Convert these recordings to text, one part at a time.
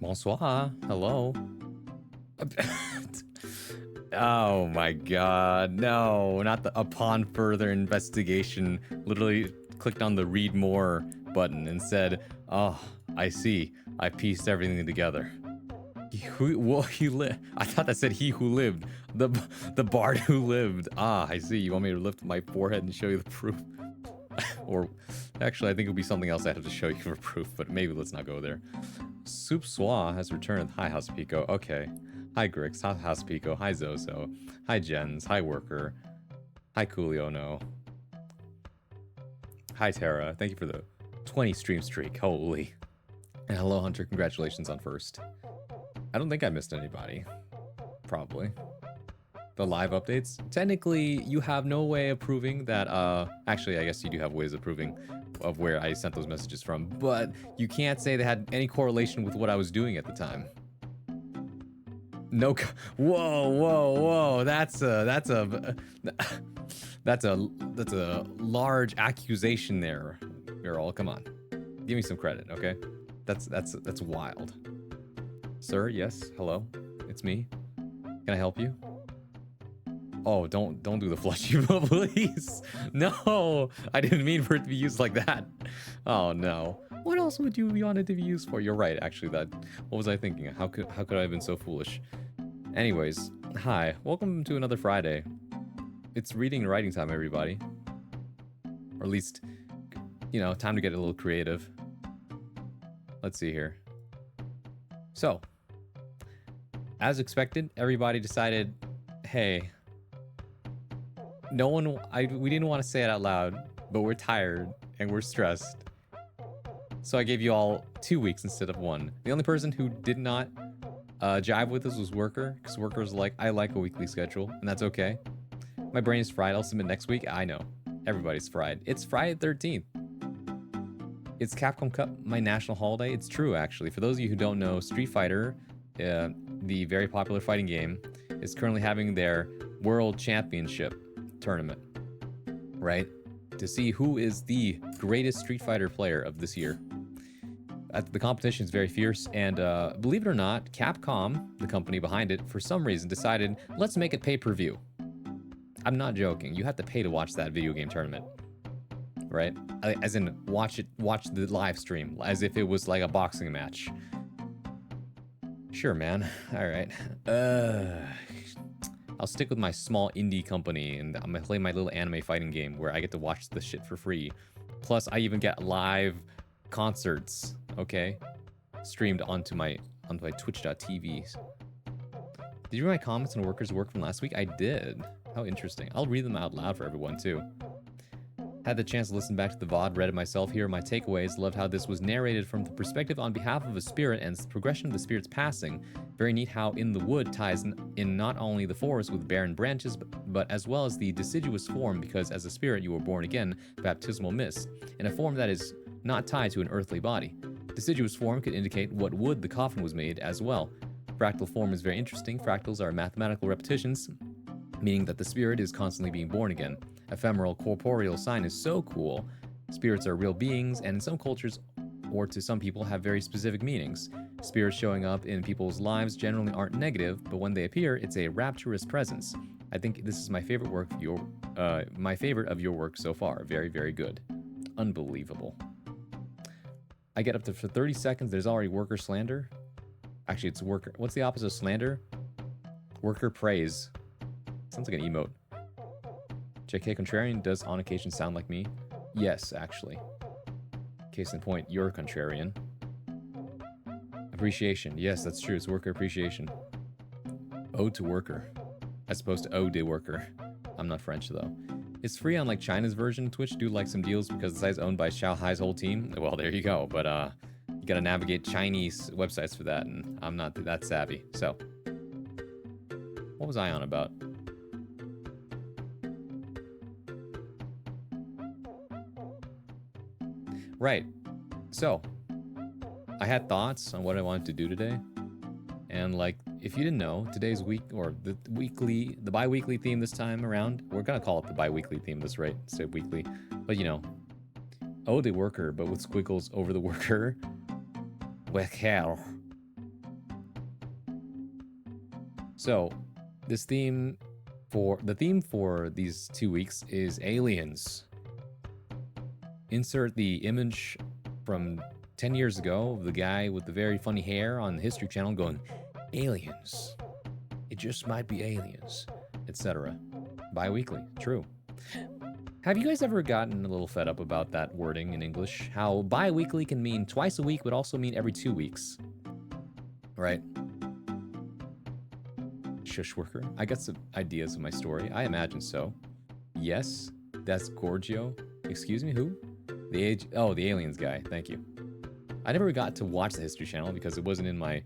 Bonsoir. Hello. Oh my god. No, not the upon further investigation. Literally clicked on the read more button and said, "Oh, I see. I pieced everything together." I thought that said he who lived. The bard who lived. Ah, I see. You want me to lift my forehead and show you the proof? Or actually, I think it would be something else I have to show you for proof, but maybe let's not go there. Soup Swa has returned. Hi, House Pico. Okay. Hi, Grix. Hi, House Pico. Hi, Zozo. Hi, Jens. Hi, Worker. Hi, Coolio. No. Hi, Tara. Thank you for the 20 stream streak. Holy. And hello, Hunter. Congratulations on first. I don't think I missed anybody. Probably. The live updates. Technically, you have no way of proving that, actually, I guess you do have ways of proving of where I sent those messages from, but you can't say they had any correlation with what I was doing at the time. No, whoa, that's a large accusation there, girl. Come on, give me some credit, okay? That's wild. Sir, yes, hello, it's me. Can I help you? Oh, don't do the flushy, please. No, I didn't mean for it to be used like that. Oh no. What else would you want it to be used for? You're right, actually. What was I thinking? How could I have been so foolish? Anyways, hi, welcome to another Friday. It's reading and writing time, everybody. Or at least, you know, time to get a little creative. Let's see here. So, as expected, everybody decided, hey, we didn't want to say it out loud, but we're tired and we're stressed. So I gave you all 2 weeks instead of 1. The only person who did not jive with us was Worker, because Worker was like, I like a weekly schedule, and that's okay. My brain is fried. I'll submit next week. I know. Everybody's fried. It's Friday the 13th. It's Capcom Cup, my national holiday. It's true, actually. For those of you who don't know, Street Fighter, the very popular fighting game, is currently having their World Championship tournament, right? To see who is the greatest Street Fighter player of this year. The competition is very fierce, and believe it or not, Capcom, the company behind it, for some reason decided, let's make it pay-per-view. I'm not joking. You have to pay to watch that video game tournament, right? As in, watch the live stream, as if it was like a boxing match. Sure, man. All right. I'll stick with my small indie company, and I'm gonna play my little anime fighting game where I get to watch the shit for free. Plus, I even get live concerts, okay? Streamed onto my twitch.tv. Did you read my comments on Worker's work from last week? I did. How interesting. I'll read them out loud for everyone, too. Had the chance to listen back to the VOD, read it myself. Here are my takeaways. Loved how this was narrated from the perspective on behalf of a spirit and the progression of the spirit's passing. Very neat how In the Wood ties in not only the forest with barren branches, but as well as the deciduous form, because as a spirit you were born again, baptismal mist, in a form that is not tied to an earthly body. Deciduous form could indicate what wood the coffin was made as well. Fractal form is very interesting. Fractals are mathematical repetitions, meaning that the spirit is constantly being born again. Ephemeral corporeal sign is so cool. Spirits are real beings, and in some cultures, or to some people, have very specific meanings. Spirits showing up in people's lives generally aren't negative, but when they appear, it's a rapturous presence. I think this is my favorite my favorite of your work so far. Very, very good. Unbelievable. I get up to for 30 seconds. There's already worker slander. Actually, it's worker. What's the opposite of slander? Worker praise. Sounds like an emote. JK Contrarian does on occasion sound like me. Yes, actually. Case in point, you're contrarian. Appreciation. Yes, that's true. It's worker appreciation. Ode to worker. As opposed to ode de worker. I'm not French, though. It's free on, like, China's version. Twitch do like some deals because the site's owned by Xiao Hai's whole team. Well, there you go. But, you gotta navigate Chinese websites for that, and I'm not that savvy. So, what was I on about? Right. So, I had thoughts on what I wanted to do today. And like, if you didn't know, today's week, or the bi-weekly theme this time around, we're gonna call it the bi-weekly theme this rate, instead of weekly. But you know, oh, the worker, but with squiggles over the worker. Worker. So, the theme for these 2 weeks is aliens. Insert the image from 10 years ago of the guy with the very funny hair on the History Channel going, aliens. It just might be aliens, etc. Bi-weekly, true. Have you guys ever gotten a little fed up about that wording in English? How bi-weekly can mean twice a week, but also mean every 2 weeks. Right? Shush worker. I got some ideas of my story. I imagine so. Yes, that's Gorgio. Excuse me, who? The aliens guy. Thank you. I never got to watch the History Channel because it wasn't in my,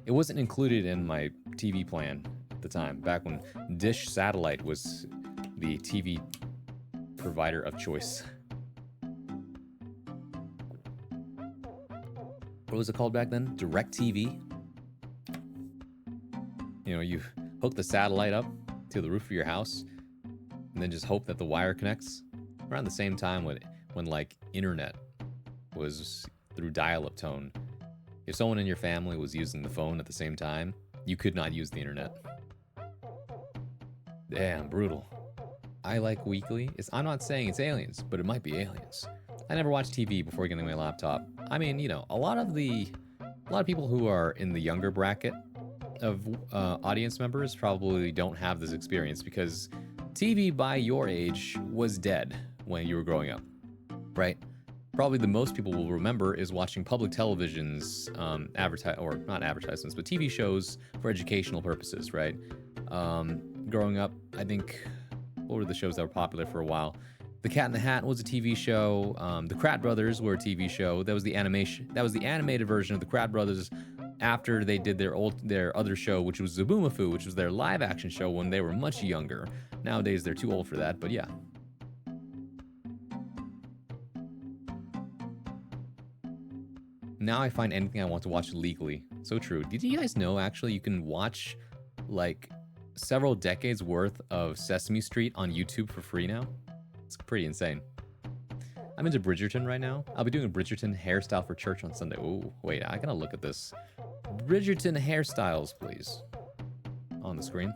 it wasn't included in my TV plan at the time, back when Dish Satellite was the TV provider of choice. What was it called back then? DirecTV? You know, you hook the satellite up to the roof of your house and then just hope that the wire connects. Around the same time when like internet was through dial-up tone. If someone in your family was using the phone at the same time, you could not use the internet. Damn, brutal. I like weekly. I'm not saying it's aliens, but it might be aliens. I never watched TV before getting my laptop. I mean, you know, a lot of people who are in the younger bracket of audience members probably don't have this experience because TV by your age was dead when you were growing up, right? Probably the most people will remember is watching public television's not advertisements, but TV shows for educational purposes, right? Growing up, I think, what were the shows that were popular for a while? The Cat in the Hat was a TV show. The Krat Brothers were a TV show. That was the animated version of the Krat Brothers after they did their other show, which was Zoboomafoo, which was their live action show when they were much younger. Nowadays, they're too old for that, but yeah. Now I find anything I want to watch legally. So true. Did you guys know, actually, you can watch, like, several decades worth of Sesame Street on YouTube for free now? It's pretty insane. I'm into Bridgerton right now. I'll be doing a Bridgerton hairstyle for church on Sunday. Ooh, wait, I gotta look at this. Bridgerton hairstyles, please. On the screen.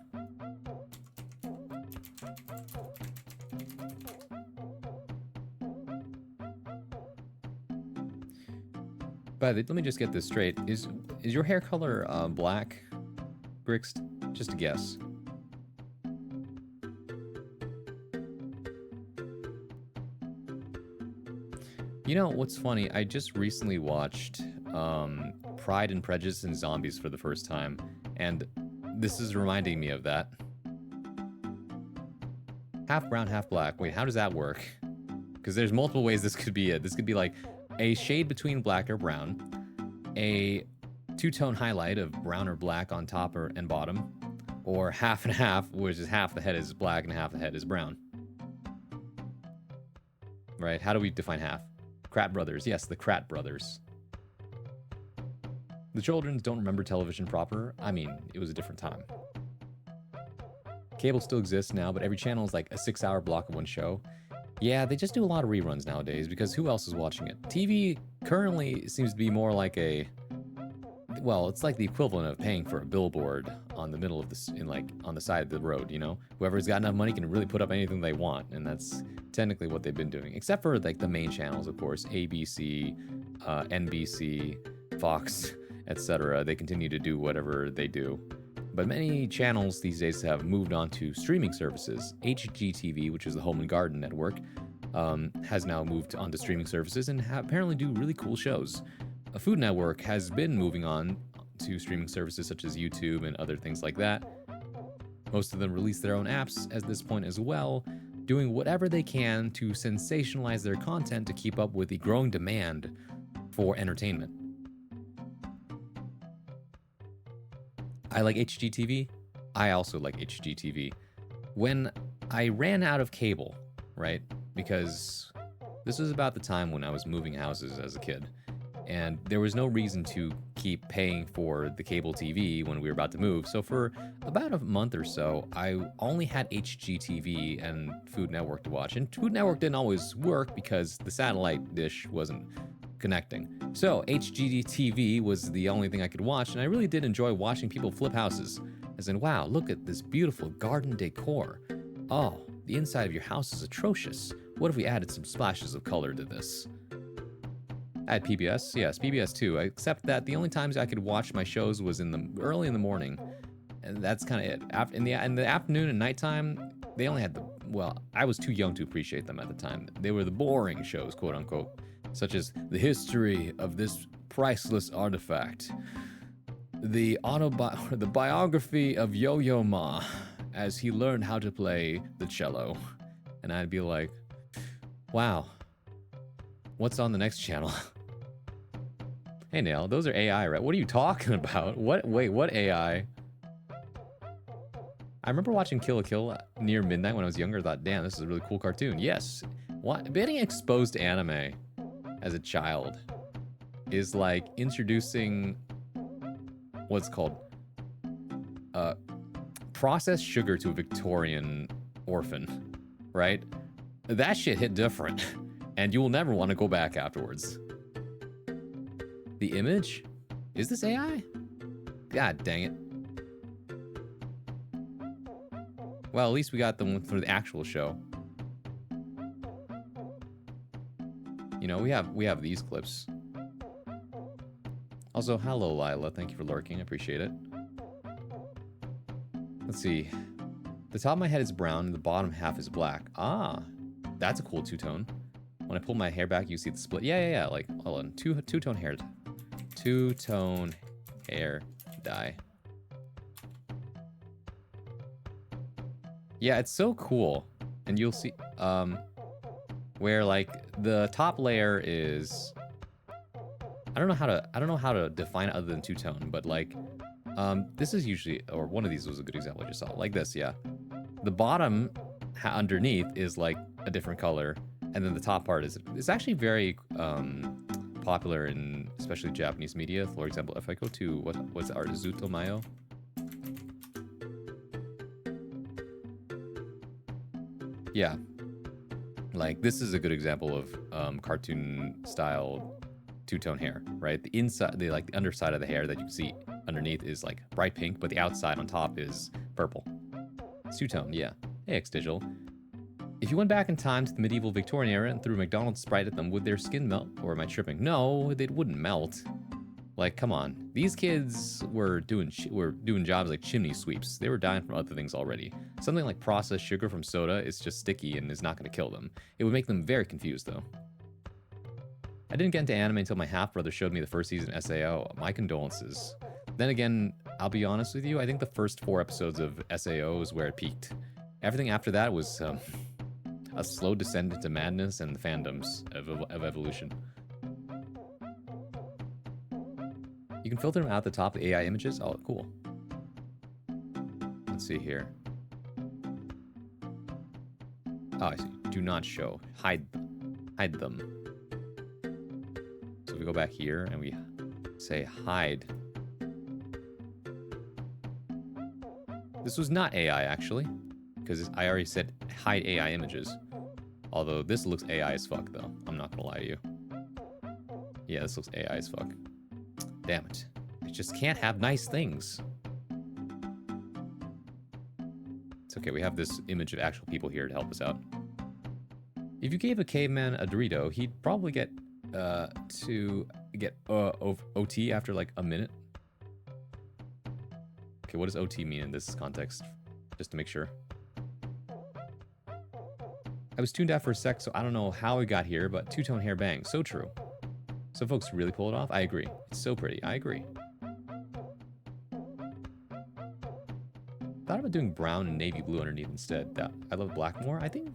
But let me just get this straight. Is your hair color black, Brixt? Just a guess. You know, what's funny? I just recently watched Pride and Prejudice and Zombies for the first time, and this is reminding me of that. Half brown, half black. Wait, how does that work? Because there's multiple ways this could be it. This could be like a shade between black or brown, a two-tone highlight of brown or black on top and bottom, or half and half, which is half the head is black and half the head is brown. Right? How do we define half? Krat Brothers. Yes, the Krat Brothers. The children don't remember television proper. I mean, it was a different time. Cable still exists now, but every channel is like a 6-hour block of one show. Yeah, they just do a lot of reruns nowadays because who else is watching it? TV currently seems to be more like well, it's like the equivalent of paying for a billboard on the middle of this, on the side of the road, you know? Whoever's got enough money can really put up anything they want, and that's technically what they've been doing. Except for like the main channels, of course, ABC, NBC, Fox, etc. They continue to do whatever they do. But many channels these days have moved on to streaming services. HGTV, which is the Home and Garden Network, has now moved on to streaming services and apparently do really cool shows. A Food Network has been moving on to streaming services such as YouTube and other things like that. Most of them release their own apps at this point as well, doing whatever they can to sensationalize their content to keep up with the growing demand for entertainment. I like HGTV. I also like HGTV. When I ran out of cable, right? Because this was about the time when I was moving houses as a kid. And there was no reason to keep paying for the cable TV when we were about to move. So for about a month or so, I only had HGTV and Food Network to watch. And Food Network didn't always work because the satellite dish wasn't connecting. So HGTV was the only thing I could watch, and I really did enjoy watching people flip houses. As in, wow, look at this beautiful garden decor. Oh, the inside of your house is atrocious. What if we added some splashes of color to this? I had PBS, yes, PBS too, except that the only times I could watch my shows was early in the morning. And that's kind of it. In the afternoon and nighttime, they only had well, I was too young to appreciate them at the time. They were the boring shows, quote unquote, such as the history of this priceless artifact, the biography of Yo-Yo Ma as he learned how to play the cello. And I'd be like, wow, what's on the next channel? Hey, Nail, those are AI, right? What are you talking about? Wait, what AI? I remember watching Kill la Kill near midnight when I was younger. I thought, damn, this is a really cool cartoon. Yes. Getting exposed to anime as a child is like introducing what's called processed sugar to a Victorian orphan, right? That shit hit different, and you will never want to go back afterwards. The image? Is this AI? God dang it. Well, at least we got the one for the actual show. You know, we have these clips. Also, hello, Lila. Thank you for lurking. I appreciate it. Let's see. The top of my head is brown, and the bottom half is black. Ah, that's a cool two-tone. When I pull my hair back, you see the split. Yeah. Like, hold on. Two-tone hair. Two-tone hair dye. Yeah, it's so cool. And you'll see where like the top layer is I don't know how to define it other than two-tone, but like this is usually, or one of these was a good example I just saw. Like this, yeah. The bottom underneath is like a different color, and then the top part is it's actually very popular in especially Japanese media. For example, if I go to what's art, Zutomayo. Yeah, like this is a good example of cartoon style two-tone hair, right? The inside, the underside of the hair that you can see underneath is like bright pink, but the outside on top is purple. It's two-tone, yeah. Hey, X-Digital. If you went back in time to the medieval Victorian era and threw McDonald's Sprite at them, would their skin melt? Or am I tripping? No, they wouldn't melt. Like, come on. These kids were doing jobs like chimney sweeps. They were dying from other things already. Something like processed sugar from soda is just sticky and is not going to kill them. It would make them very confused, though. I didn't get into anime until my half-brother showed me the first season of SAO. My condolences. Then again, I'll be honest with you, I think the first 4 episodes of SAO is where it peaked. Everything after that was a slow descent into madness and the fandoms of evolution. You can filter them out the top of the AI images. Oh, cool. Let's see here. Oh, I see. Do not show. Hide them. So we go back here and we say hide. This was not AI, actually, because I already said hide AI images. Although this looks AI as fuck, though. I'm not gonna lie to you. Yeah, this looks AI as fuck. Damn it. I just can't have nice things. It's okay, we have this image of actual people here to help us out. If you gave a caveman a Dorito, he'd probably get OT after like a minute. Okay, what does OT mean in this context? Just to make sure. I was tuned out for a sec, so I don't know how it got here, but two-tone hair bang. So true. Some folks really pull it off. I agree. It's so pretty. I agree. Thought about doing brown and navy blue underneath instead. I love black more. I think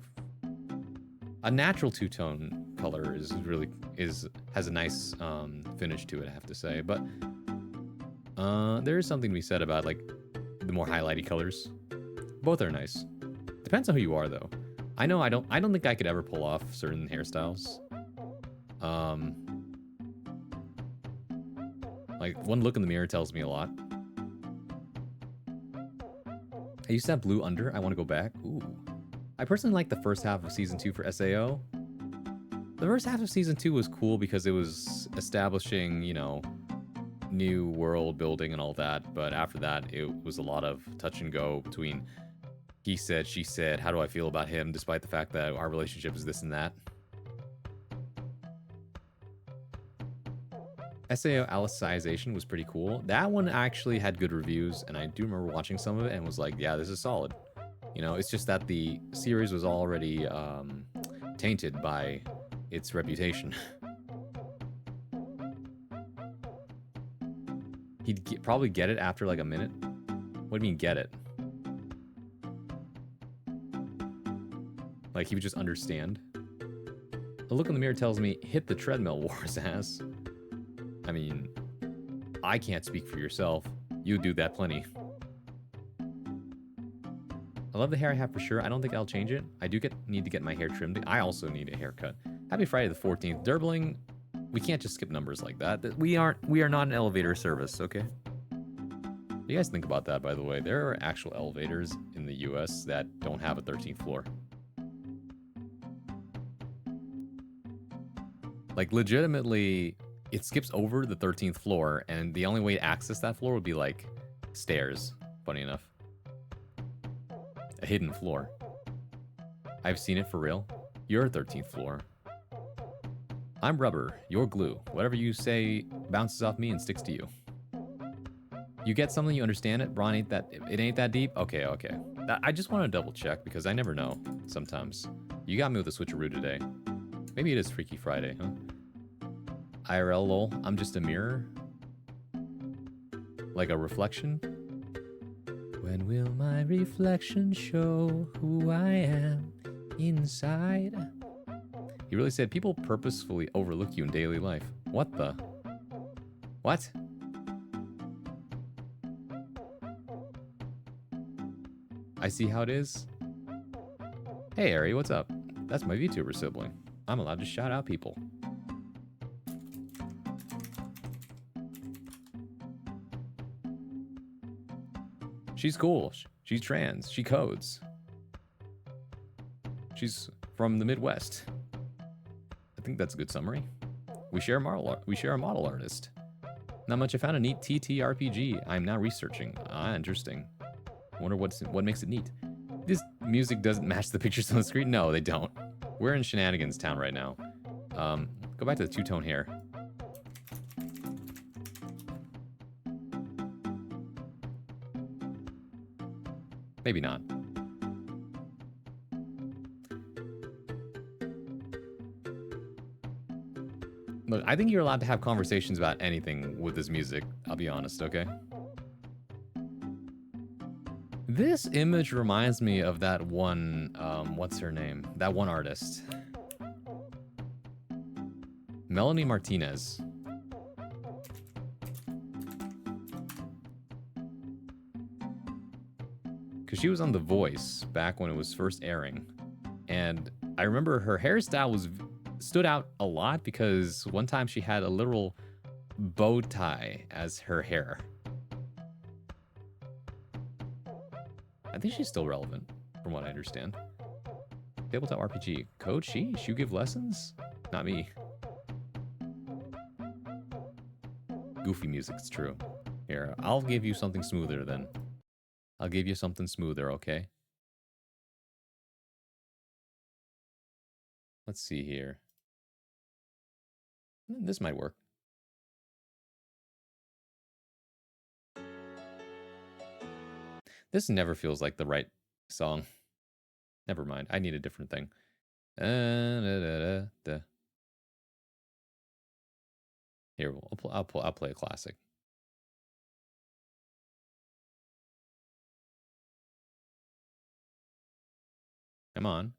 a natural two-tone color has a nice finish to it, I have to say. But there is something to be said about like the more highlighty colors. Both are nice. Depends on who you are, though. I know I don't think I could ever pull off certain hairstyles. Like one look in the mirror tells me a lot. I used to have blue under. I want to go back. Ooh. I personally like the first half of season 2 for SAO. The first half of season 2 was cool because it was establishing, you know, new world building and all that. But after that, it was a lot of touch and go between he said, she said, how do I feel about him, despite the fact that our relationship is this and that. SAO Alicization was pretty cool. That one actually had good reviews, and I do remember watching some of it and was like, yeah, this is solid. You know, it's just that the series was already tainted by its reputation. He'd probably get it after like a minute. What do you mean get it? Like he would just understand. A look in the mirror tells me, hit the treadmill, Wars ass. I mean, I can't speak for yourself. You do that plenty. I love the hair I have for sure. I don't think I'll change it. I do need to get my hair trimmed. I also need a haircut. Happy Friday the 14th. Durbling, we can't just skip numbers like that. We are not an elevator service, okay? What do you guys think about that, by the way? There are actual elevators in the US that don't have a 13th floor. Like, legitimately, it skips over the 13th floor, and the only way to access that floor would be, like, stairs, funny enough. A hidden floor. I've seen it for real. You're 13th floor. I'm rubber, you're glue. Whatever you say bounces off me and sticks to you. You get something, you understand it. Ron, it ain't that deep? Okay. I just want to double check because I never know sometimes. You got me with a switcheroo today. Maybe it is Freaky Friday, huh? IRL lol, I'm just a mirror. Like a reflection. When will my reflection show who I am inside? He really said people purposefully overlook you in daily life. What the? What? I see how it is. Hey Ari, what's up? That's my VTuber sibling. I'm allowed to shout out people. She's cool. She's trans. She codes. She's from the Midwest. I think that's a good summary. We share a model artist. Not much. I found a neat TTRPG. I'm now researching. Ah, interesting. I wonder what makes it neat. This music doesn't match the pictures on the screen. No, they don't. We're in Shenanigans Town right now. Go back to the two-tone hair. Maybe not. Look, I think you're allowed to have conversations about anything with this music. I'll be honest, okay? This image reminds me of that one, what's her name? That one artist. Melanie Martinez. Because she was on The Voice back when it was first airing. And I remember her hairstyle stood out a lot because one time she had a literal bow tie as her hair. I think she's still relevant, from what I understand. Tabletop RPG. Code Sheesh, you give lessons? Not me. Goofy music's true. Here, I'll give you something smoother then. I'll give you something smoother, okay? Let's see here. This might work. This never feels like the right song. Never mind. I need a different thing. Here, I'll play a classic. Come on.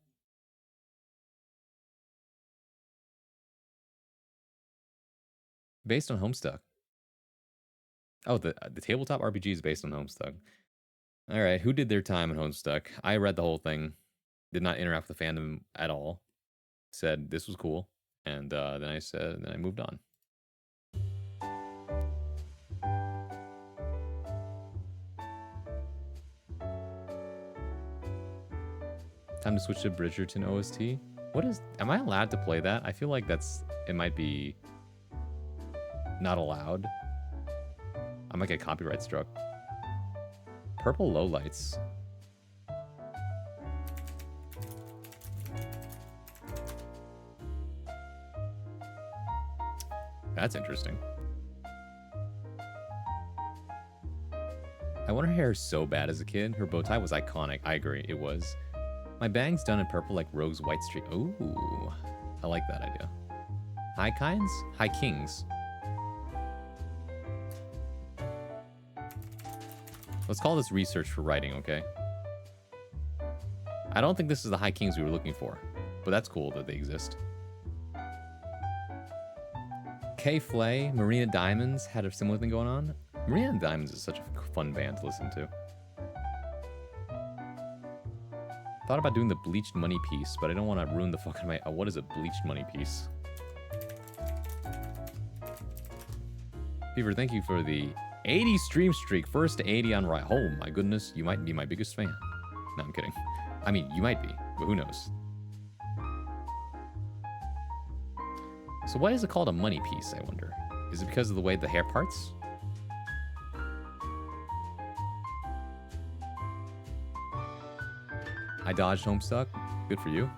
Based on Homestuck. Oh, the tabletop RPG is based on Homestuck. All right, who did their time in Homestuck? I read the whole thing. Did not interact with the fandom at all. Said this was cool, and then I moved on. Time to switch to Bridgerton OST. What is... Am I allowed to play that? I feel like that's... It might be... not allowed. I might get copyright struck. Purple lowlights. That's interesting. I wanted her hair so bad as a kid. Her bow tie was iconic. I agree, it was. My bang's done in purple like Rogue's white streak. Ooh, I like that idea. High kinds? High kings. Let's call this research for writing, okay? I don't think this is the high kings we were looking for, but that's cool that they exist. K Flay, Marina Diamonds had a similar thing going on. Marina Diamonds is such a fun band to listen to. Thought about doing the bleached money piece, but I don't want to ruin the fucking my... what is a bleached money piece? Fever, thank you for the 80 stream streak. First to 80 on right. Oh my goodness, you might be my biggest fan. No, I'm kidding. I mean, you might be, but who knows? So why is it called a money piece, I wonder? Is it because of the way the hair parts? I dodged Homestuck. Good for you.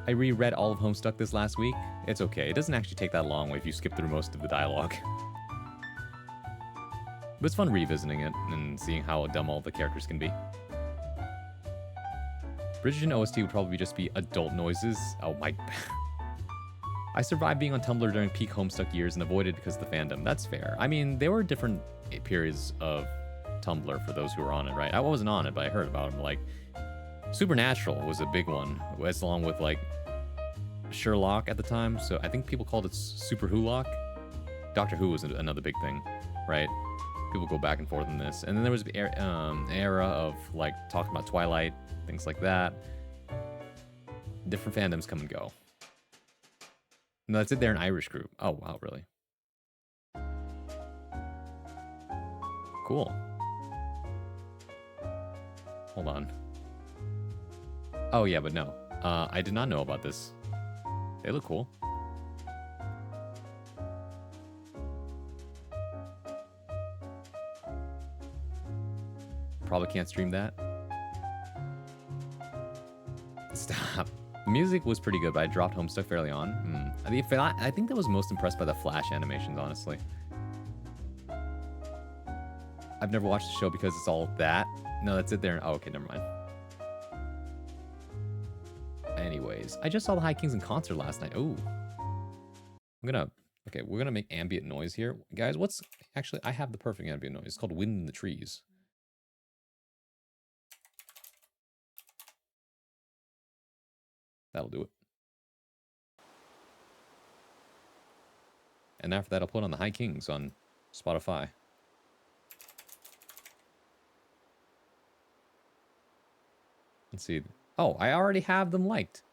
I reread all of Homestuck this last week. It's okay. It doesn't actually take that long if you skip through most of the dialogue. But it's fun revisiting it and seeing how dumb all the characters can be. Bridgerton OST would probably just be adult noises. Oh my... I survived being on Tumblr during peak Homestuck years and avoided because of the fandom. That's fair. I mean, there were different periods of Tumblr for those who were on it, right? I wasn't on it, but I heard about them. Like, Supernatural was a big one, as along with, like, Sherlock at the time. So I think people called it Super Wholock. Doctor Who was another big thing, right? People go back and forth in this. And then there was an era of, like, talking about Twilight, things like that. Different fandoms come and go. No, that's it. They're an Irish group. Oh, wow, really? Cool. Hold on. Oh, yeah, but no. I did not know about this. They look cool. Probably can't stream that. Stop. Music was pretty good, but I dropped Homestuck fairly on. I think that was most impressed by the Flash animations, honestly. I've never watched the show because it's all that. No, that's it there. Oh, okay, never mind. Anyways, I just saw the High Kings in concert last night. Ooh. Okay, we're gonna make ambient noise here. Guys, actually, I have the perfect ambient noise. It's called Wind in the Trees. That'll do it. And after that, I'll put on the High Kings on Spotify. Let's see. Oh, I already have them liked.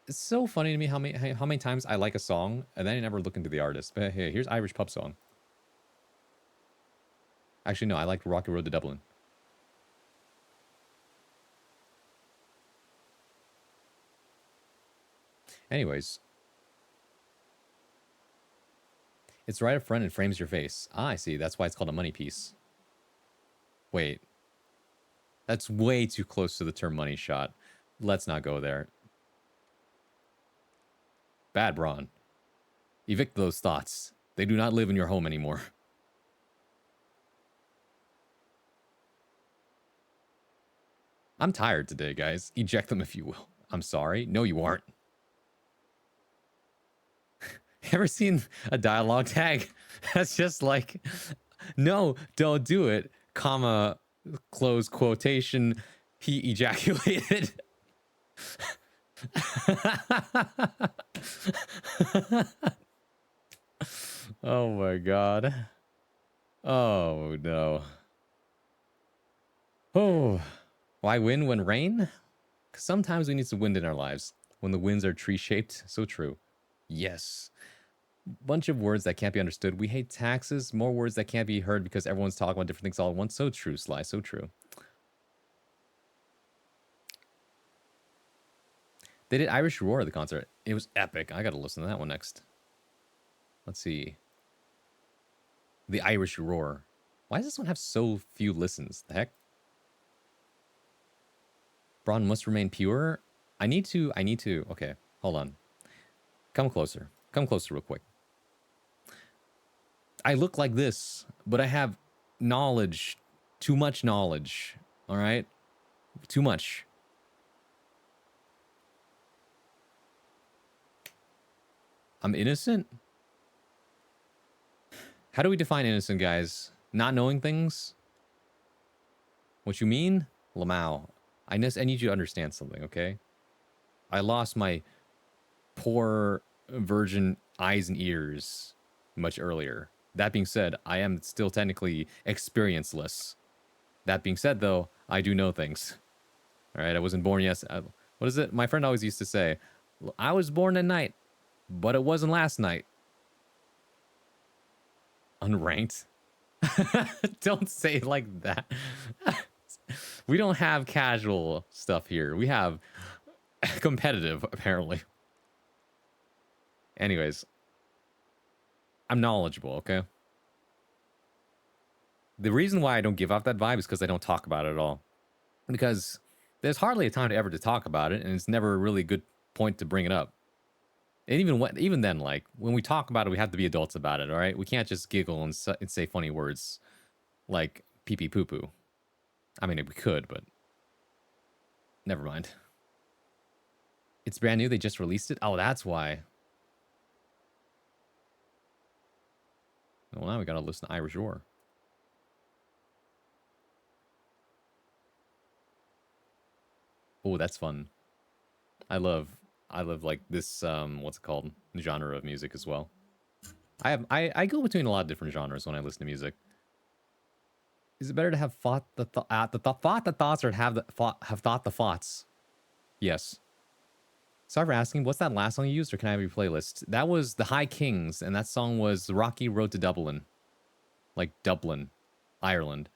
It's so funny to me how many times I like a song and then I never look into the artist. But hey, here's Irish Pub Song. Actually, no, I liked Rocky Road to Dublin. Anyways. It's right up front and frames your face. Ah, I see. That's why it's called a money piece. Wait. That's way too close to the term money shot. Let's not go there. Bad Braun. Evict those thoughts. They do not live in your home anymore. I'm tired today, guys. Eject them if you will. I'm sorry. No, you aren't. Ever seen a dialogue tag? That's just like, no, don't do it, comma, close quotation, he ejaculated. Oh my god. Oh no. Oh, why win when rain? 'Cause sometimes we need some wind in our lives. When the winds are tree-shaped, so true. Yes. Bunch of words that can't be understood. We hate taxes. More words that can't be heard because everyone's talking about different things all at once. So true, Sly. So true. They did Irish Roar at the concert. It was epic. I gotta listen to that one next. Let's see. The Irish Roar. Why does this one have so few listens? The heck? Braun must remain pure. I need to. Okay, hold on. Come closer. Come closer real quick. I look like this, but I have knowledge. Too much knowledge. All right? Too much. I'm innocent? How do we define innocent, guys? Not knowing things? What you mean? Lamau. I need you to understand something, okay? I lost my poor virgin eyes and ears much earlier. That being said, I am still technically experienceless. That being said, though, I do know things. All right, I wasn't born yesterday. What is it? My friend always used to say, I was born at night, but it wasn't last night. Unranked? Don't say it like that. We don't have casual stuff here. We have competitive, apparently. Anyways, I'm knowledgeable, okay? The reason why I don't give off that vibe is because I don't talk about it at all. Because there's hardly a time to ever to talk about it, and it's never a really good point to bring it up. And even then, like, when we talk about it, we have to be adults about it, all right? We can't just giggle and say funny words like pee-pee poo-poo. I mean, we could, but never mind. It's brand new. They just released it. Oh, that's why. Well, now we gotta listen to Irish Roar. Oh, that's fun. I love like this what's it called? Genre of music as well. I go between a lot of different genres when I listen to music. Is it better to have thought the thoughts or have thought the thoughts? Yes. Sorry for asking, what's that last song you used, or can I have your playlist? That was The High Kings, and that song was Rocky Road to Dublin. Like Dublin, Ireland.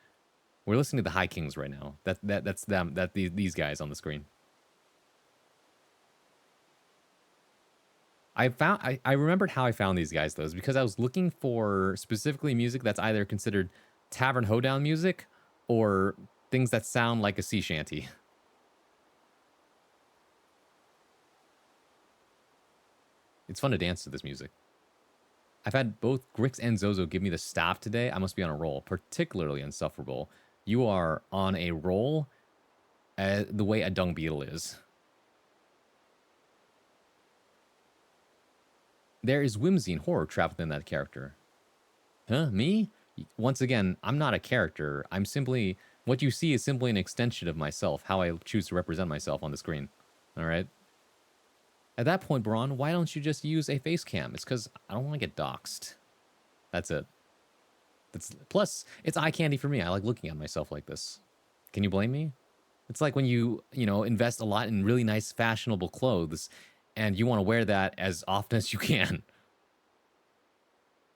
We're listening to The High Kings right now. That's them. These guys on the screen. I remembered how I found these guys though, is because I was looking for specifically music that's either considered tavern hoedown music or things that sound like a sea shanty. It's fun to dance to this music. I've had both Grix and Zozo give me the staff today. I must be on a roll, particularly Insufferable. You are on a roll the way a dung beetle is. There is whimsy and horror trapped within that character. Huh? Me? Once again, I'm not a character. I'm simply... What you see is simply an extension of myself, how I choose to represent myself on the screen. Alright? At that point, Braun, why don't you just use a face cam? It's because I don't want to get doxxed. That's it. Plus, it's eye candy for me. I like looking at myself like this. Can you blame me? It's like when you invest a lot in really nice, fashionable clothes, and you want to wear that as often as you can.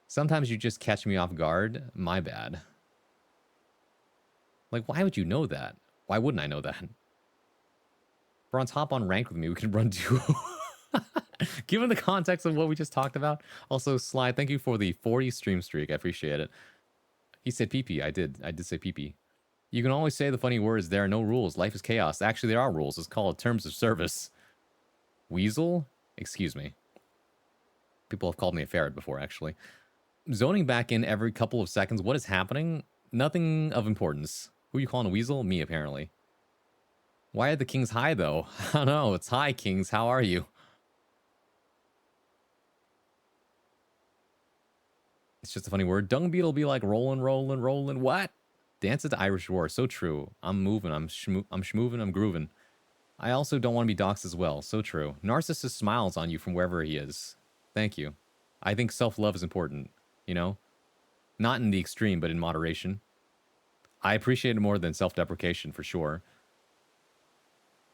Sometimes you just catch me off guard. My bad. Like, why would you know that? Why wouldn't I know that? Bronze, hop on rank with me. We can run duo. Given the context of what we just talked about. Also, Sly, thank you for the 40 stream streak. I appreciate it. He said PP. I did say PP. You can always say the funny words. There are no rules. Life is chaos. Actually, there are rules. It's called terms of service. Weasel? Excuse me. People have called me a ferret before, actually. Zoning back in every couple of seconds. What is happening? Nothing of importance. Who are you calling a weasel? Me, apparently. Why are the kings high, though? I don't know. It's high, kings. How are you? It's just a funny word. Dung beetle be like rolling. What? Dance it to Irish Roar. So true. I'm moving. I'm schmoving. I'm grooving. I also don't want to be doxxed as well. So true. Narcissist smiles on you from wherever he is. Thank you. I think self-love is important. You know? Not in the extreme, but in moderation. I appreciate it more than self-deprecation, for sure.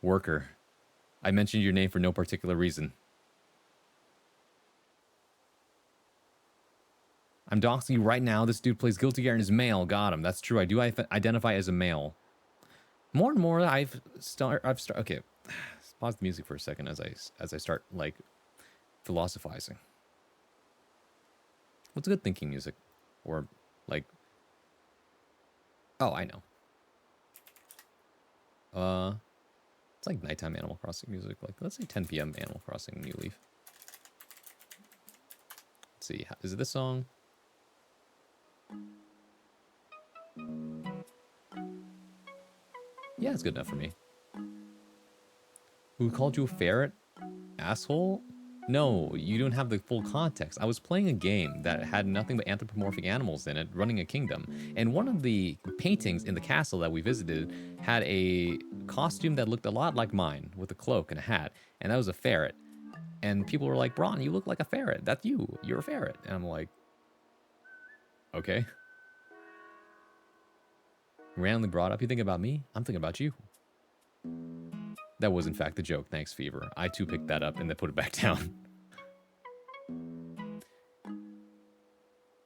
Worker. I mentioned your name for no particular reason. I'm doxing you right now. This dude plays Guilty Gear and is male. Got him. That's true. I do identify as a male. More and more, okay. Pause the music for a second as I start like philosophizing. What's good thinking music? Or like, oh, I know. It's like nighttime Animal Crossing music. Like, let's say 10 p.m. Animal Crossing New Leaf. Let's see. Is it this song? Yeah, it's good enough for me. Who called you a ferret? Asshole? No, you don't have the full context. I was playing a game that had nothing but anthropomorphic animals in it, running a kingdom. And one of the paintings in the castle that we visited had a costume that looked a lot like mine, with a cloak and a hat. And that was a ferret. And people were like, Braun, you look like a ferret. That's you. You're a ferret. And I'm like, okay. Randomly brought up. You think about me? I'm thinking about you. That was in fact the joke. Thanks, Fever. I too picked that up and then put it back down.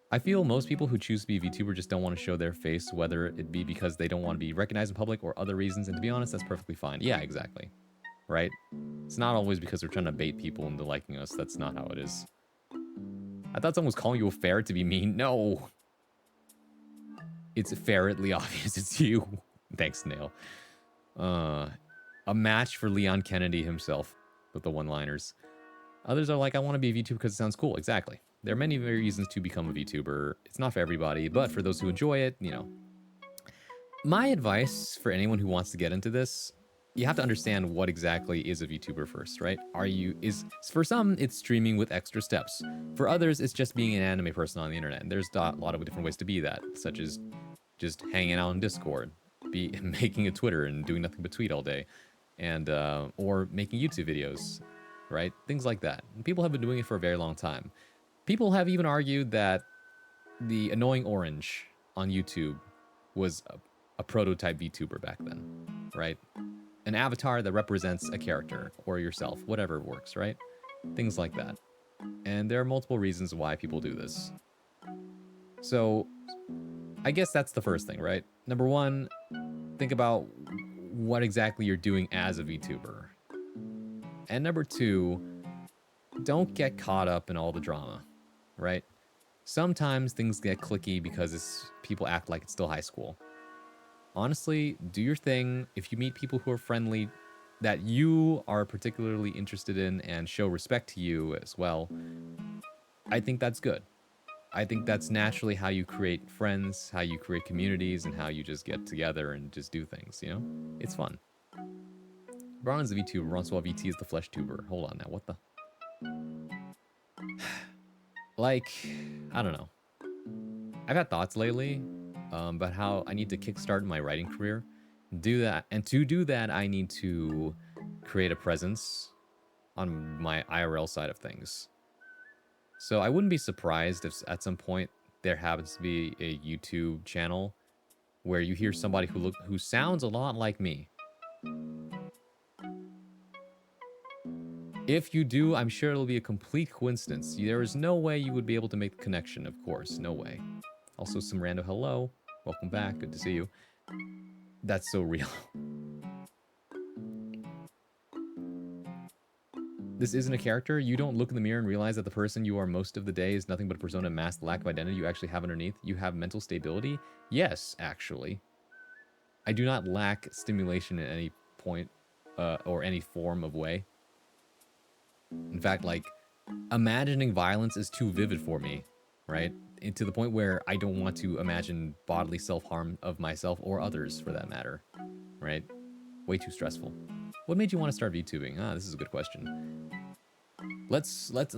I feel most people who choose to be a VTuber just don't want to show their face, whether it be because they don't want to be recognized in public or other reasons. And to be honest, that's perfectly fine. Yeah, exactly. Right? It's not always because we're trying to bait people into liking us. That's not how it is. I thought someone was calling you a ferret to be mean. No. It's ferretly obvious it's you. Thanks, Nail. A match for Leon Kennedy himself with the one-liners. Others are like, I want to be a VTuber because it sounds cool. Exactly. There are many reasons to become a VTuber. It's not for everybody, but for those who enjoy it, you know. My advice for anyone who wants to get into this, you have to understand what exactly is a VTuber first, right? For some, it's streaming with extra steps. For others, it's just being an anime person on the internet. And there's a lot of different ways to be that, such as just hanging out on Discord, making a Twitter and doing nothing but tweet all day, and or making YouTube videos, right? Things like that. And people have been doing it for a very long time. People have even argued that the annoying orange on YouTube was a prototype VTuber back then, right? An avatar that represents a character or yourself, whatever works, right? Things like that. And there are multiple reasons why people do this. So I guess that's the first thing, right? Number one, think about what exactly you're doing as a VTuber. And number two, don't get caught up in all the drama, right? Sometimes things get clicky because people act like it's still high school. Honestly, do your thing. If you meet people who are friendly, that you are particularly interested in and show respect to you as well, I think that's good. I think that's naturally how you create friends, how you create communities, and how you just get together and just do things, you know? It's fun. Braun's the VTuber, Ronsoir VT is the flesh tuber. Hold on now, what the? Like, I don't know. I've had thoughts lately about how I need to kickstart my writing career. Do that, and to do that, I need to create a presence on my IRL side of things. So I wouldn't be surprised if at some point there happens to be a YouTube channel where you hear somebody who sounds a lot like me. If you do, I'm sure it'll be a complete coincidence. There is no way you would be able to make the connection, of course. No way. Also, some rando hello. Welcome back. Good to see you. That's so real. This isn't a character. You don't look in the mirror and realize that the person you are most of the day is nothing but a persona masked lack of identity you actually have underneath. You have mental stability? Yes, actually. I do not lack stimulation at any point or any form of way. In fact, like, imagining violence is too vivid for me, right? And to the point where I don't want to imagine bodily self-harm of myself or others, for that matter, right? Way too stressful. What made you want to start VTubing? This is a good question. Let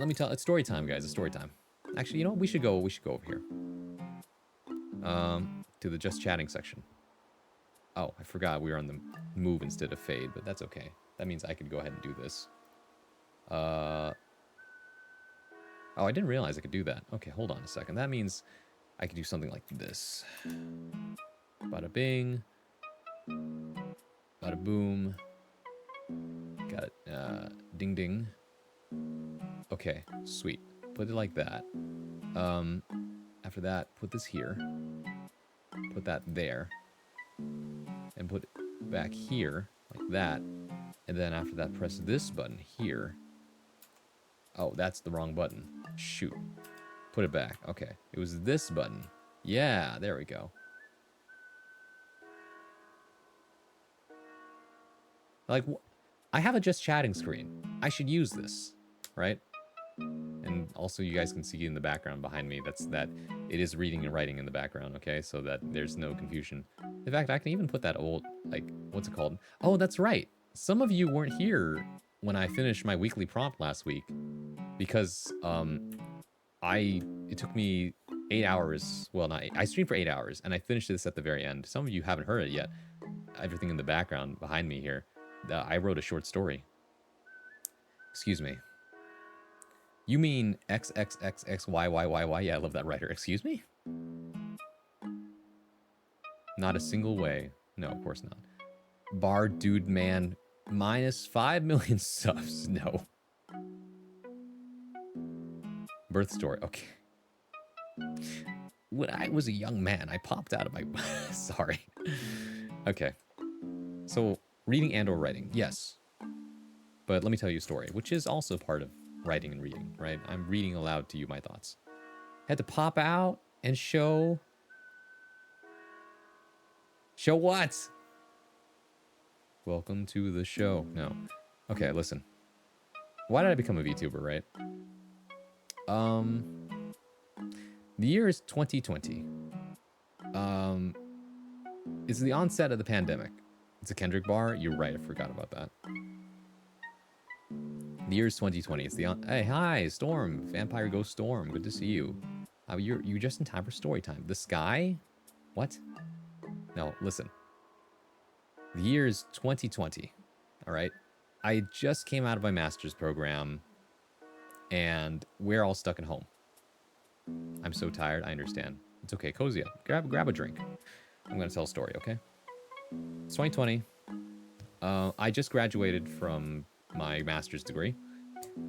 me tell. It's story time, guys. It's story time. Actually, you know what? We should go over here. To the just chatting section. Oh, I forgot we were on the move instead of fade, but that's okay. That means I could go ahead and do this. Oh, I didn't realize I could do that. Okay, hold on a second. That means I could do something like this. Bada bing. Bada boom. Got it. Ding ding. Okay, sweet. Put it like that. After that, put this here. Put that there. And put it back here, like that. And then after that, press this button here. Oh, that's the wrong button. Shoot. Put it back. Okay. It was this button. Yeah, there we go. Like, I have a just chatting screen. I should use this, right? And also you guys can see in the background behind me, that it is reading and writing in the background, okay? So that there's no confusion. In fact, I can even put that old, like, what's it called? Oh, that's right. Some of you weren't here when I finished my weekly prompt last week because it took me 8 hours. Well, not 8, I streamed for 8 hours and I finished this at the very end. Some of you haven't heard it yet. Everything in the background behind me here. I wrote a short story. Excuse me. You mean XXXXYYYY? Yeah, I love that writer. Excuse me? Not a single way. No, of course not. Bar Dude Man minus 5 million subs. No. Birth story. Okay. When I was a young man, I popped out of my... Sorry. Okay. So, reading and or writing. Yes. But let me tell you a story, which is also part of writing and reading, right? I'm reading aloud to you my thoughts. Had to pop out and show... Show what? Welcome to the show. No. Okay, listen. Why did I become a VTuber, right? The year is 2020. It's the onset of the pandemic. It's a Kendrick bar. You're right, I forgot about that. The year is 2020. It's the Hey, hi, Storm. Vampire Ghost Storm. Good to see you. You're just in time for story time. The sky? What? No, listen. The year is 2020. All right. I just came out of my master's program, and we're all stuck at home. I'm so tired. I understand. It's okay. Cozy up. Grab a drink. I'm gonna tell a story. Okay. It's 2020. I just graduated from my master's degree,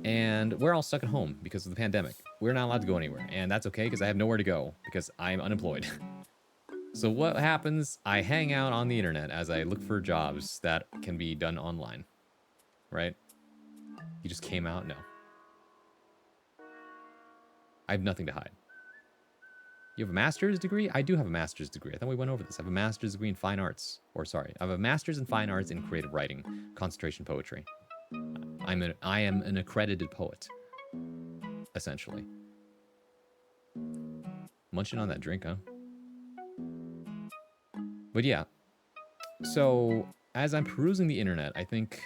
and we're all stuck at home because of the pandemic. We're not allowed to go anywhere, and that's okay because I have nowhere to go because I'm unemployed. So what happens? I hang out on the internet as I look for jobs that can be done online, right? You just came out? No. I have nothing to hide. You have a master's degree? I do have a master's degree. I thought we went over this. I have a master's degree in fine arts. Or sorry, I have a master's in fine arts in creative writing, concentration poetry. I am an accredited poet, essentially. Munching on that drink, huh? But yeah, so as I'm perusing the internet, I think,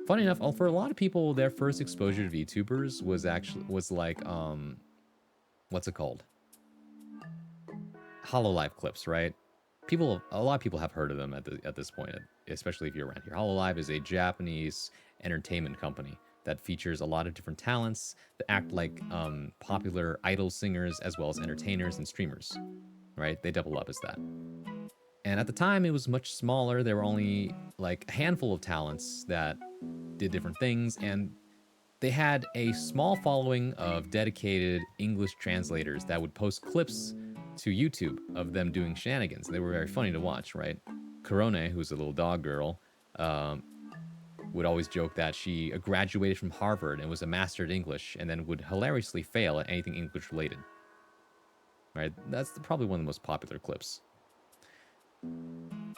funny enough, for a lot of people, their first exposure to VTubers was like, what's it called? Hololive clips, right? A lot of people have heard of them at this point, especially if you're around here. Hololive is a Japanese entertainment company that features a lot of different talents that act like popular idol singers as well as entertainers and streamers, right? They double up as that. And at the time, it was much smaller. There were only like a handful of talents that did different things, and they had a small following of dedicated English translators that would post clips to YouTube of them doing shenanigans. They were very funny to watch, right? Korone, who's a little dog girl, would always joke that she graduated from Harvard and was a master at English, and then would hilariously fail at anything English related. Right? That's probably one of the most popular clips.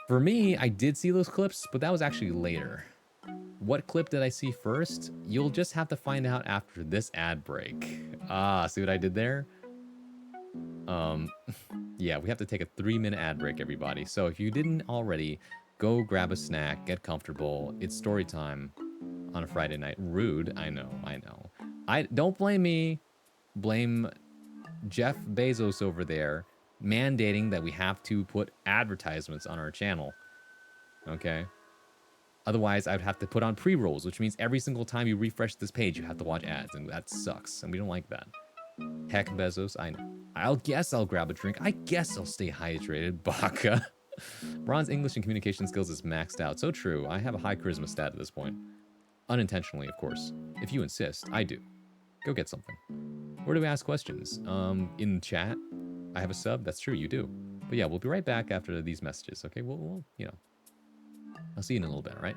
For me, I did see those clips, but that was actually later. What clip did I see first? You'll just have to find out after this ad break. Ah, see what I did there? Yeah, we have to take a 3-minute ad break, everybody. So if you didn't already, go grab a snack, get comfortable. It's story time on a Friday night. Rude, I know. Don't blame me. Blame Jeff Bezos over there mandating that we have to put advertisements on our channel. Okay? Otherwise, I'd have to put on pre-rolls, which means every single time you refresh this page, you have to watch ads, and that sucks, and we don't like that. Heck, Bezos, I know. I'll grab a drink. I guess I'll stay hydrated, Baka. Ron's English and communication skills is maxed out. So true. I have a high charisma stat at this point. Unintentionally, of course. If you insist, I do. Go get something. Where do we ask questions? In chat. I have a sub. That's true, you do. But yeah, we'll be right back after these messages, okay? We'll you know. I'll see you in a little bit, all right?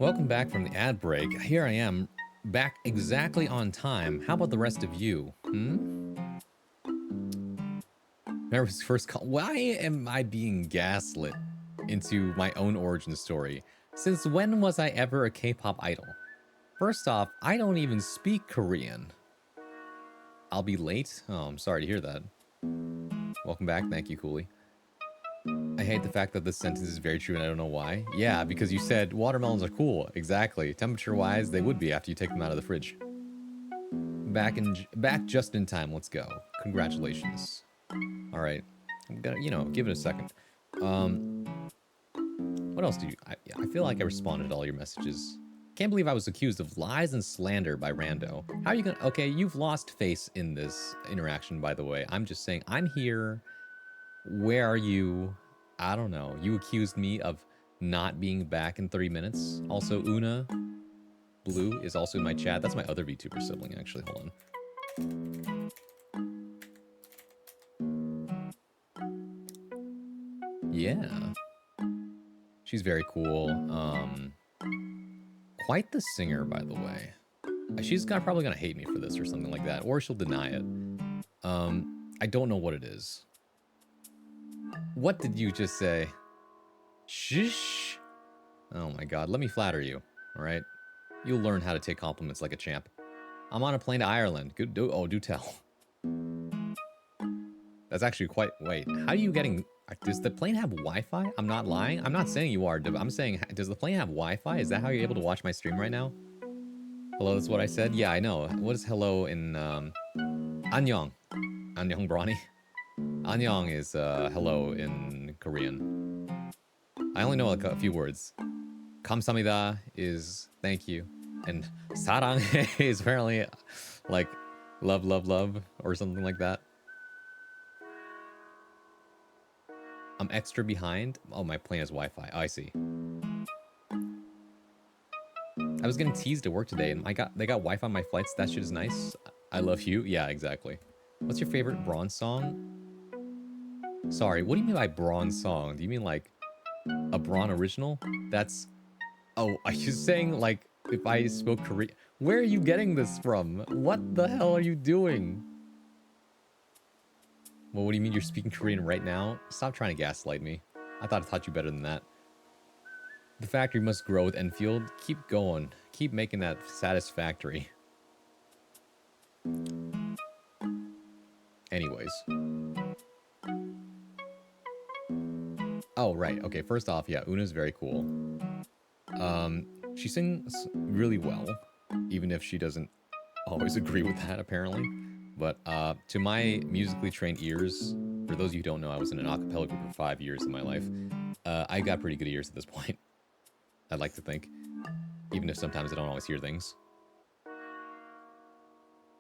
Welcome back from the ad break. Here I am, back exactly on time. How about the rest of you? Remember his first call? Why am I being gaslit into my own origin story? Since when was I ever a K-pop idol? First off, I don't even speak Korean. I'll be late? Oh, I'm sorry to hear that. Welcome back. Thank you, Cooley. I hate the fact that this sentence is very true and I don't know why. Yeah, because you said watermelons are cool. Exactly. Temperature-wise, they would be after you take them out of the fridge. Back just in time. Let's go. Congratulations. All right. I'm gonna, give it a second. What else do you... I feel like I responded to all your messages. Can't believe I was accused of lies and slander by Rando. How are you gonna... Okay, you've lost face in this interaction, by the way. I'm just saying, I'm here. Where are you? I don't know. You accused me of not being back in 30 minutes. Also, Una Blue is also in my chat. That's my other VTuber sibling, actually. Hold on. Yeah. She's very cool. Quite the singer, by the way. She's probably gonna hate me for this or something like that, or she'll deny it. I don't know what it is. What did you just say? Shh. Oh my god, let me flatter you, alright? You'll learn how to take compliments like a champ. I'm on a plane to Ireland. Do tell. That's actually quite... Wait, how are you getting... Does the plane have Wi-Fi? I'm not lying. I'm not saying you are. I'm saying, does the plane have Wi-Fi? Is that how you're able to watch my stream right now? Hello, that's what I said? Yeah, I know. What is hello in... Annyeong. Annyeong, Brawny. Annyeong is hello in Korean. I only know like a few words. 감사합니다 is thank you. And sarang is apparently like love, love, love, or something like that. I'm extra behind. Oh, my plane has Wi-Fi. Oh, I see. I was getting teased at work today, and they got Wi-Fi on my flights. That shit is nice. I love you. Yeah, exactly. What's your favorite Bronze song? Sorry, what do you mean by Bronze song? Do you mean like a Braun original? That's... Oh, are you saying like if I spoke Korean? Where are you getting this from? What the hell are you doing? Well, what do you mean you're speaking Korean right now? Stop trying to gaslight me. I taught you better than that. The factory must grow with Enfield. Keep going. Keep making that satisfactory. Anyways. Oh, right. Okay, first off, yeah, Una's very cool. She sings really well, even if she doesn't always agree with that, apparently. But to my musically trained ears, for those of you who don't know, I was in an a cappella group for 5 years of my life. I got pretty good ears at this point. I'd like to think. Even if sometimes I don't always hear things.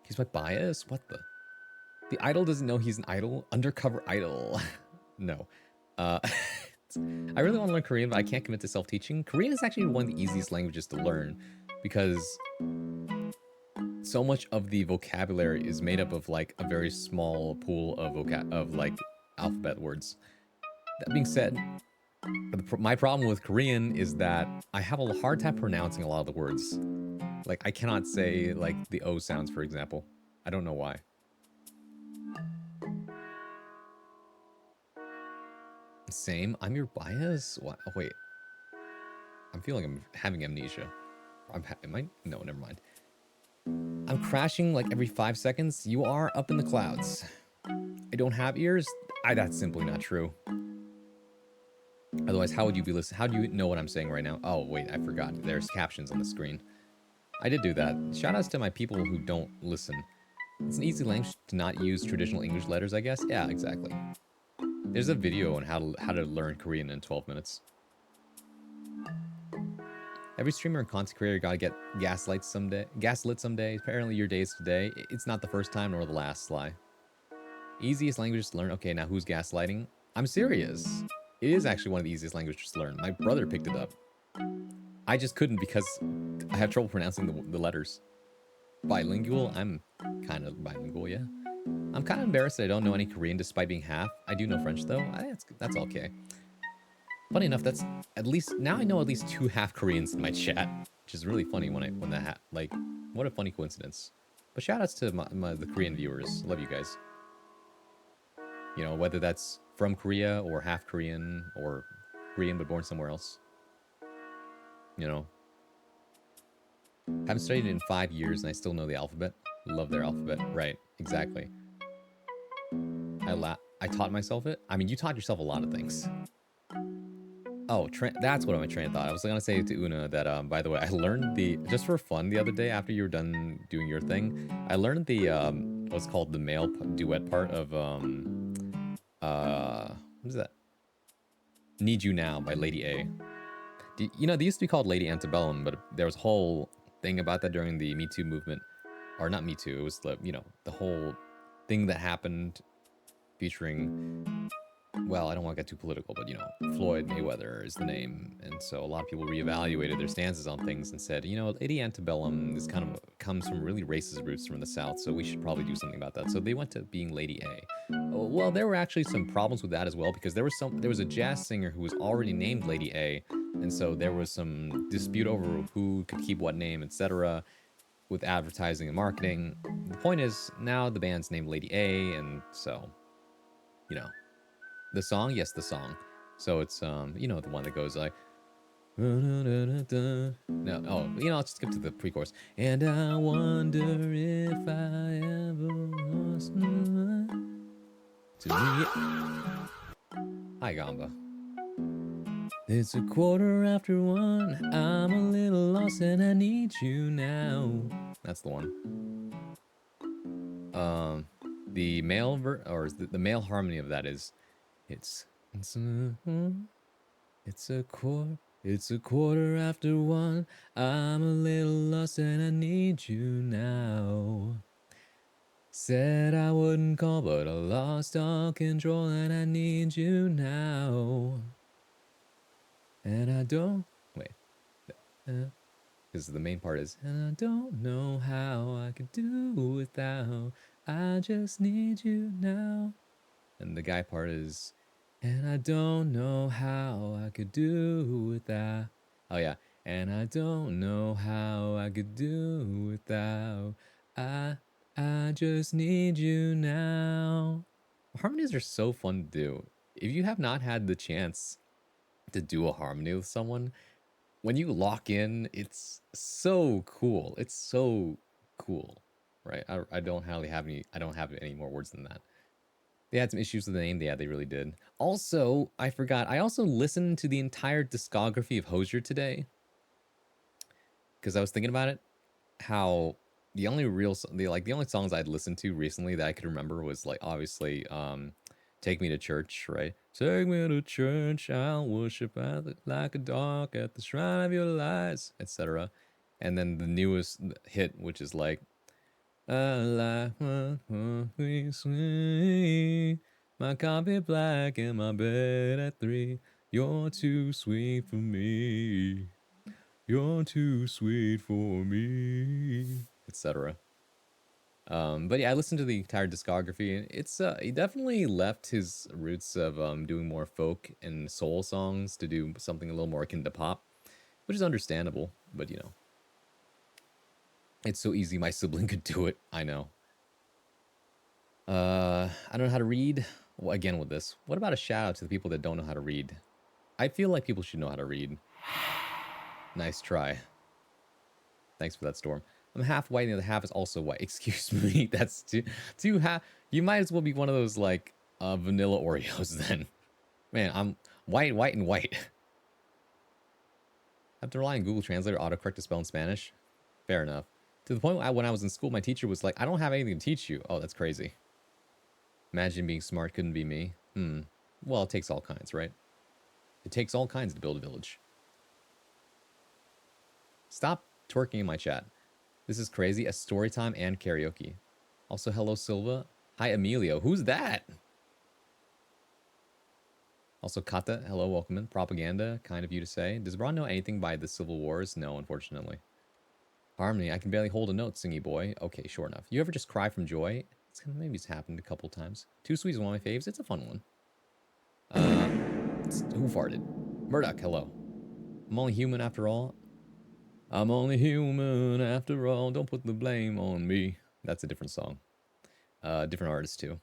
He's my bias? What the? The idol doesn't know he's an idol? Undercover idol. No. I really want to learn Korean, but I can't commit to self-teaching. Korean is actually one of the easiest languages to learn because so much of the vocabulary is made up of like a very small pool of like alphabet words. That being said, my problem with Korean is that I have a hard time pronouncing a lot of the words. Like I cannot say like the O sounds, for example. I don't know why. Same. I'm your bias? What? Oh, wait. I'm feeling I'm having amnesia. Am I? No, never mind. I'm crashing like every 5 seconds. You are up in the clouds. I don't have ears? That's simply not true. Otherwise, how would you be listening? How do you know what I'm saying right now? Oh, wait, I forgot. There's captions on the screen. I did do that. Shoutouts to my people who don't listen. It's an easy language to not use traditional English letters, I guess. Yeah, exactly. There's a video on how to learn Korean in 12 minutes. Every streamer and content creator gotta get gaslit someday. Apparently your day is today. It's not the first time nor the last, Sly. Easiest languages to learn. Okay, now who's gaslighting? I'm serious. It is actually one of the easiest languages to learn. My brother picked it up. I just couldn't because I have trouble pronouncing the letters. Bilingual? I'm kind of bilingual, yeah. I'm kind of embarrassed that I don't know any Korean despite being half. I do know French though. That's okay. Funny enough, that's at least now I know at least 2 half Koreans in my chat, which is really funny when that like what a funny coincidence. But shout outs to the Korean viewers. Love you guys. You know, whether that's from Korea or half Korean or Korean but born somewhere else. You know, haven't studied it in 5 years and I still know the alphabet. Love their alphabet. Right, exactly. I taught myself it. I mean, you taught yourself a lot of things. Oh, that's what my train of thought. I was gonna say to Una that, by the way, I learned just for fun the other day after you were done doing your thing, I learned what's called the male duet part of, what is that? Need You Now by Lady A. You know, they used to be called Lady Antebellum, but there was a whole thing about that during the Me Too movement. Or not Me Too, it was the whole thing that happened featuring, well, I don't want to get too political, but Floyd Mayweather is the name, and so a lot of people reevaluated their stances on things and said, Lady Antebellum is comes from really racist roots from the South, so we should probably do something about that. So they went to being Lady A. Well, there were actually some problems with that as well because there was a jazz singer who was already named Lady A, and so there was some dispute over who could keep what name, etc. with advertising and marketing. The point is, now the band's named Lady A, and so, the song, yes, the song. So it's, the one that goes like, no, I'll just skip to the pre-chorus. And I wonder if I ever lost to me. Hi, Gamba. It's 1:15. I'm a little lost and I need you now. That's the one. The male the male harmony of that is, it's 1:15. I'm a little lost and I need you now. Said I wouldn't call, but I lost all control and I need you now. And I don't wait. Because the main part is, and I don't know how I could do without. I just need you now. And the guy part is, and I don't know how I could do without. Oh yeah, and I don't know how I could do without. I just need you now. Harmonies are so fun to do. If you have not had the chance to do a harmony with someone, when you lock in, it's so cool. It's so cool, right? I don't hardly have any. I don't have any more words than that. They had some issues with the name. Yeah, they really did. Also, I forgot. I also listened to the entire discography of Hozier today because I was thinking about it. How the only songs I'd listened to recently that I could remember was like obviously Take Me to Church, right? Take me to church, I'll worship like a dog at the shrine of your lies, etc. And then the newest hit, which is like, I like what we sweet. My coffee black and my bed at 3. You're too sweet for me. You're too sweet for me, etc. But yeah, I listened to the entire discography, and it's he definitely left his roots of doing more folk and soul songs to do something a little more akin to pop, which is understandable. But it's so easy. My sibling could do it. I know. I don't know how to read. Well, again with this, what about a shout out to the people that don't know how to read? I feel like people should know how to read. Nice try. Thanks for that, Storm. I'm half white and the other half is also white. Excuse me. That's two half. You might as well be one of those like vanilla Oreos then. Man, I'm white, and white. Have to rely on Google Translator autocorrect to spell in Spanish. Fair enough. To the point when I was in school, my teacher was like, I don't have anything to teach you. Oh, that's crazy. Imagine being smart couldn't be me. Well, it takes all kinds, right? It takes all kinds to build a village. Stop twerking in my chat. This is crazy. A story time and karaoke. Also, hello, Silva. Hi, Emilio. Who's that? Also, Kata. Hello, welcome in. Propaganda. Kind of you to say. Does Braun know anything by the Civil Wars? No, unfortunately. Harmony. I can barely hold a note, Singy boy. Okay, sure enough. You ever just cry from joy? Maybe it's happened a couple times. Too Sweet is one of my faves. It's a fun one. Who farted? Murdoch, hello. I'm only human after all. I'm only human after all. Don't put the blame on me. That's a different song. Different artist too.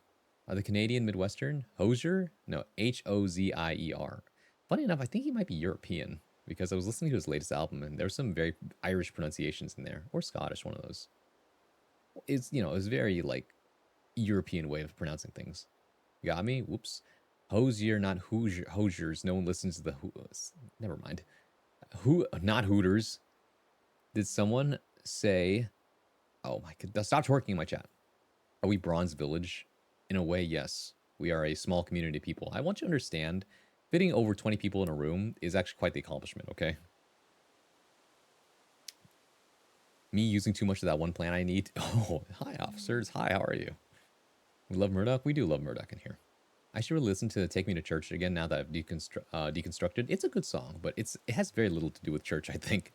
Are the Canadian Midwestern? Hozier? No, Hozier. Funny enough, I think he might be European because I was listening to his latest album and there's some very Irish pronunciations in there, or Scottish, one of those. It's, you know, it's very like European way of pronouncing things. You got me? Whoops. Hozier, not Hoosier. Hoziers. No one listens to the never mind. Not Hooters. Did someone say? Oh my god! Stop twerking in my chat. Are we Bronze Village? In a way, yes. We are a small community of people. I want you to understand, fitting over 20 people in a room is actually quite the accomplishment. Okay. Me using too much of that one plan I need. Oh, hi officers. Hi, how are you? We love Murdoch. We do love Murdoch in here. I should really listen to Take Me to Church again now that I've deconstructed. It's a good song, but it has very little to do with church, I think.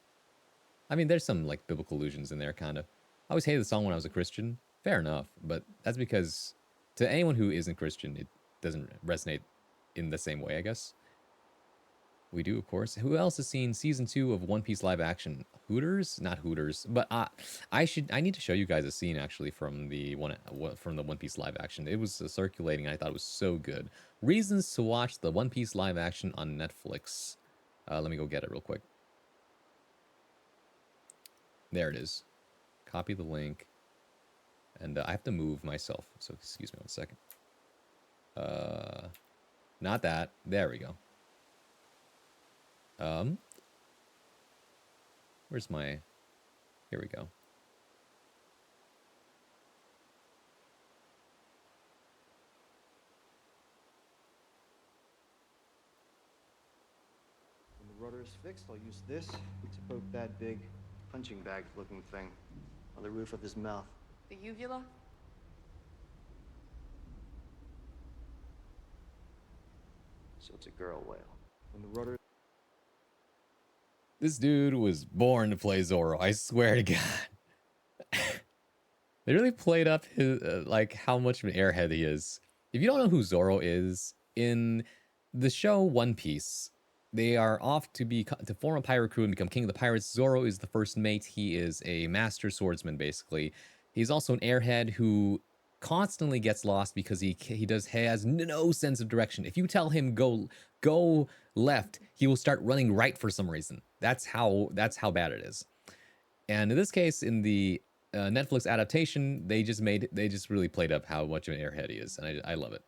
I mean, there's some like biblical allusions in there, kind of. I always hated the song when I was a Christian. Fair enough, but that's because to anyone who isn't Christian, it doesn't resonate in the same way, I guess. We do, of course. Who else has seen season 2 of One Piece live action? Hooters? Not Hooters, but I need to show you guys a scene actually from the One Piece live action. It was circulating. And I thought it was so good. Reasons to watch the One Piece live action on Netflix. Let me go get it real quick. There it is. Copy the link, and I have to move myself. So excuse me 1 second. Not that. There we go. Where's my... Here we go. When the rudder is fixed, I'll use this to poke that big punching bag looking thing on the roof of his mouth. The uvula? So it's a girl whale. When the rudder... This dude was born to play Zoro. I swear to God. They really played up his like how much of an airhead he is. If you don't know who Zoro is, in the show One Piece, they are off to form a pirate crew and become king of the pirates. Zoro is the first mate. He is a master swordsman, basically. He's also an airhead who constantly gets lost because he has no sense of direction. If you tell him go left, he will start running right for some reason. That's how bad it is. And in this case, in the Netflix adaptation, they just really played up how much of an airhead he is, and I love it.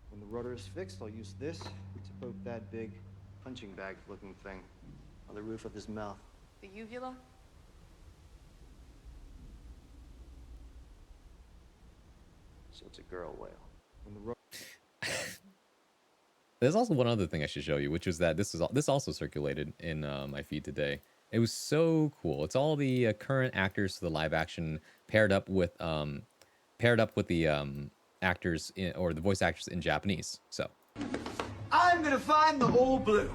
When the rudder is fixed, I'll use this to poke that big punching bag looking thing on the roof of his mouth. The uvula? So it's a girl whale. When the rudder... There's also one other thing I should show you, which is that this also circulated in my feed today. It was so cool. It's all the current actors for the live action paired up with the actors or the voice actors in Japanese. So I'm gonna find the all blue.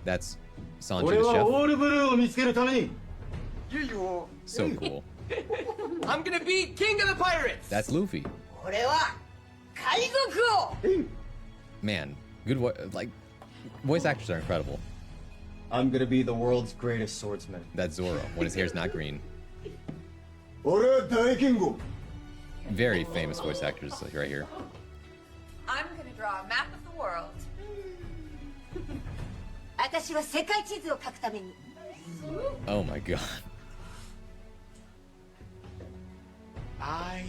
that's Sanji the chef. You. So cool. I'm gonna be king of the pirates. That's Luffy. 俺は海賊王. Man, good voice actors are incredible. I'm gonna be the world's greatest swordsman. That's Zoro when his hair's not green. 俺は大剣豪. Very famous voice actors right here. I'm gonna draw a map of the world. 私は世界地図を描くために Oh my god. I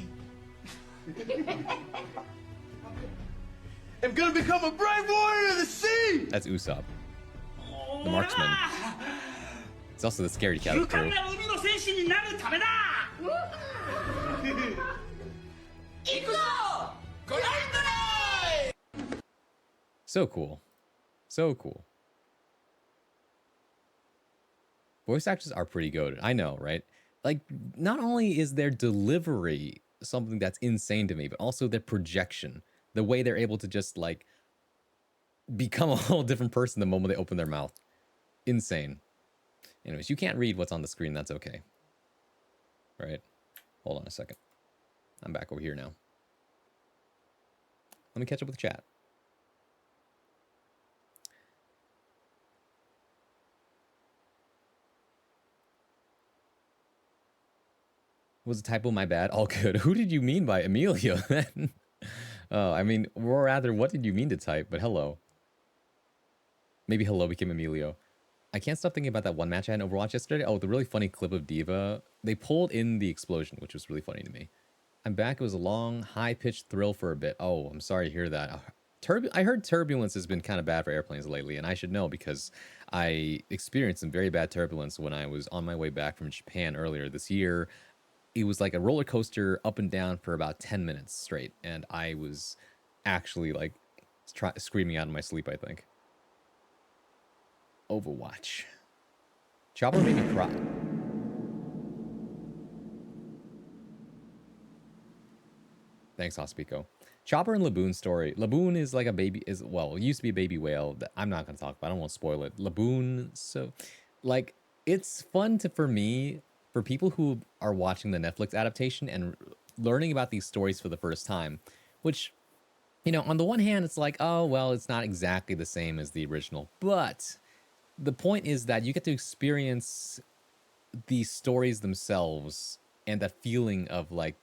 am gonna become a brave warrior of the sea. That's Usopp, the marksman. It's also the scary cat of the crew. 行くぞ。ご覧ください。 So cool. So cool. Voice actors are pretty good. I know, right? Like, not only is their delivery something that's insane to me, but also their projection. The way they're able to just, like, become a whole different person the moment they open their mouth. Insane. Anyways, you can't read what's on the screen. That's okay. Right? Hold on a second. I'm back over here now. Let me catch up with the chat. Was a typo, my bad. All good. Who did you mean by Emilio then? Oh, I mean, or rather, what did you mean to type? But hello. Maybe hello became Emilio. I can't stop thinking about that one match I had in Overwatch yesterday. Oh, the really funny clip of D.Va. They pulled in the explosion, which was really funny to me. I'm back. It was a long, high-pitched thrill for a bit. Oh, I'm sorry to hear that. I heard turbulence has been kind of bad for airplanes lately, and I should know because I experienced some very bad turbulence when I was on my way back from Japan earlier this year. It was like a roller coaster up and down for about 10 minutes straight, and I was actually like screaming out in my sleep, I think. Overwatch. Chopper made me cry. Thanks, Hospico. Chopper and Laboon story. Laboon is like a baby, well, it used to be a baby whale. That I'm not going to talk about. I don't want to spoil it. Laboon, so, like, it's fun for me, for people who are watching the Netflix adaptation and learning about these stories for the first time, which, you know, on the one hand, it's like, oh, well, it's not exactly the same as the original, but the point is that you get to experience the stories themselves and that feeling of like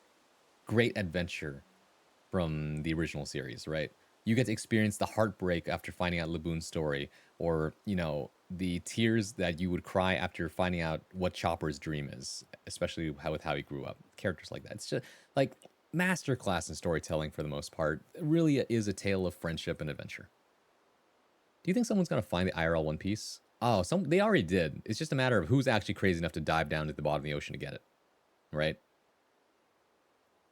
great adventure from the original series, right? You get to experience the heartbreak after finding out Laboon's story, or, you know, the tears that you would cry after finding out what Chopper's dream is, especially with how he grew up. Characters like that. It's just like masterclass in storytelling for the most part. It really is a tale of friendship and adventure. Do you think someone's gonna find the IRL One Piece? Oh, they already did. It's just a matter of who's actually crazy enough to dive down to the bottom of the ocean to get it, right?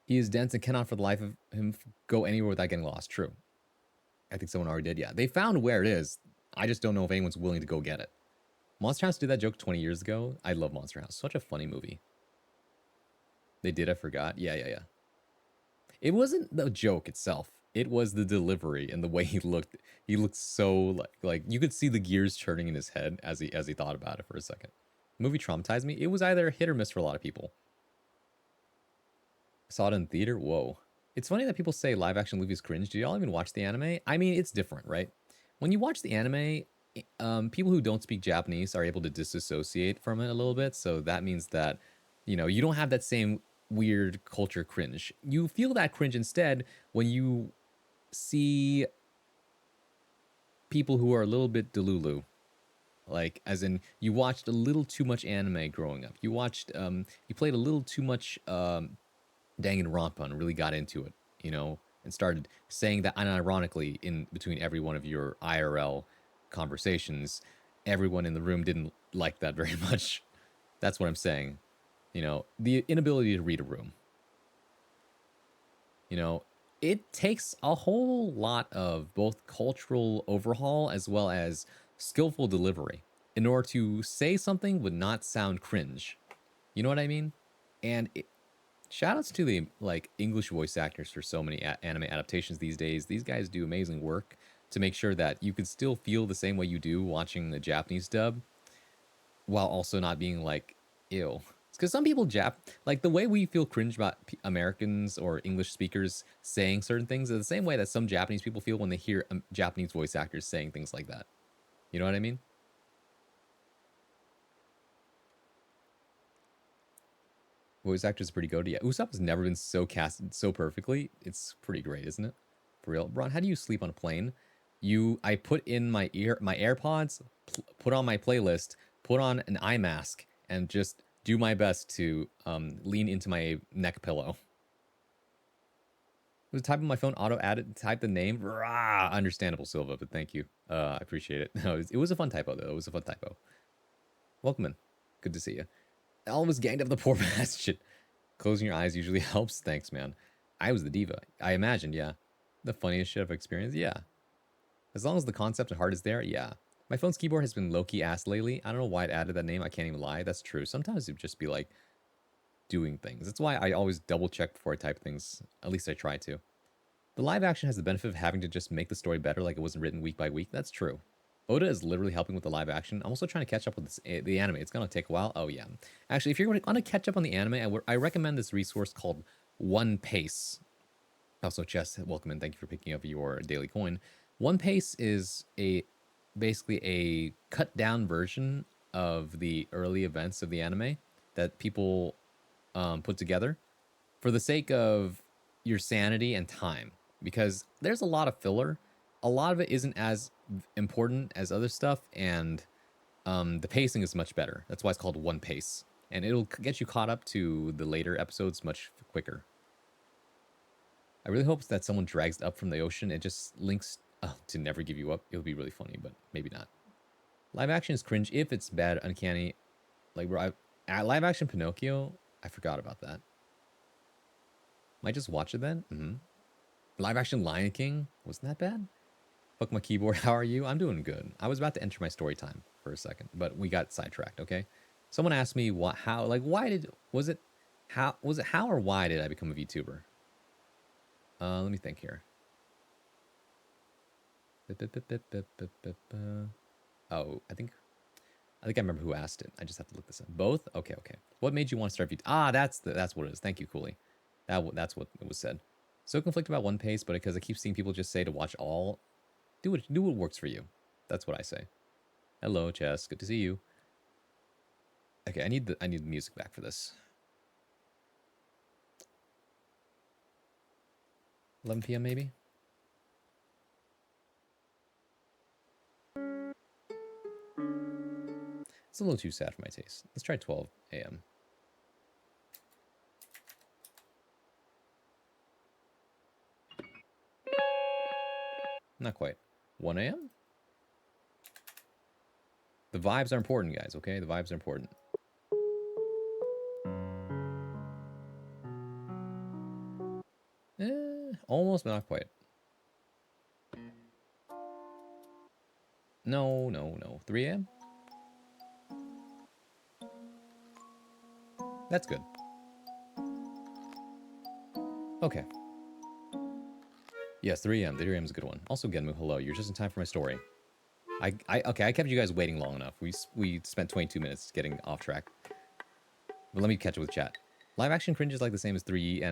He is dense and cannot for the life of him go anywhere without getting lost. True. I think someone already did. Yeah, they found where it is. I just don't know if anyone's willing to go get it. Monster House did that joke 20 years ago. I love Monster House. Such a funny movie. They did, I forgot. Yeah. It wasn't the joke itself. It was the delivery and the way he looked. He looked so like you could see the gears turning in his head as he thought about it for a second. The movie traumatized me. It was either hit or miss for a lot of people. Saw it in theater. Whoa. It's funny that people say live action movies cringe. Do y'all even watch the anime? I mean, it's different, right? When you watch the anime, people who don't speak Japanese are able to disassociate from it a little bit. So that means that, you know, you don't have that same weird culture cringe. You feel that cringe instead when you see people who are a little bit delulu. Like, as in, you watched a little too much anime growing up. You played a little too much Danganronpa and really got into it, you know, and started saying that unironically in between every one of your IRL conversations. Everyone in the room didn't like that very much. That's what I'm saying. You know, the inability to read a room. You know, it takes a whole lot of both cultural overhaul as well as skillful delivery in order to say something would not sound cringe. You know what I mean? And shoutouts to the like English voice actors for so many anime adaptations these days. These guys do amazing work to make sure that you can still feel the same way you do watching the Japanese dub while also not being like, ew. Because some people like the way we feel cringe about Americans or English speakers saying certain things is the same way that some Japanese people feel when they hear Japanese voice actors saying things like that. You know what I mean? Voice actors pretty good. Yeah, Usopp has never been so casted so perfectly. It's pretty great, isn't it? For real. Bron, how do you sleep on a plane? I put in my AirPods, put on my playlist, put on an eye mask, and just do my best to lean into my neck pillow. Was typing my phone type the name? Rah, understandable, Silva, but thank you. I appreciate it. No, it was a fun typo, though. It was a fun typo. Welcome in. Good to see you. Almost ganged up the poor bastard. Closing your eyes usually helps. Thanks, man. I was the diva. I imagined, yeah. The funniest shit I've experienced, yeah. As long as the concept and heart is there, yeah. My phone's keyboard has been low-key ass lately. I don't know why it added that name. I can't even lie. That's true. Sometimes it would just be like doing things. That's why I always double check before I type things. At least I try to. The live action has the benefit of having to just make the story better like it wasn't written week by week. That's true. Oda is literally helping with the live action. I'm also trying to catch up with the anime. It's going to take a while. Oh, yeah. Actually, if you're going to catch up on the anime, I recommend this resource called One Pace. Also, Chess, welcome in. Thank you for picking up your daily coin. One Pace is basically a cut down version of the early events of the anime that people put together for the sake of your sanity and time, because there's a lot of filler. A lot of it isn't as important as other stuff, and the pacing is much better. That's why it's called One Pace, and it'll get you caught up to the later episodes much quicker. I really hope that someone drags it up from the ocean. It just links to Never Give You Up. It'll be really funny, but maybe not. Live action is cringe if it's bad, uncanny. Like, bro, live action Pinocchio, I forgot about that. Might just watch it then. Live action Lion King, wasn't that bad? Fuck my keyboard. How are you? I'm doing good. I was about to enter my story time for a second, but we got sidetracked. Okay. Someone asked me how or why did I become a VTuber? Let me think here. Oh, I think I remember who asked it. I just have to look this up. Both? Okay. What made you want to start VTuber? That's what it is. Thank you, Cooley. That's what it was said. So conflicted about One Piece, but because I keep seeing people just say to watch all. Do what works for you. That's what I say. Hello, Chess. Good to see you. Okay, I need the music back for this. 11 p.m. maybe? It's a little too sad for my taste. Let's try 12 a.m. Not quite. 1 a.m.? The vibes are important, guys, okay? The vibes are important. Almost, but not quite. No. 3 a.m.? That's good. Okay. Yes, 3 a.m. 3 a.m. is a good one. Also, Genmu, hello. You're just in time for my story. Okay, I kept you guys waiting long enough. We spent 22 minutes getting off track. But let me catch it with chat. Live action cringe is like the same as 3E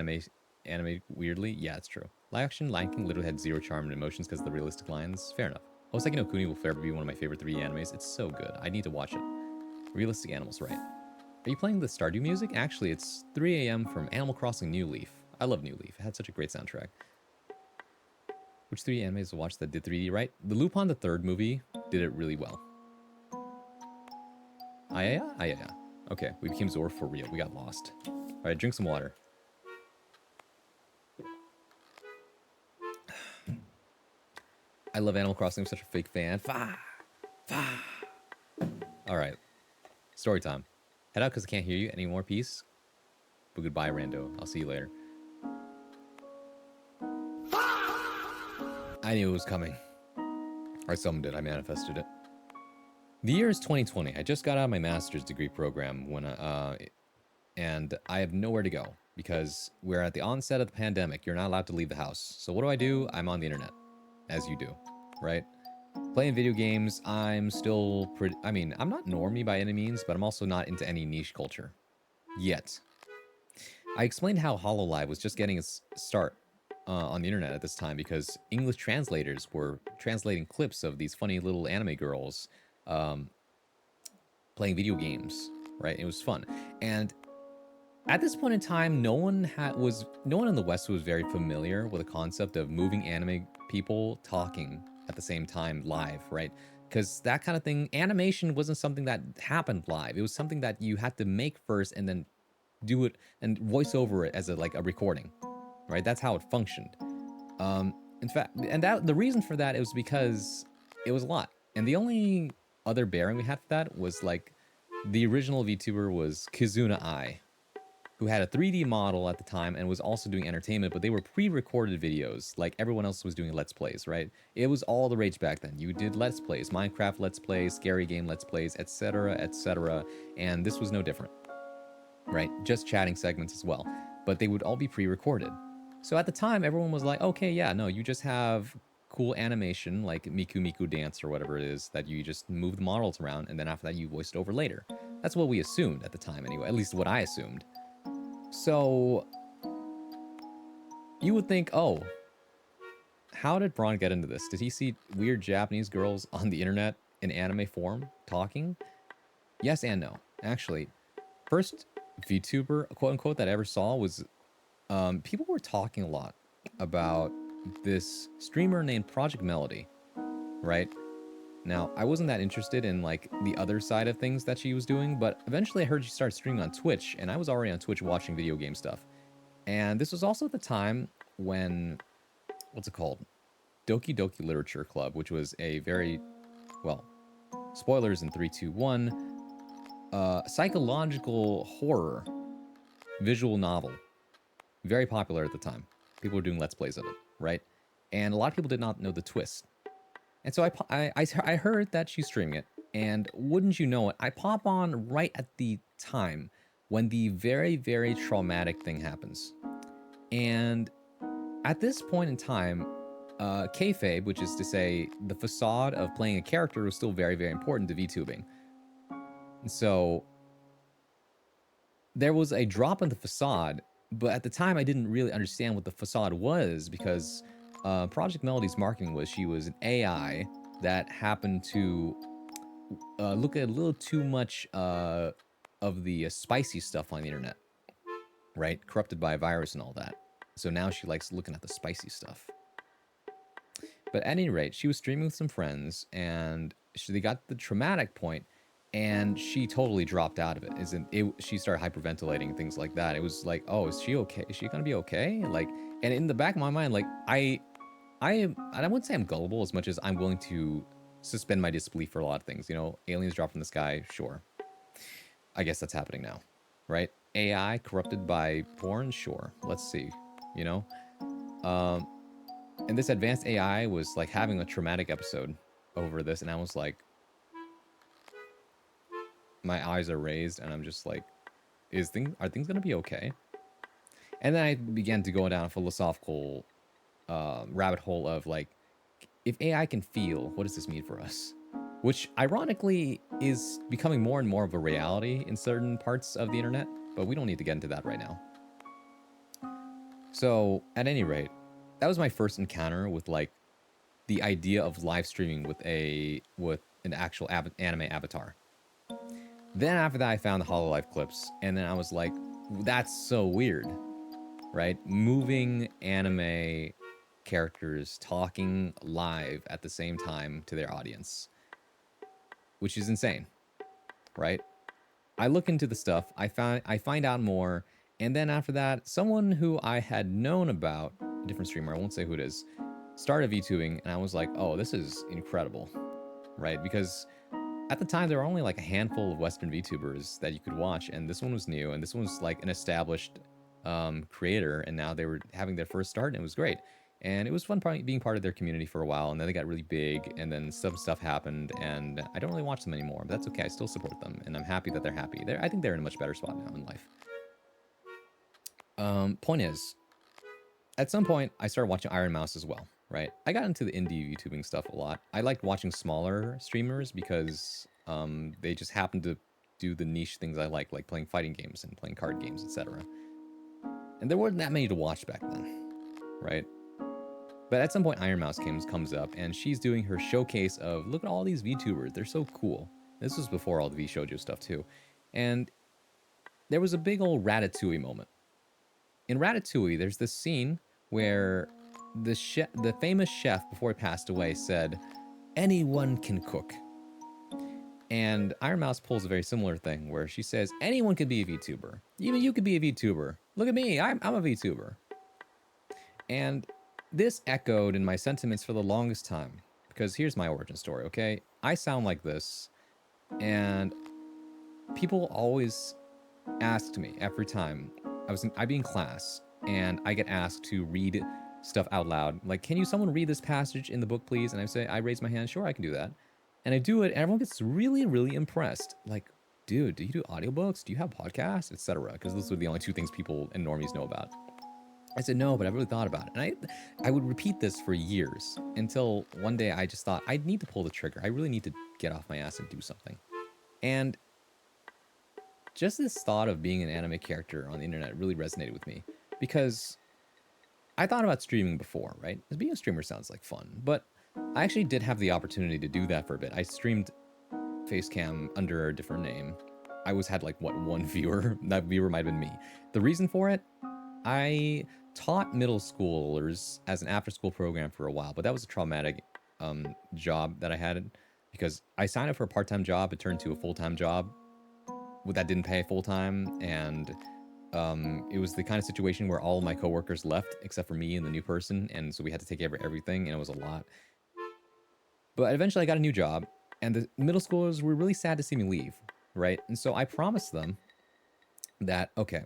anime weirdly. Yeah, it's true. Live action Lion King literally had zero charm and emotions because of the realistic lines. Fair enough. Hoseki no Kuni will forever be one of my favorite 3E animes. It's so good. I need to watch it. Realistic animals, right? Are you playing the Stardew music? Actually, it's 3 a.m. from Animal Crossing New Leaf. I love New Leaf. It had such a great soundtrack. Which 3D animes to watch that did 3D right? The Lupin the Third movie did it really well. Ayaya? Okay, we became Zora for real. We got lost. Alright, drink some water. I love Animal Crossing. I'm such a fake fan. Alright. Story time. Head out because I can't hear you anymore. Peace. But goodbye, Rando. I'll see you later. I knew it was coming. Or someone did. I manifested it. The year is 2020. I just got out of my master's degree program and I have nowhere to go because we're at the onset of the pandemic. You're not allowed to leave the house. So what do? I'm on the internet, as you do, right? Playing video games. I'm still pretty. I mean, I'm not normie by any means, but I'm also not into any niche culture yet. I explained how HoloLive was just getting its start on the internet at this time because English translators were translating clips of these funny little anime girls playing video games, right? It was fun. And at this point in time, no one in the West was very familiar with the concept of moving anime people talking at the same time live, right? Because that kind of thing, animation wasn't something that happened live. It was something that you had to make first and then do it and voice over it as a recording, right? That's how it functioned. In fact, and the reason for that was because it was a lot. And the only other bearing we had for that was like the original VTuber was Kizuna Ai, who had a 3D model at the time and was also doing entertainment, but they were pre-recorded videos like everyone else was doing Let's Plays, right? It was all the rage back then. You did Let's Plays, Minecraft Let's Plays, scary game Let's Plays, etc., etc., and this was no different, right? Just chatting segments as well, but they would all be pre-recorded. So at the time, everyone was like, okay, yeah, no, you just have cool animation like Miku Miku Dance or whatever it is that you just move the models around, and then after that you voice it over later. That's what we assumed at the time anyway, at least what I assumed. So you would think, oh, how did Braun get into this? Did he see weird Japanese girls on the internet in anime form talking? Yes and no. Actually, first VTuber, quote unquote, that I ever saw was people were talking a lot about this streamer named Project Melody, right? Now, I wasn't that interested in like the other side of things that she was doing, but eventually I heard she started streaming on Twitch, and I was already on Twitch watching video game stuff. And this was also the time when, what's it called? Doki Doki Literature Club, which was a very, well, spoilers in 3, 2, 1, psychological horror visual novel. Very popular at the time. People were doing Let's Plays of it, right? And a lot of people did not know the twist. And so I heard that she's streaming it, and wouldn't you know it, I pop on right at the time when the very, very traumatic thing happens. And at this point in time, kayfabe, which is to say the facade of playing a character, was still very, very important to VTubing. And so there was a drop in the facade, but at the time I didn't really understand what the facade was, because Project Melody's marketing was she was an AI that happened to look at a little too much of the spicy stuff on the internet, right? Corrupted by a virus and all that. So now she likes looking at the spicy stuff. But at any rate, she was streaming with some friends, and they got the traumatic point, and she totally dropped out of it. She started hyperventilating, things like that. It was like, oh, is she okay? Is she gonna be okay? Like, and in the back of my mind, like, I wouldn't say I'm gullible as much as I'm willing to suspend my disbelief for a lot of things. You know, aliens drop from the sky, sure. I guess that's happening now, right? AI corrupted by porn, sure. Let's see, you know? And this advanced AI was like having a traumatic episode over this, and I was like, my eyes are raised, and I'm just like, are things gonna be okay? And then I began to go down a philosophical rabbit hole of like, if AI can feel, what does this mean for us? Which ironically is becoming more and more of a reality in certain parts of the internet, but we don't need to get into that right now. So at any rate, that was my first encounter with like the idea of live streaming with an actual anime avatar. Then after that, I found the Hololive clips, and then I was like, that's so weird, right? Moving anime characters talking live at the same time to their audience, which is insane, right? I look into the stuff, I find out more, and then after that, someone who I had known about, a different streamer, I won't say who it is, started VTubing, and I was like, oh, this is incredible, right? Because at the time, there were only like a handful of Western VTubers that you could watch, and this one was new, and this one was like an established creator, and now they were having their first start, and it was great. And it was fun being part of their community for a while, and then they got really big, and then some stuff happened, and I don't really watch them anymore, but that's okay. I still support them, and I'm happy that they're happy. I think they're in a much better spot now in life. Point is, at some point, I started watching Iron Mouse as well, right? I got into the indie VTubing stuff a lot. I liked watching smaller streamers because they just happened to do the niche things I like playing fighting games and playing card games, etc. And there weren't that many to watch back then, right? But at some point, Iron Mouse comes up, and she's doing her showcase of, look at all these VTubers, they're so cool. This was before all the VShoujo stuff too. And there was a big old Ratatouille moment. In Ratatouille, there's this scene where the famous chef, before he passed away, said, anyone can cook. And Iron Mouse pulls a very similar thing, where she says, anyone can be a VTuber. Even you could be a VTuber. Look at me, I'm a VTuber. And this echoed in my sentiments for the longest time, because here's my origin story, okay? I sound like this, and people always asked me every time I'd be in class, and I get asked to read stuff out loud. Like, can someone read this passage in the book, please? And I raise my hand, sure, I can do that. And I do it, and everyone gets really, really impressed. Like, dude, do you do audiobooks? Do you have podcasts? Etc. Because those are the only two things people and normies know about. I said, no, but I really thought about it. And I would repeat this for years until one day I just thought, I need to pull the trigger. I really need to get off my ass and do something. And just this thought of being an anime character on the internet really resonated with me, because I thought about streaming before, right? Being a streamer sounds like fun, but I actually did have the opportunity to do that for a bit. I streamed Facecam under a different name, I had like what, one viewer. That viewer might have been me. The reason for it, I taught middle schoolers as an after-school program for a while, but that was a traumatic job that I had because I signed up for a part-time job. It turned to a full-time job that didn't pay full-time, and it was the kind of situation where all of my coworkers left except for me and the new person, and so we had to take care of everything, and it was a lot. But eventually I got a new job, and the middle schoolers were really sad to see me leave, right? And so I promised them that, okay,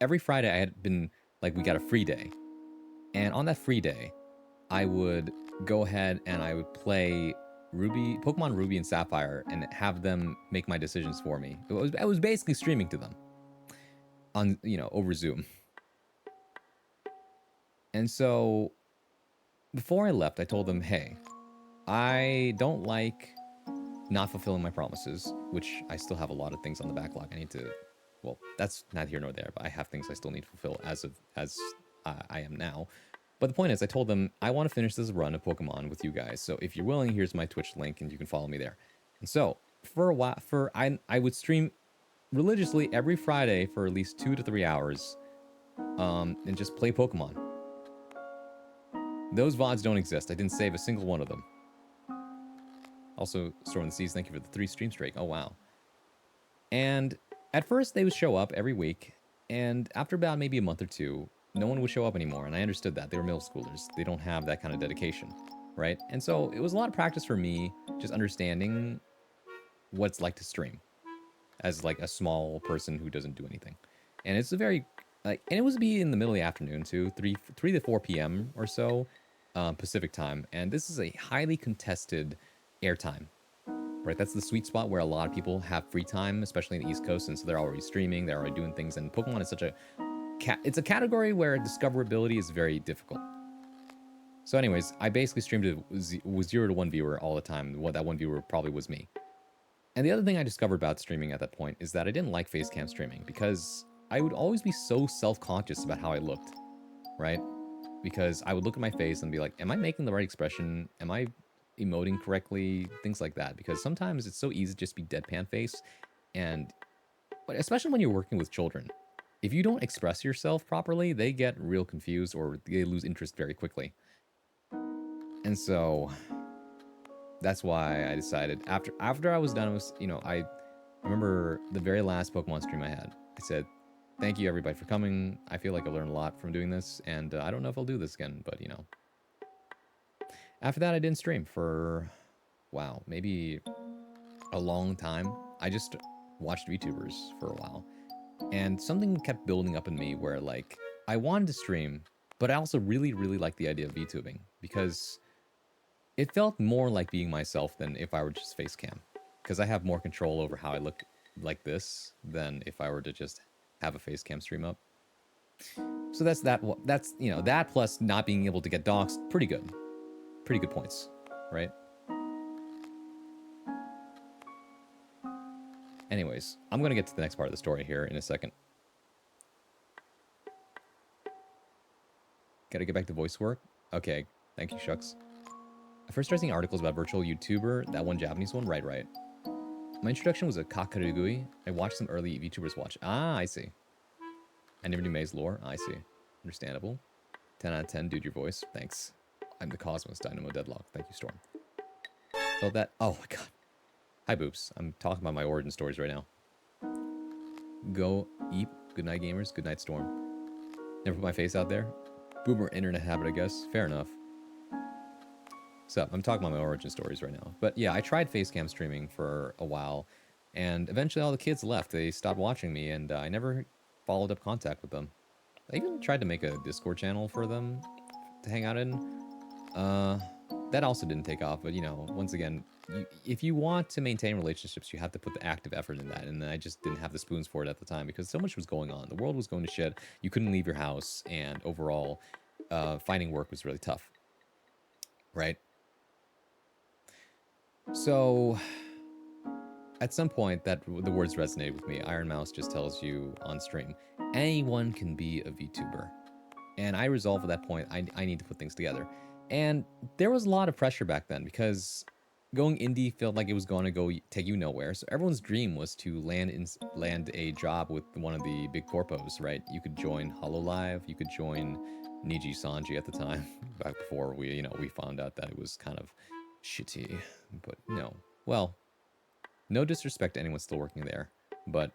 every Friday I had been, like, we got a free day. And on that free day, I would go ahead and I would play Pokemon Ruby and Sapphire and have them make my decisions for me. I was basically streaming to them on, over Zoom. And so before I left, I told them, hey, I don't like not fulfilling my promises, which I still have a lot of things on the backlog. I need to, well, that's not here nor there, but I have things I still need to fulfill as I am now. But the point is, I told them, I want to finish this run of Pokemon with you guys. So if you're willing, here's my Twitch link and you can follow me there. And so for a while, I would stream religiously every Friday for at least 2 to 3 hours and just play Pokemon. Those VODs don't exist. I didn't save a single one of them. Also, Storm the Seas, thank you for the 3 stream streak. Oh, wow. And at first, they would show up every week. And after about maybe a month or two, no one would show up anymore. And I understood that. They were middle schoolers. They don't have that kind of dedication, right? And so it was a lot of practice for me just understanding what it's like to stream as like a small person who doesn't do anything. And it's a very, and it was be in the middle of the afternoon too, 3 to 4 p.m. or so, Pacific time. And this is a highly contested airtime, right? That's the sweet spot where a lot of people have free time, especially in the East Coast, and so they're already streaming, they're already doing things, and Pokemon is such a it's a category where discoverability is very difficult. So anyways, I basically streamed it with 0 to 1 viewer all the time. That one viewer probably was me. And the other thing I discovered about streaming at that point is that I didn't like face cam streaming because I would always be so self-conscious about how I looked, right? Because I would look at my face and be like, am I making the right expression? Am I emoting correctly? Things like that. Because sometimes it's so easy to just be deadpan face. But especially when you're working with children, if you don't express yourself properly, they get real confused or they lose interest very quickly. And so that's why I decided after I was done with, I remember the very last Pokemon stream I had. I said, thank you everybody for coming. I feel like I learned a lot from doing this, and I don't know if I'll do this again, but After that, I didn't stream for, wow, maybe a long time. I just watched VTubers for a while. And something kept building up in me where, like, I wanted to stream, but I also really, really liked the idea of VTubing because it felt more like being myself than if I were just face cam. Because I have more control over how I look like this than if I were to just have a face cam stream up. So that's that plus not being able to get doxxed, pretty good. Pretty good points, right? Anyways, I'm going to get to the next part of the story here in a second. Gotta get back to voice work? Okay, thank you, Shucks. I first started seeing articles about virtual YouTuber, that one Japanese one, right. My introduction was a Kakarugui. I watched some early VTubers watch. Ah, I see. I never knew May's lore. I see. Understandable. 10 out of 10, dude, your voice. Thanks. I'm the Cosmos Dynamo Deadlock. Thank you, Storm. Felt that? Oh my god. Hi, Boops. I'm talking about my origin stories right now. Go eat. Good night, gamers. Good night, Storm. Never put my face out there. Boomer internet habit, I guess. Fair enough. So, I'm talking about my origin stories right now. But yeah, I tried facecam streaming for a while, and eventually all the kids left. They stopped watching me, and I never followed up contact with them. I even tried to make a Discord channel for them to hang out in. That also didn't take off, but once again, if you want to maintain relationships, you have to put the active effort in that, and I just didn't have the spoons for it at the time because so much was going on. The world was going to shit. You couldn't leave your house, and overall, finding work was really tough, right? So, at some point, the words resonated with me. Iron Mouse just tells you on stream, anyone can be a VTuber. And I resolved at that point, I need to put things together. And there was a lot of pressure back then because going indie felt like it was going to go take you nowhere. So everyone's dream was to land a job with one of the big corpos, right? You could join Hololive, you could join Niji Sanji at the time, back before we found out that it was kind of shitty. But no, well, no disrespect to anyone still working there, but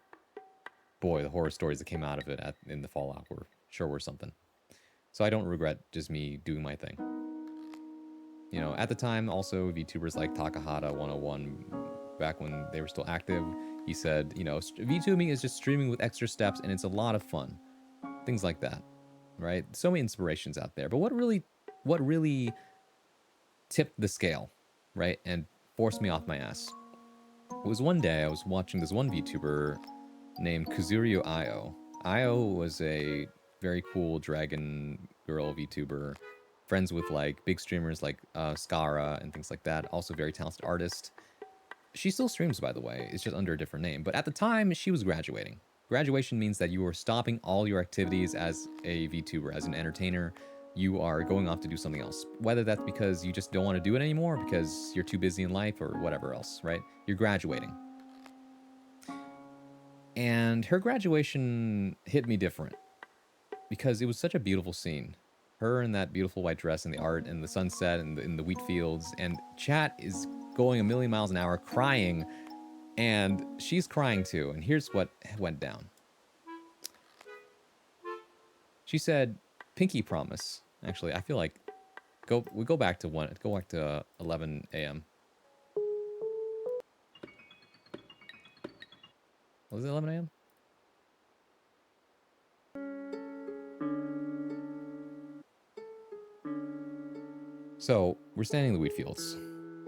boy, the horror stories that came out of it in the Fallout were something. So I don't regret just me doing my thing. You know, at the time, also VTubers like Takahata 101, back when they were still active, he said, you know, VTubing is just streaming with extra steps and it's a lot of fun. Things like that, right? So many inspirations out there. But what really tipped the scale, right, and forced me off my ass? It was one day I was watching this one VTuber named Kazuryu Io. Io was a very cool dragon girl VTuber, friends with like big streamers like Skara and things like that. Also very talented artist. She still streams, by the way. It's just under a different name. But at the time, she was graduating. Graduation means that you were stopping all your activities as a VTuber, as an entertainer. You are going off to do something else. Whether that's because you just don't want to do it anymore, because you're too busy in life, or whatever else, right? You're graduating. And her graduation hit me different because it was such a beautiful scene. Her in that beautiful white dress and the art and the sunset and in the wheat fields, and chat is going a million miles an hour crying, and she's crying too. And here's what went down. She said, "Pinky promise." Actually, I feel like we go back to 11 a.m. Was it 11 a.m.? So we're standing in the wheat fields,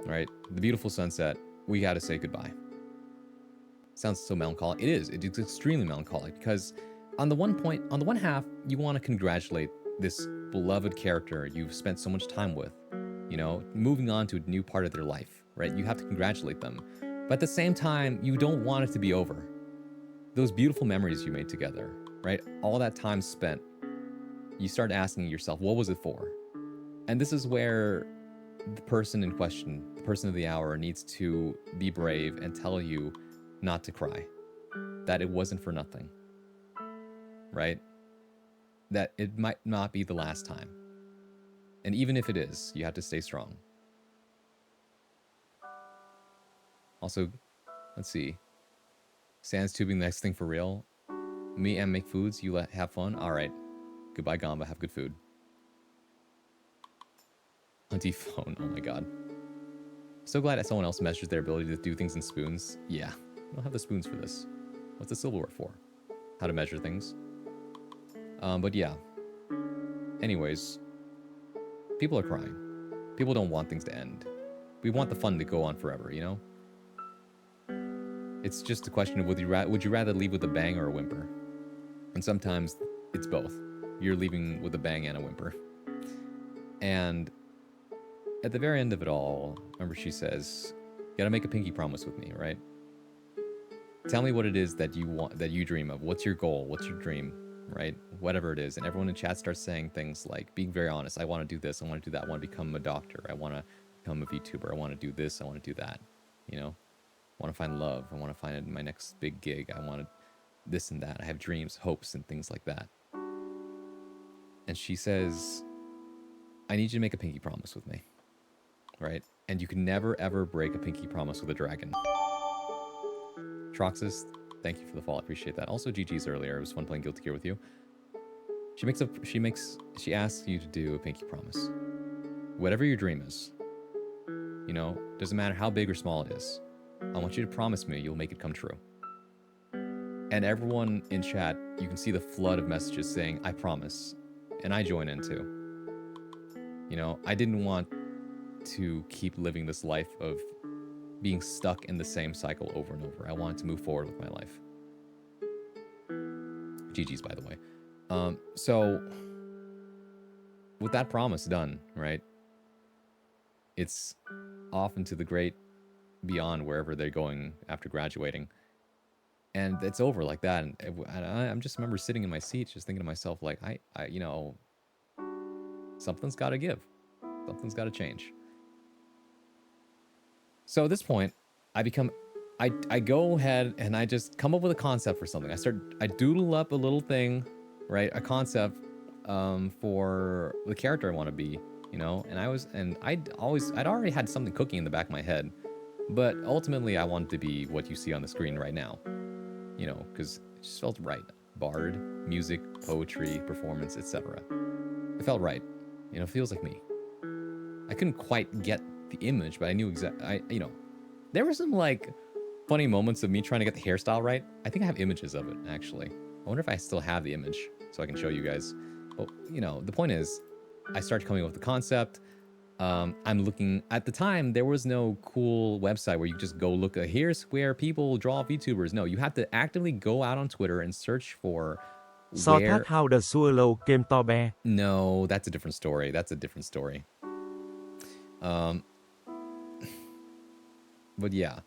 right? The beautiful sunset. We got to say goodbye. Sounds so melancholic. It is. It's extremely melancholic because on the one half, you want to congratulate this beloved character you've spent so much time with, you know, moving on to a new part of their life, right? You have to congratulate them. But at the same time, you don't want it to be over. Those beautiful memories you made together, right? All that time spent, you start asking yourself, what was it for? And this is where the person in question, the person of the hour, needs to be brave and tell you not to cry, that it wasn't for nothing, right? That it might not be the last time. And even if it is, you have to stay strong. Also, let's see. Sans tubing, the next thing for real. Me and make foods, you have fun. All right. Goodbye, Gamba. Have good food. Hunty phone. Oh my god. So glad that someone else measures their ability to do things in spoons. Yeah. I don't have the spoons for this. What's the silverware for? How to measure things. But yeah. Anyways. People are crying. People don't want things to end. We want the fun to go on forever, you know? It's just a question of would you rather leave with a bang or a whimper? And sometimes it's both. You're leaving with a bang and a whimper. And at the very end of it all, remember she says, "You gotta make a pinky promise with me, right? Tell me what it is that you want, that you dream of. What's your goal? What's your dream, right? Whatever it is." And everyone in chat starts saying things like, being very honest. I want to do this. I want to do that. I want to become a doctor. I want to become a VTuber. I want to do this. I want to do that. You know? I want to find love. I want to find my next big gig. I want to this and that. I have dreams, hopes, and things like that. And she says, "I need you to make a pinky promise with me." Right? And you can never, ever break a pinky promise with a dragon. Troxus, thank you for the follow. I appreciate that. Also, GG's earlier. It was fun playing Guilty Gear with you. She asks you to do a pinky promise. Whatever your dream is, you know, doesn't matter how big or small it is. I want you to promise me you'll make it come true. And everyone in chat, you can see the flood of messages saying, "I promise." And I join in too. You know, I didn't want to keep living this life of being stuck in the same cycle over and over. I wanted to move forward with my life. GG's, by the way. So, with that promise done, right? It's off into the great beyond, wherever they're going after graduating. And it's over like that. And I just remember sitting in my seat, just thinking to myself, like, I you know, something's got to give. Something's got to change. So at this point, I go ahead and I just come up with a concept for something. I doodle up a little thing, right? A concept for the character I want to be, you know? And I'd already had something cooking in the back of my head, but ultimately I wanted to be what you see on the screen right now, you know, because it just felt right. Bard, music, poetry, performance, etc. It felt right. You know, feels like me. I couldn't quite get the image, but I knew you know, there were some like funny moments of me trying to get the hairstyle right. I think I have images of it, actually. I wonder if I still have the image so I can show you guys. But, you know, the point is, I started coming up with the concept. I'm looking, at the time, there was no cool website where you just go look at, here's where people draw VTubers. No, you have to actively go out on Twitter and search for So where... thác how the xua lâu kem to be. No, that's a different story. That's a different story. But yeah,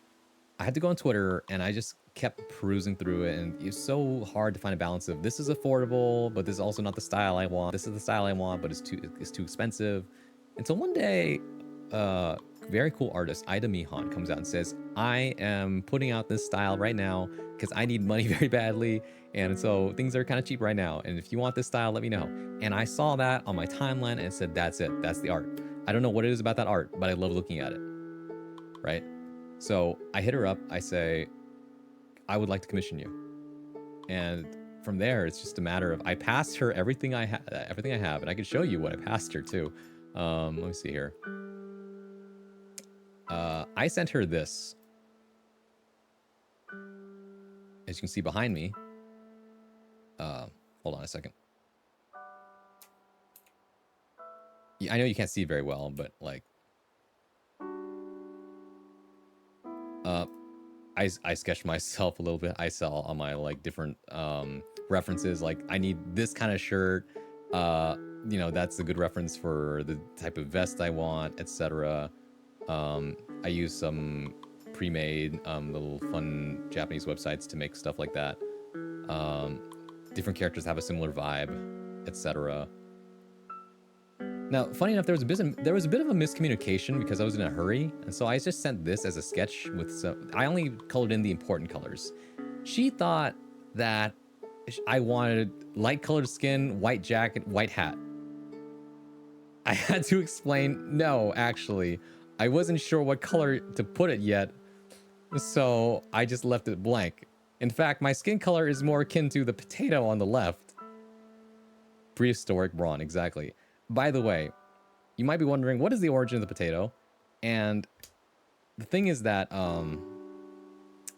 I had to go on Twitter and I just kept perusing through it, and it's so hard to find a balance of this is affordable, but this is also not the style I want. This is the style I want, but it's too expensive. And so one day, very cool artist Ida Mihan comes out and says, I am putting out this style right now because I need money very badly, and so things are kind of cheap right now, and if you want this style, let me know. And I saw that on my timeline and said, that's it, that's the art. I don't know what it is about that art, but I love looking at it, right? So I hit her up, I say, I would like to commission you. And from there, it's just a matter of, I passed her everything I have, and I can show you what I passed her too. Let me see here. I sent her this. As you can see behind me. Hold on a second. Yeah, I know you can't see very well, but like, I sketched myself a little bit. I saw on my like different references, like I need this kind of shirt. You know, that's a good reference for the type of vest I want, etc. I use some pre-made little fun Japanese websites to make stuff like that. Different characters have a similar vibe, etc. Now, funny enough, there was a bit of a miscommunication because I was in a hurry, and so I just sent this as a sketch with some. I only colored in the important colors. She thought that I wanted light colored skin, white jacket, white hat. I had to explain, no, actually, I wasn't sure what color to put it yet, so I just left it blank. In fact, my skin color is more akin to the potato on the left. Prehistoric brawn, exactly. By the way, you might be wondering, what is the origin of the potato? And the thing is that,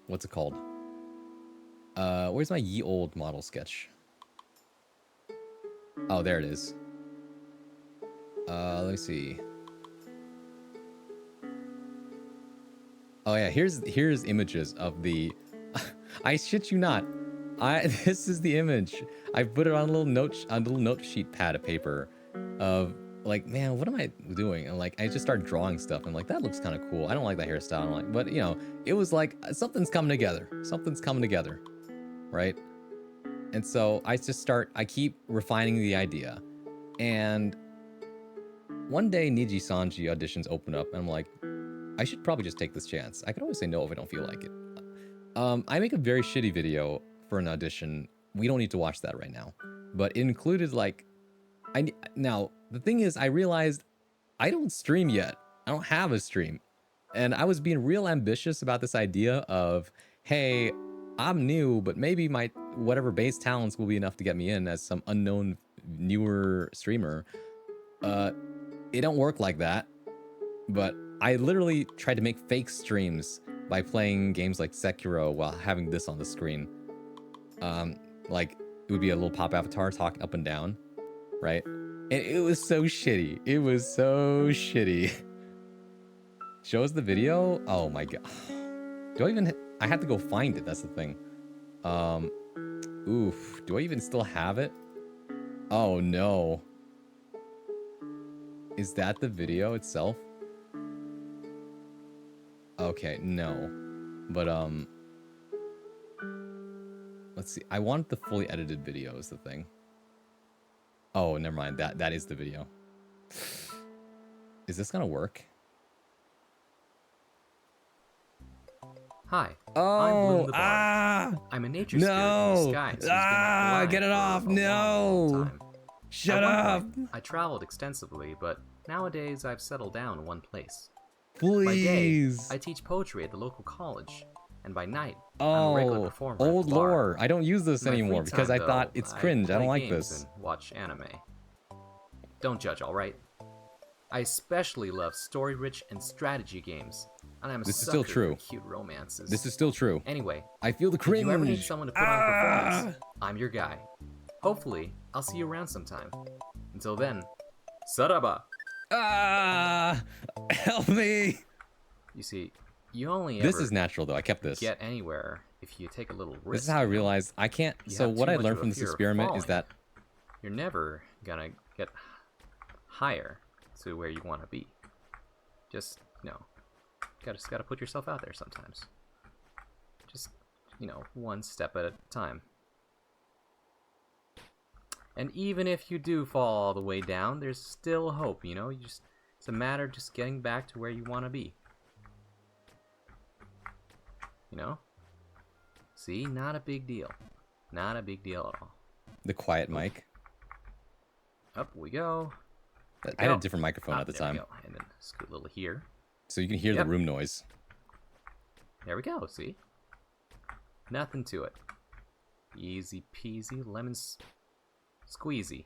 what's it called? Where's my ye old model sketch? Oh, there it is. Let me see. Oh yeah, here's images of the, I shit you not. This is the image. I put it on a little note sheet pad of paper of like, man, what am I doing? And like, I just started drawing stuff and like, that looks kind of cool. I don't like that hairstyle. I'm like, but you know, it was like, something's coming together. Something's coming together, right? And so I keep refining the idea. And one day Niji Sanji auditions open up and I'm like, I should probably just take this chance. I can always say no if I don't feel like it. I make a very shitty video for an audition. We don't need to watch that right now. But it included like, now, the thing is, I realized I don't stream yet. I don't have a stream. And I was being real ambitious about this idea of, hey, I'm new, but maybe my whatever base talents will be enough to get me in as some unknown newer streamer. It don't work like that. But I literally tried to make fake streams by playing games like Sekiro while having this on the screen. Like, it would be a little pop avatar talking up and down. Right? And it was so shitty. It was so shitty. Shows the video? Oh my god. I have to go find it, that's the thing. Oof. Do I even still have it? Oh no. Is that the video itself? Okay, no. But let's see. I want the fully edited video is the thing. Oh, never mind. That is the video. Is this gonna work? Hi, I'm Oh, Bloom the Bard. I'm a nature spirit in disguise who's been blind get it for off. a long, long No. time. Shut At one up. point, I traveled extensively, but nowadays I've settled down in one place. Please. By day, I teach poetry at the local college, and by night, I'm a regular Oh, performer at old the bar. lore. I don't use this In my free anymore because time, I thought though, it's cringe. I play don't like games this. and watch anime. Don't judge, alright? I especially love story-rich and strategy games, and I'm a This is sucker still true. for cute romances. This is still true. Anyway, I feel the if cringe. you ever need someone to put on a performance, I'm your guy. Hopefully, I'll see you around sometime. Until then, Saraba! Help me. You see, you only This ever is natural though. I kept this. get anywhere if you take a little risk. This is how I realized I can't. You So have what too I much learned of a from this fear of experiment is falling. that You're never gonna get higher to where you want to be. Just, gotta put yourself out there sometimes. Just, one step at a time. And even if you do fall all the way down, there's still hope, it's a matter of just getting back to where you want to be. See, not a big deal. Not a big deal at all. the quiet mic. Up we go. I had a different microphone Ah, at the there we time, go. And then scoot a little here. so you can hear Yep. the room noise. There we go, see? Nothing to it. Easy peasy, squeezy.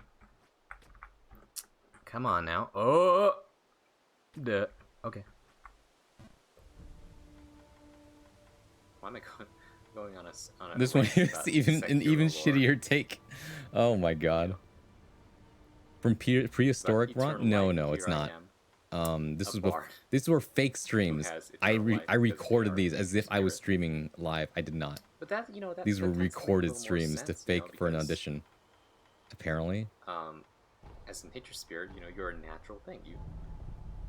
Come on now. Oh! Duh. Okay. Why am I going on a This one rant is about even an secular even lore? shittier take. Oh my god. From prehistoric Eternal run? No, life, no, here it's I not. am. This A was bard. these were fake streams. has I eternal life because recorded they are these as if I was spirit. streaming live. I did not. But that, that, These that were tends to make a recorded little more streams to sense, fake for an because, audition. Apparently. As a nature spirit, you're a natural thing.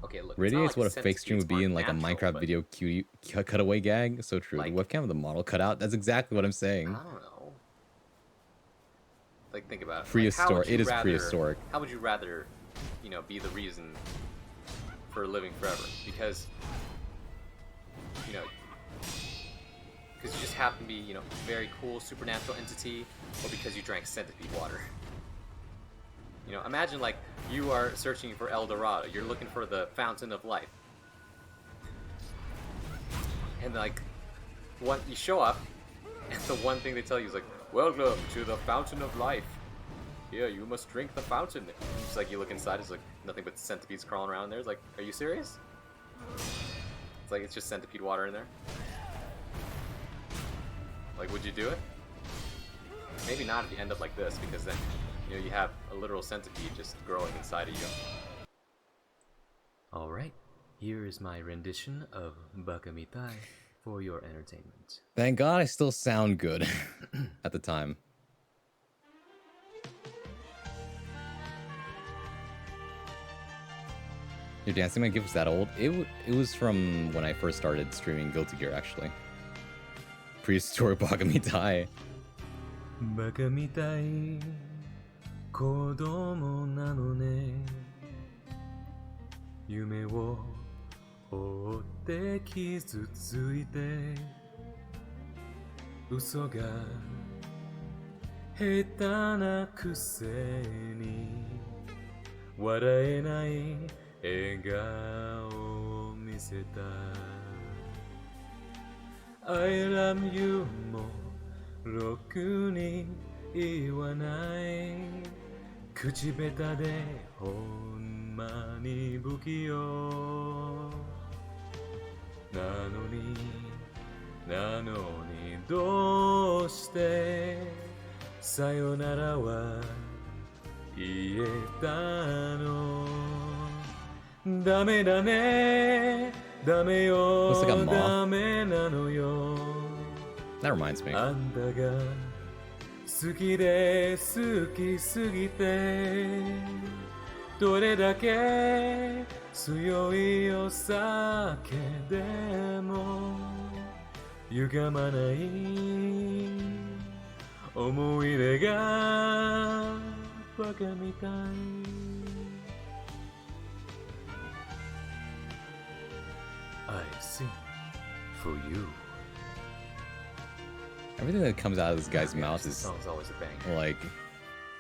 Okay, look. Radiates it's not what like a fake stream would be in like a natural, Minecraft but video cutaway gag. So true. Like- The webcam of the model cut out. That's exactly what I'm saying. I don't know. Like, think about it. Prehistoric. It is prehistoric. How would you rather, be the reason for living forever? Because, because you just happen to be, very cool supernatural entity, or because you drank centipede water. Imagine like you are searching for El Dorado. You're looking for the fountain of life, and like, you show up, and the one thing they tell you is like, "Welcome to the fountain of life. Here, you must drink the fountain." It's like you look inside. It's like nothing but centipedes crawling around there. It's like, are you serious? It's like it's just centipede water in there. Like, would you do it? Maybe not if you end up like this, because then, you have a literal centipede just growing inside of you. Alright, here is my rendition of Bakamitai for your entertainment. Thank God I still sound good at the time. Your dancing man gift was that old? It was from when I first started streaming Guilty Gear, actually. Prehistoric Bakamitai. バカみたい子供なのね夢を追って傷ついて嘘が下手なくせに笑えない笑顔を見せた I love you もろくに言わない口下手でほんまに不器用なのにどうしてさよならは言えたのダメだねダメよ Looks like a moth. ダメなのよ That reminds me. あんたが好きで好きすぎてどれだけ強いお酒でも歪まない思い出がバカみたい I sing for you Everything that comes out of this guy's Yeah, mouth this is song's always a banger. like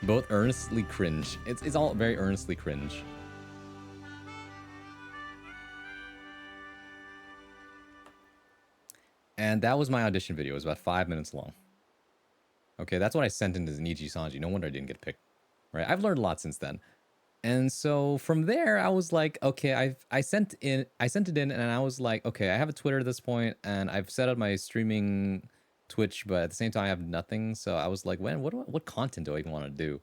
both earnestly cringe. It's all very earnestly cringe. And that was my audition video. It was about 5 minutes long. Okay, that's what I sent into Niji Sanji. No wonder I didn't get picked. Right? I've learned a lot since then. And so from there, I was like, okay, I sent it in, and I was like, okay, I have a Twitter at this point, and I've set up my streaming Twitch, but at the same time, I have nothing. So I was like, what content do I even want to do?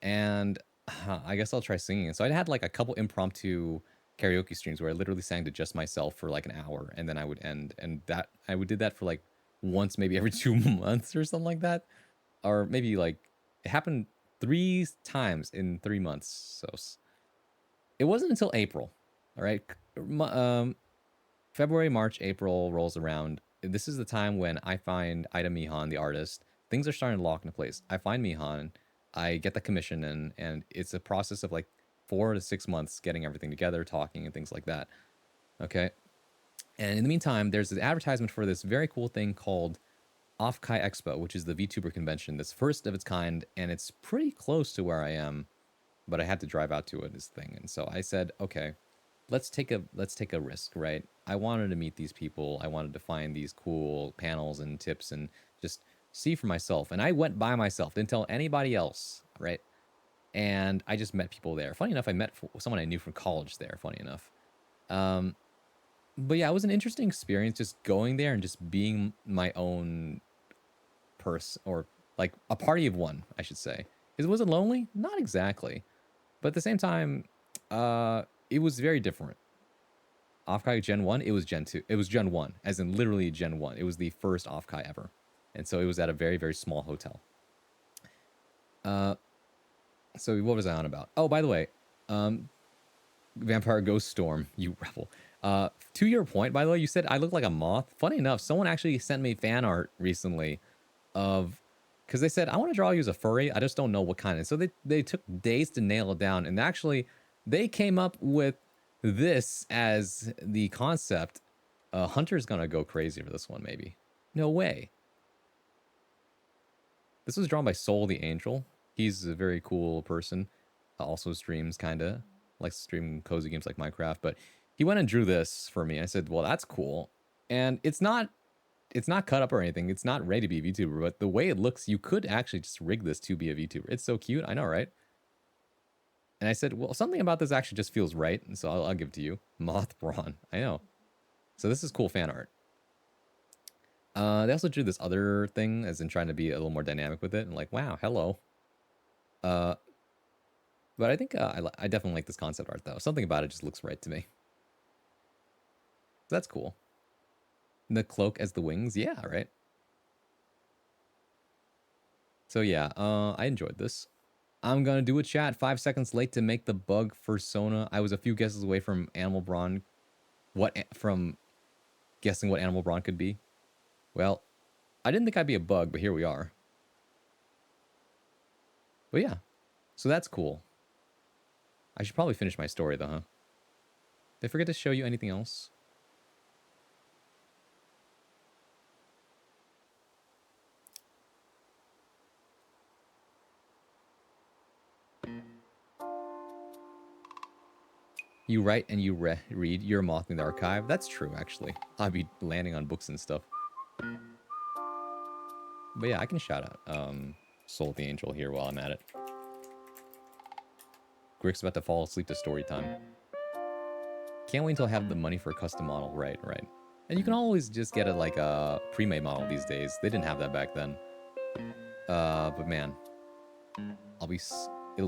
And I guess I'll try singing. So I had like a couple impromptu karaoke streams where I literally sang to just myself for like an hour, and then I would end. And that I would do that for like once, maybe every 2 months or something like that, or maybe like it happened 3 times in 3 months. So it wasn't until April. All right, February, March, April rolls around. This is the time when I find Ida Mihan, the artist. Things are starting to lock into place. I find Mihan, I get the commission in, and it's a process of like 4 to 6 months getting everything together, talking and things like that. Okay. And in the meantime, there's an advertisement for this very cool thing called Off-Kai Expo, which is the VTuber convention that's first of its kind, and it's pretty close to where I am, but I had to drive out to it, this thing. And so I said, okay, let's take a risk, right? I wanted to meet these people. I wanted to find these cool panels and tips and just see for myself. And I went by myself, didn't tell anybody else, right? And I just met people there. Funny enough, I met someone I knew from college there, funny enough. But yeah, it was an interesting experience just going there and just being my own person, or like a party of one, I should say. Was it lonely? Not exactly. But at the same time, it was very different. Off-Kai Gen 1, it was Gen 2. It was Gen 1, as in literally Gen 1. It was the first Off-Kai ever. And so it was at a very, very small hotel. So what was I on about? Oh, by the way, Vampire Ghost Storm, you rebel. To your point, by the way, you said I look like a moth. Funny enough, someone actually sent me fan art recently of, because they said, I want to draw you as a furry. I just don't know what kind. And so they took days to nail it down. And actually, they came up with this as the concept. Hunter's going to go crazy for this one, maybe. No way. This was drawn by Soul the Angel. He's a very cool person. Also streams, kind of. Likes to stream cozy games like Minecraft. But he went and drew this for me. I said, well, that's cool. And it's not cut up or anything. It's not ready to be a VTuber. But the way it looks, you could actually just rig this to be a VTuber. It's so cute. I know, right? And I said, well, something about this actually just feels right. And so I'll give it to you. Moth Brawn. I know. So this is cool fan art. They also drew this other thing, as in trying to be a little more dynamic with it. And like, wow, hello. But I think I definitely like this concept art, though. Something about it just looks right to me. That's cool. The cloak as the wings. Yeah, right. So yeah, I enjoyed this. I'm going to do a chat 5 seconds late to make the bug for Sona. I was a few guesses away from Animal Brawn. From guessing what Animal Brawn could be. Well, I didn't think I'd be a bug, but here we are. But yeah, so that's cool. I should probably finish my story though, huh? Did I forget to show you anything else? You write and you read. You're a moth in the archive. That's true, actually. I'll be landing on books and stuff. But yeah, I can shout out Soul the Angel here while I'm at it. Grick's about to fall asleep to story time. Can't wait until I have the money for a custom model. Right. And you can always just get a pre-made model these days. They didn't have that back then. But man, it'll be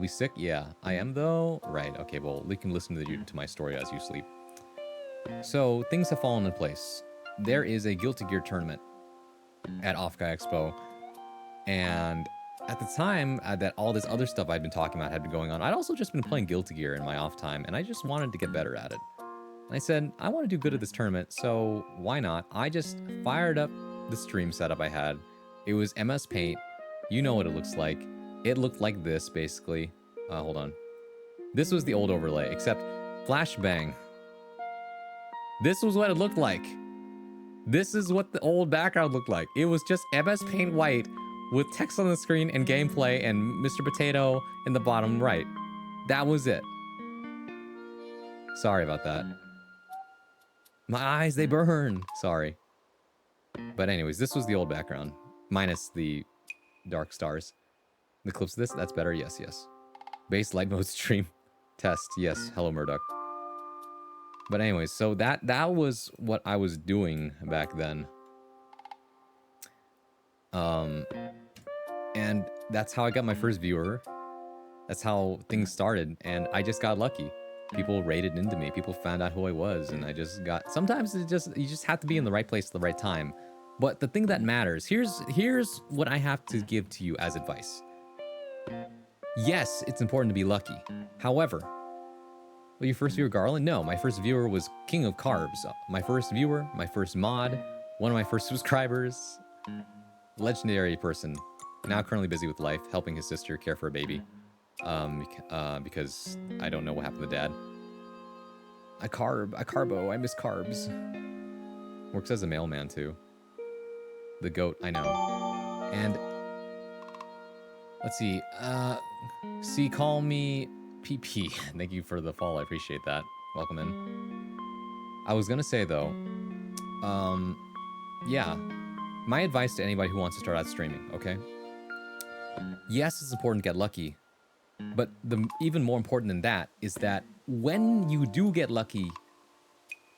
sick. Yeah, I am though. Right. Okay. Well, you can listen to my story as you sleep. So things have fallen in place. There is a Guilty Gear tournament at Off-Kai Expo, and at the time that all this other stuff I'd been talking about had been going on, I'd also just been playing Guilty Gear in my off time, and I just wanted to get better at it. And I said, I want to do good at this tournament, so why not? I just fired up the stream setup I had. It was MS Paint. You know what it looks like. It looked like this, basically. Hold on. This was the old overlay, except Flashbang. This was what it looked like. This is what the old background looked like. It was just MS Paint white with text on the screen and gameplay and Mr. Potato in the bottom right. That was it. Sorry about that. My eyes, they burn. Sorry. But anyways, this was the old background. Minus the dark stars. The clips of this, that's better. Yes, yes. Base light mode stream. Test. Yes. Hello, Murdoch. But anyways, so that was what I was doing back then. And that's how I got my first viewer. That's how things started, and I just got lucky. People rated into me. People found out who I was, and I just got. Sometimes you just have to be in the right place at the right time. But the thing that matters, here's what I have to give to you as advice. Yes, it's important to be lucky. However, well, your first viewer Garland? No, my first viewer was King of Carbs. My first viewer, my first mod, one of my first subscribers, legendary person. Now currently busy with life, helping his sister care for a baby. Because I don't know what happened to Dad. I carbo, I miss carbs. Works as a mailman too. The goat, I know. And let's see. Call me PP. Thank you for the follow. I appreciate that. Welcome in. I was gonna say though, yeah. My advice to anybody who wants to start out streaming, okay? Yes, it's important to get lucky, but even more important than that is that when you do get lucky,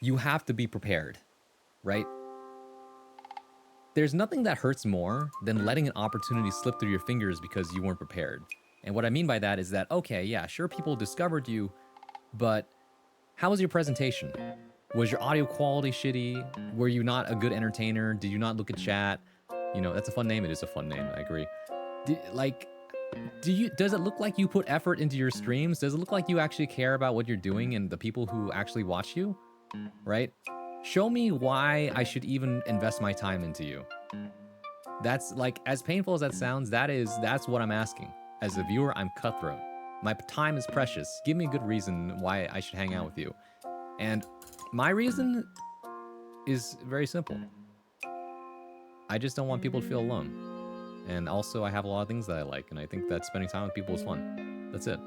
you have to be prepared, right? There's nothing that hurts more than letting an opportunity slip through your fingers because you weren't prepared. And what I mean by that is that, okay, yeah, sure, people discovered you, but how was your presentation? Was your audio quality shitty? Were you not a good entertainer? Did you not look at chat? You know, that's a fun name. It is a fun name. I agree. Does it look like you put effort into your streams? Does it look like you actually care about what you're doing and the people who actually watch you? Right? Show me why I should even invest my time into you. That's like, as painful as that sounds, that's what I'm asking. As a viewer, I'm cutthroat. My time is precious. Give me a good reason why I should hang out with you. And my reason is very simple. I just don't want people to feel alone. And also, I have a lot of things that I like, and I think that spending time with people is fun. That's it.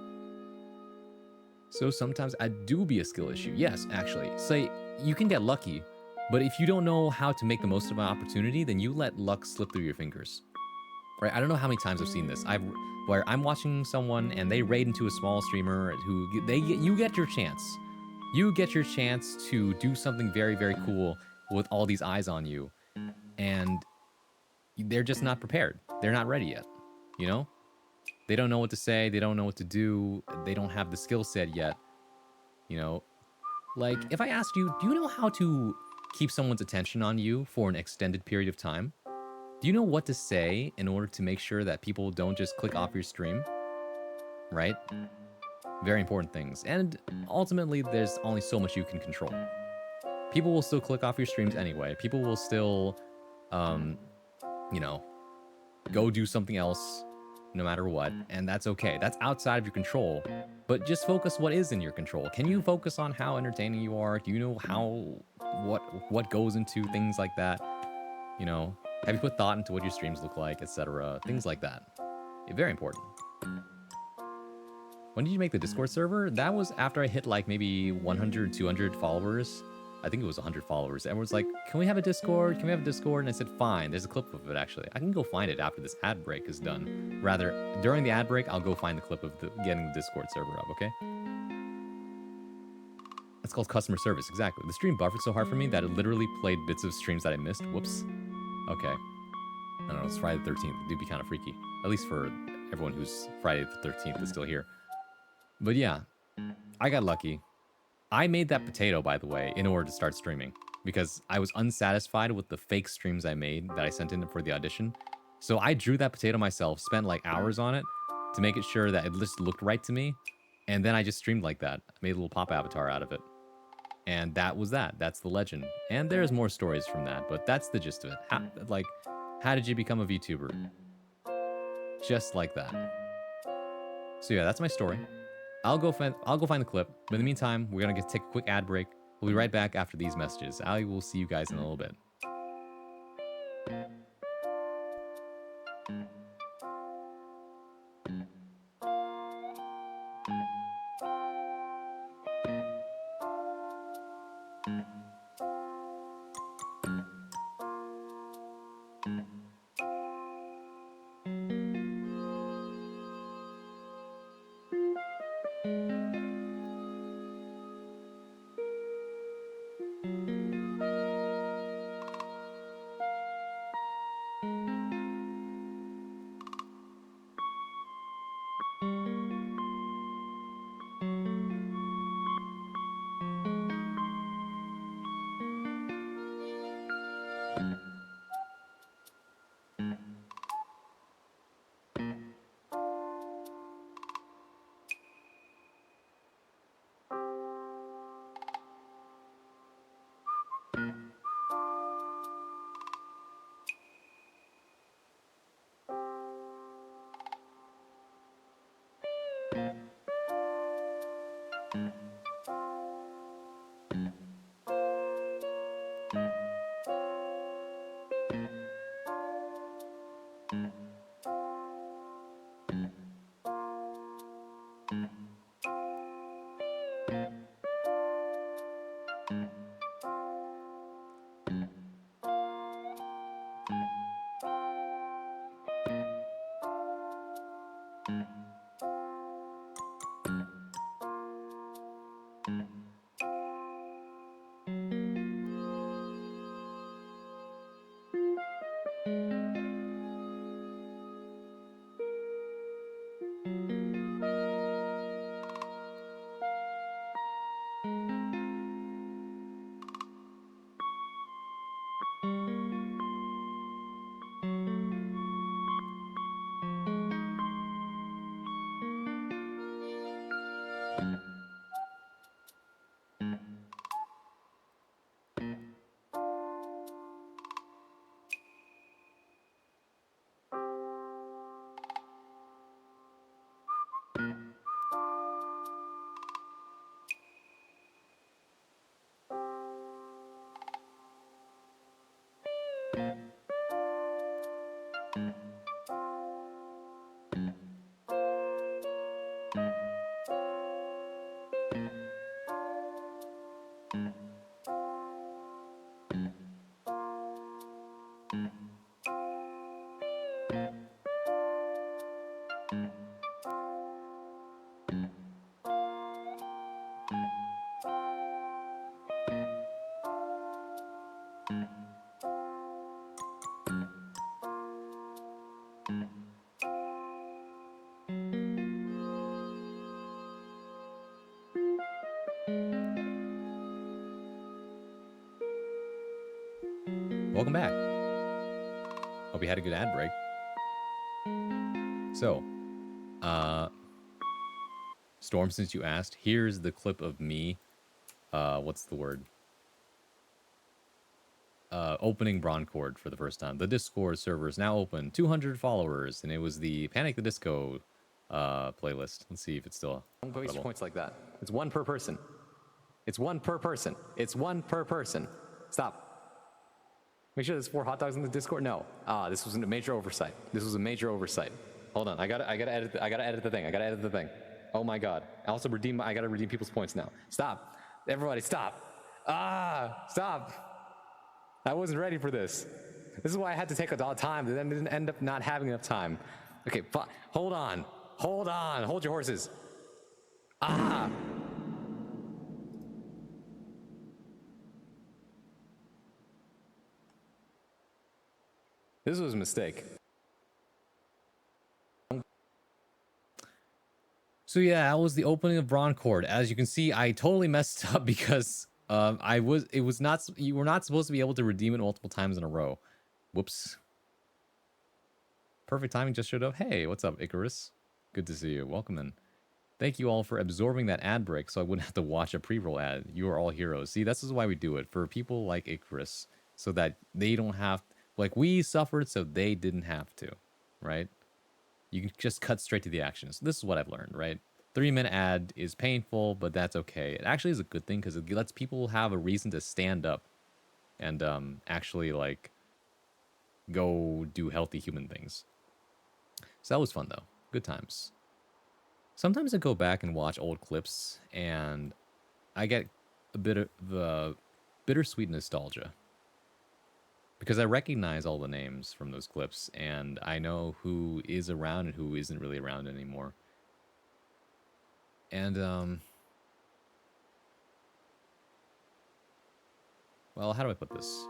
So sometimes I do be a skill issue. Yes, actually. Say, you can get lucky, but if you don't know how to make the most of an opportunity, then you let luck slip through your fingers. Right? I don't know how many times I've seen this. Where I'm watching someone and they raid into a small streamer who you get your chance. You get your chance to do something very, very cool with all these eyes on you. And they're just not prepared. They're not ready yet. You know? They don't know what to say. They don't know what to do. They don't have the skill set yet. You know? Like, if I asked you, do you know how to keep someone's attention on you for an extended period of time? Do you know what to say in order to make sure that people don't just click off your stream? Right? Very important things. And ultimately, there's only so much you can control. People will still click off your streams anyway. People will still, you know, go do something else no matter what. And that's okay. That's outside of your control. But just focus what is in your control. Can you focus on how entertaining you are? Do you know what goes into things like that? You know, have you put thought into what your streams look like, etc.? Things like that. Very important. When did you make the Discord server? That was after I hit like maybe 100, 200 followers. I think it was 100 followers. Everyone's like, can we have a Discord? Can we have a Discord? And I said, fine. There's a clip of it, actually. I can go find it after this ad break is done. Rather, during the ad break, I'll go find the clip of getting the Discord server up, okay? That's called customer service, exactly. The stream buffered so hard for me that it literally played bits of streams that I missed. Whoops. Okay. I don't know, it's Friday the 13th. It'd be kind of freaky. At least for everyone who's Friday the 13th is still here. But yeah, I got lucky. I made that potato, by the way, in order to start streaming. Because I was unsatisfied with the fake streams I made that I sent in for the audition. So I drew that potato myself, spent like hours on it to make it sure that it just looked right to me. And then I just streamed like that. I made a little pop avatar out of it. And that was that. That's the legend. And there's more stories from that, but that's the gist of it. How did you become a VTuber? Just like that. So yeah, that's my story. I'll go find the clip. But in the meantime, we're gonna take a quick ad break. We'll be right back after these messages. I will see you guys in a little bit. Welcome back. Hope you had a good ad break. So, Storm, since you asked, here's the clip of me. What's the word? Opening Broncord for the first time. The Discord server is now open. 200 followers, and it was the Panic the Disco playlist. Let's see if it's still. Don't waste your points like that. It's one per person. It's one per person. It's one per person. Stop. Make sure there's 4 hot dogs in the Discord. No. This was a major oversight. This was a major oversight. Hold on. I gotta edit the thing. I gotta edit the thing. Oh my god. I also I gotta redeem people's points now. Stop. Everybody, stop. Stop. I wasn't ready for this. This is why I had to take a lot of time, and then didn't end up not having enough time. Okay, hold on. Hold on. Hold your horses. This was a mistake. So yeah, that was the opening of Broncord. As you can see, I totally messed up because you were not supposed to be able to redeem it multiple times in a row. Whoops. Perfect timing just showed up. Hey, what's up, Icarus? Good to see you. Welcome in. Thank you all for absorbing that ad break so I wouldn't have to watch a pre-roll ad. You are all heroes. See, this is why we do it. For people like Icarus, so that they don't have... Like, we suffered so they didn't have to, right? You can just cut straight to the action. So this is what I've learned, right? 3-minute ad is painful, but that's okay. It actually is a good thing because it lets people have a reason to stand up and actually, like, go do healthy human things. So that was fun though. Good times. Sometimes I go back and watch old clips and I get a bit of the bittersweet nostalgia. Because I recognize all the names from those clips and I know who is around and who isn't really around anymore. And well, how do I put this?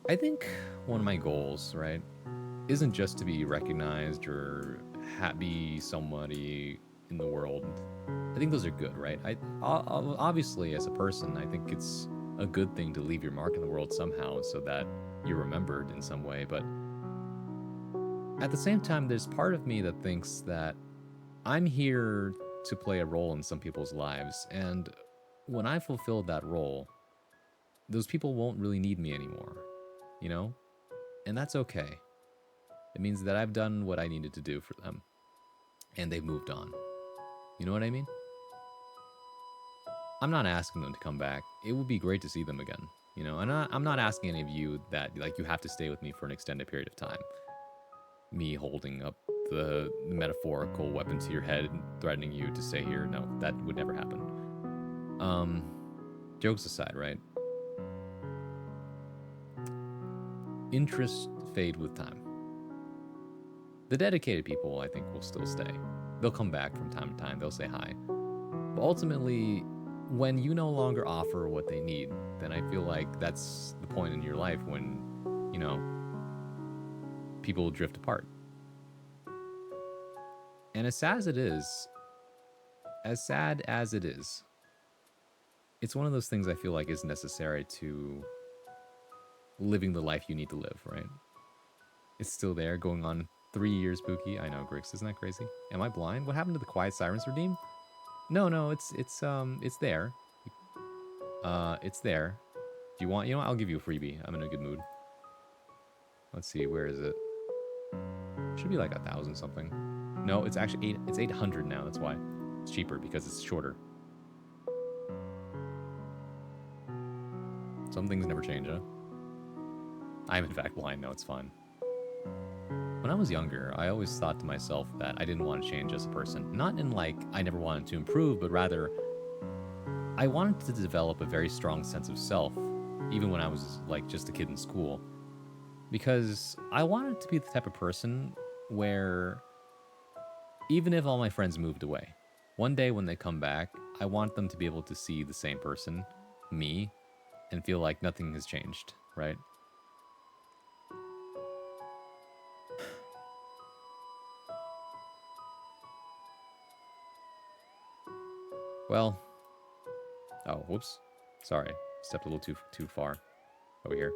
I think one of my goals, right, isn't just to be recognized or be somebody in the world. I think those are good, right? Obviously, as a person, I think it's a good thing to leave your mark in the world somehow so that you're remembered in some way. But at the same time, there's part of me that thinks that I'm here to play a role in some people's lives. And when I fulfill that role, those people won't really need me anymore, you know? And that's okay. It means that I've done what I needed to do for them. And they've moved on. You know what I mean? I'm not asking them to come back. It would be great to see them again. You know, and I'm not asking any of you that, like, you have to stay with me for an extended period of time. Me holding up the metaphorical weapon to your head and threatening you to stay here. No, that would never happen. Jokes aside, right? Interests fade with time. The dedicated people, I think, will still stay. They'll come back from time to time. They'll say hi. But ultimately, when you no longer offer what they need, then I feel like that's the point in your life when, you know, people drift apart. And as sad as it is, it's one of those things I feel like is necessary to living the life you need to live, right? It's still there, going on 3 years, Pookie. I know, Grix, isn't that crazy? Am I blind? What happened to the Quiet Sirens redeem? No, it's there. It's there. Do you want, you know what? I'll give you a freebie. I'm in a good mood. Let's see, where is it? Should be like 1,000 something. No, it's actually it's 800 now, that's why. It's cheaper because it's shorter. Some things never change, huh? I am in fact blind, no, it's fine. When I was younger, I always thought to myself that I didn't want to change as a person. Not in like, I never wanted to improve, but rather, I wanted to develop a very strong sense of self, even when I was like just a kid in school. Because I wanted to be the type of person where, even if all my friends moved away, one day when they come back, I want them to be able to see the same person, me, and feel like nothing has changed, right? Well, oh, whoops. Sorry, stepped a little too far over here.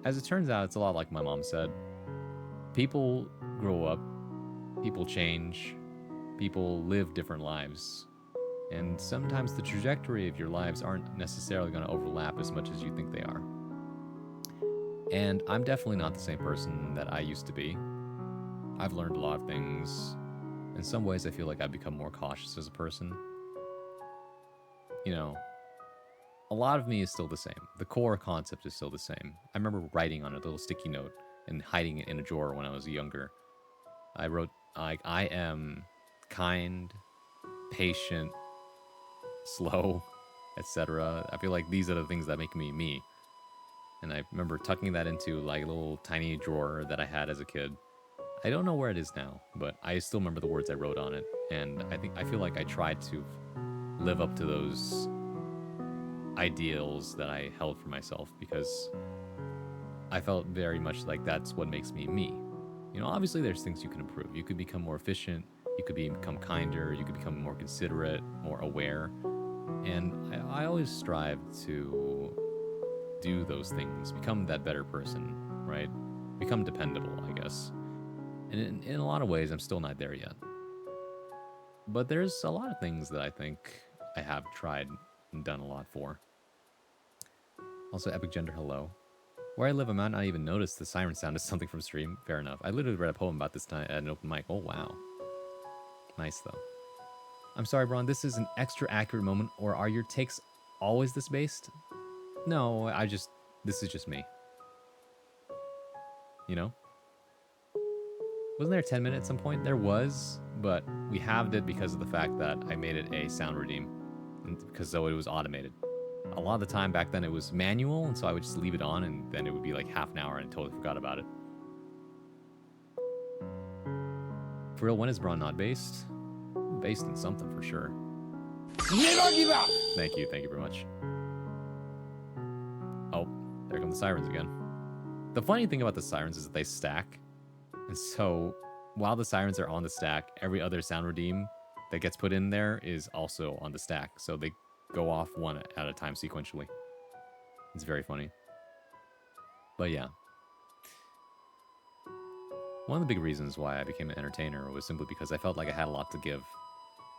As it turns out, it's a lot like my mom said. People grow up, people change, people live different lives. And sometimes the trajectory of your lives aren't necessarily going to overlap as much as you think they are. And I'm definitely not the same person that I used to be. I've learned a lot of things. In some ways, I feel like I've become more cautious as a person. You know, a lot of me is still the same. The core concept is still the same. I remember writing on a little sticky note and hiding it in a drawer when I was younger. I wrote, like, I am kind, patient, slow, etc. I feel like these are the things that make me me. And I remember tucking that into like a little tiny drawer that I had as a kid. I don't know where it is now, but I still remember the words I wrote on it. And I feel like I tried to live up to those ideals that I held for myself because I felt very much like that's what makes me me. You know, obviously there's things you can improve. You could become more efficient, you could become kinder, you could become more considerate, more aware. And I always strive to do those things, become that better person, right? Become dependable, I guess. And in a lot of ways, I'm still not there yet. But there's a lot of things that I think I have tried and done a lot for. Also, Epic Gender, hello. Where I live, I might not even notice the siren sound is something from stream. Fair enough. I literally read a poem about this time at an open mic. Oh, wow. Nice, though. I'm sorry, Braun, this is an extra accurate moment, or are your takes always this based? No, this is just me. You know? Wasn't there a 10 minute at some point? There was, but we halved it because of the fact that I made it a sound redeem, and because though it was automated. A lot of the time back then it was manual, and so I would just leave it on, and then it would be like half an hour and I totally forgot about it. For real, when is Braun not based? Based in something for sure. Never give up! Thank you very much. Oh, there come the sirens again. The funny thing about the sirens is that they stack. And so, while the sirens are on the stack, every other sound redeem that gets put in there is also on the stack. So they go off one at a time sequentially. It's very funny. But yeah. One of the big reasons why I became an entertainer was simply because I felt like I had a lot to give.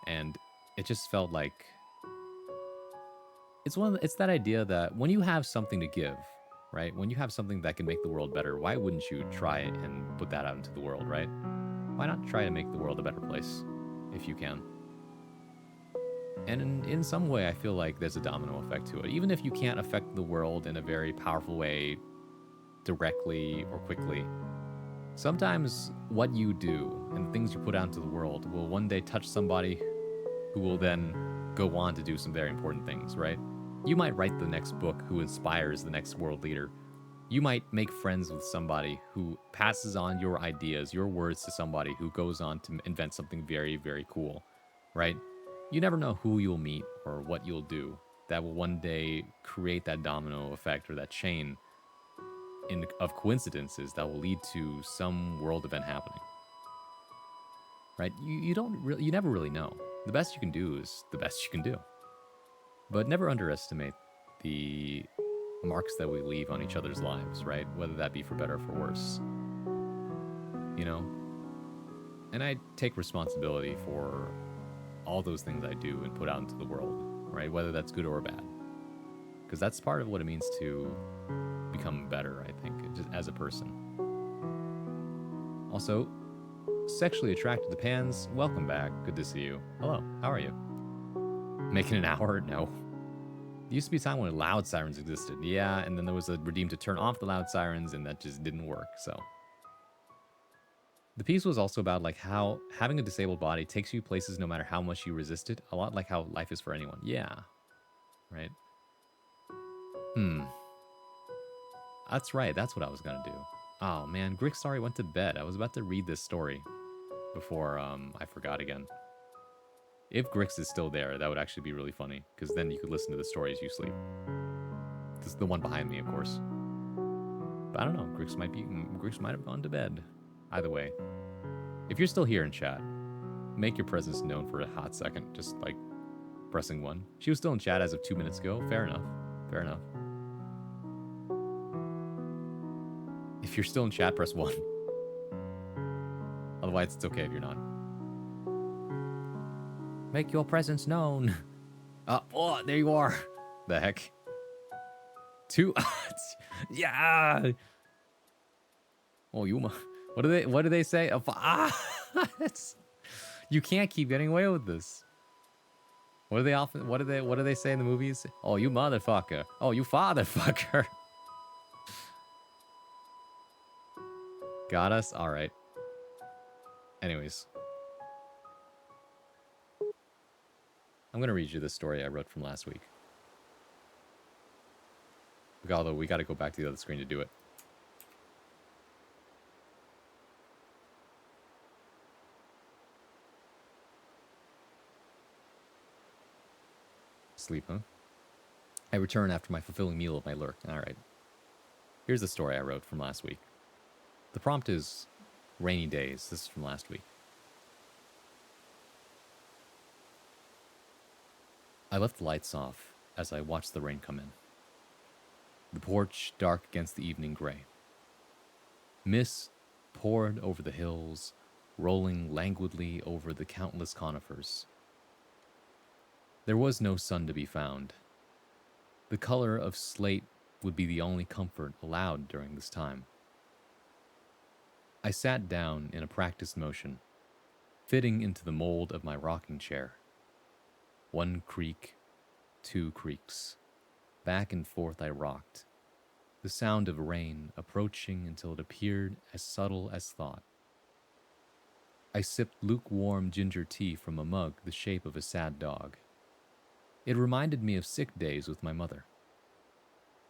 And it just felt like... It's that idea that when you have something to give, right? When you have something that can make the world better, why wouldn't you try and put that out into the world, right? Why not try to make the world a better place, if you can? And in some way, I feel like there's a domino effect to it. Even if you can't affect the world in a very powerful way, directly or quickly, sometimes what you do and the things you put out into the world will one day touch somebody who will then go on to do some very important things, right? You might write the next book who inspires the next world leader. You might make friends with somebody who passes on your ideas, your words to somebody who goes on to invent something very, very cool, right? You never know who you'll meet or what you'll do that will one day create that domino effect or that chain of coincidences that will lead to some world event happening. Right? You never really know. The best you can do is the best you can do. But never underestimate the marks that we leave on each other's lives, right? Whether that be for better or for worse. You know? And I take responsibility for all those things I do and put out into the world, right? Whether that's good or bad. Because that's part of what it means to become better, I think, just as a person. Also, sexually attracted to Pans, welcome back. Good to see you. Hello, how are you? Making an hour? No. There used to be a time when loud sirens existed. Yeah, and then there was a redeem to turn off the loud sirens, and that just didn't work, so. The piece was also about like how having a disabled body takes you places no matter how much you resist it. A lot like how life is for anyone. Yeah. Right? That's right, that's what I was gonna do. Oh man, Grix sorry went to bed. I was about to read this story before I forgot again. If Grix is still there, that would actually be really funny, because then you could listen to the story as you sleep. This is the one behind me, of course. But I don't know, Grix might have gone to bed. Either way, if you're still here in chat, make your presence known for a hot second, just like pressing 1. She was still in chat as of 2 minutes ago. Fair enough. Fair enough. If you're still in chat, press 1. Otherwise, it's okay if you're not. Make your presence known. Oh, there you are. The heck? 2. Yeah. Oh, Yuma. What do they say? You can't keep getting away with this. What do they say in the movies? Oh, you motherfucker. Oh, you fatherfucker. Got us? All right. Anyways. I'm going to read you the story I wrote from last week. Although we got to go back to the other screen to do it. Sleep, huh? I return after my fulfilling meal of my lurk. Alright. Here's the story I wrote from last week. The prompt is rainy days. This is from last week. I left the lights off as I watched the rain come in. The porch dark against the evening gray. Mist poured over the hills, rolling languidly over the countless conifers. There was no sun to be found. The color of slate would be the only comfort allowed during this time. I sat down in a practiced motion, fitting into the mold of my rocking chair. One creak, two creaks. Back and forth I rocked, the sound of rain approaching until it appeared as subtle as thought. I sipped lukewarm ginger tea from a mug the shape of a sad dog. It reminded me of sick days with my mother.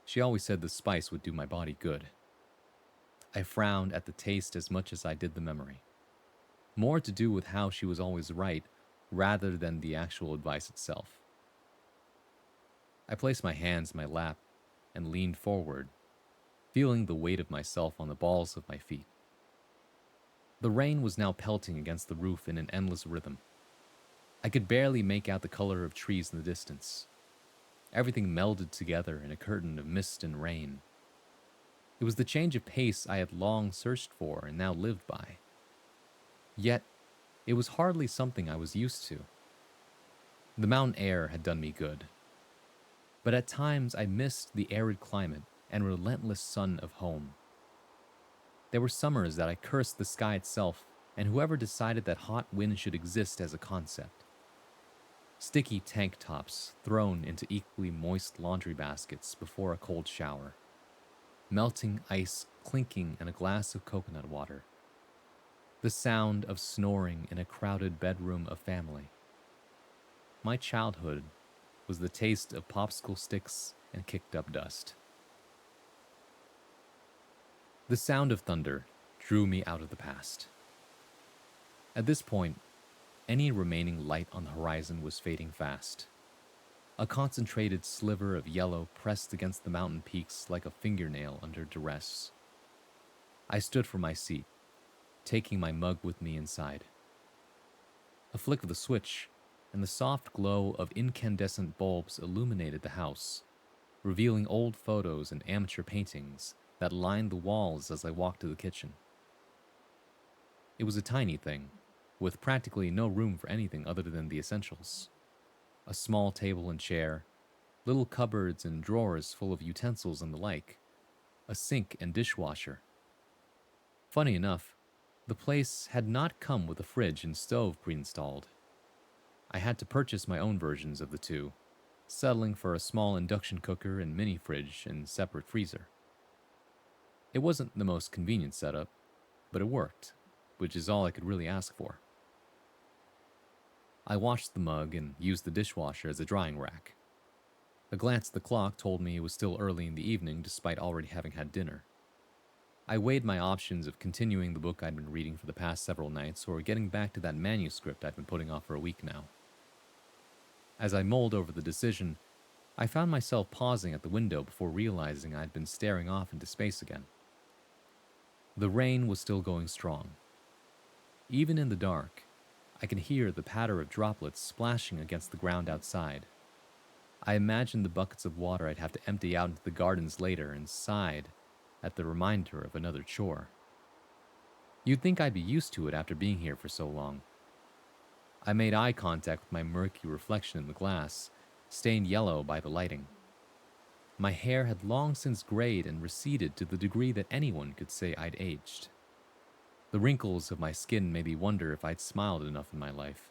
She always said the spice would do my body good. I frowned at the taste as much as I did the memory. More to do with how she was always right rather than the actual advice itself. I placed my hands in my lap and leaned forward, feeling the weight of myself on the balls of my feet. The rain was now pelting against the roof in an endless rhythm. I could barely make out the color of trees in the distance. Everything melded together in a curtain of mist and rain. It was the change of pace I had long searched for and now lived by. Yet, it was hardly something I was used to. The mountain air had done me good. But at times I missed the arid climate and relentless sun of home. There were summers that I cursed the sky itself and whoever decided that hot wind should exist as a concept. Sticky tank tops thrown into equally moist laundry baskets before a cold shower. Melting ice clinking in a glass of coconut water. The sound of snoring in a crowded bedroom of family. My childhood was the taste of popsicle sticks and kicked up dust. The sound of thunder drew me out of the past. At this point, any remaining light on the horizon was fading fast. A concentrated sliver of yellow pressed against the mountain peaks like a fingernail under duress. I stood for my seat, taking my mug with me inside. A flick of the switch, and the soft glow of incandescent bulbs illuminated the house, revealing old photos and amateur paintings that lined the walls as I walked to the kitchen. It was a tiny thing, with practically no room for anything other than the essentials. A small table and chair, little cupboards and drawers full of utensils and the like, a sink and dishwasher. Funny enough, the place had not come with a fridge and stove pre-installed. I had to purchase my own versions of the two, settling for a small induction cooker and mini fridge and separate freezer. It wasn't the most convenient setup, but it worked, which is all I could really ask for. I washed the mug and used the dishwasher as a drying rack. A glance at the clock told me it was still early in the evening despite already having had dinner. I weighed my options of continuing the book I'd been reading for the past several nights or getting back to that manuscript I'd been putting off for a week now. As I mulled over the decision, I found myself pausing at the window before realizing I'd been staring off into space again. The rain was still going strong. Even in the dark, I could hear the patter of droplets splashing against the ground outside. I imagined the buckets of water I'd have to empty out into the gardens later and sighed at the reminder of another chore. You'd think I'd be used to it after being here for so long. I made eye contact with my murky reflection in the glass, stained yellow by the lighting. My hair had long since grayed and receded to the degree that anyone could say I'd aged. The wrinkles of my skin made me wonder if I'd smiled enough in my life.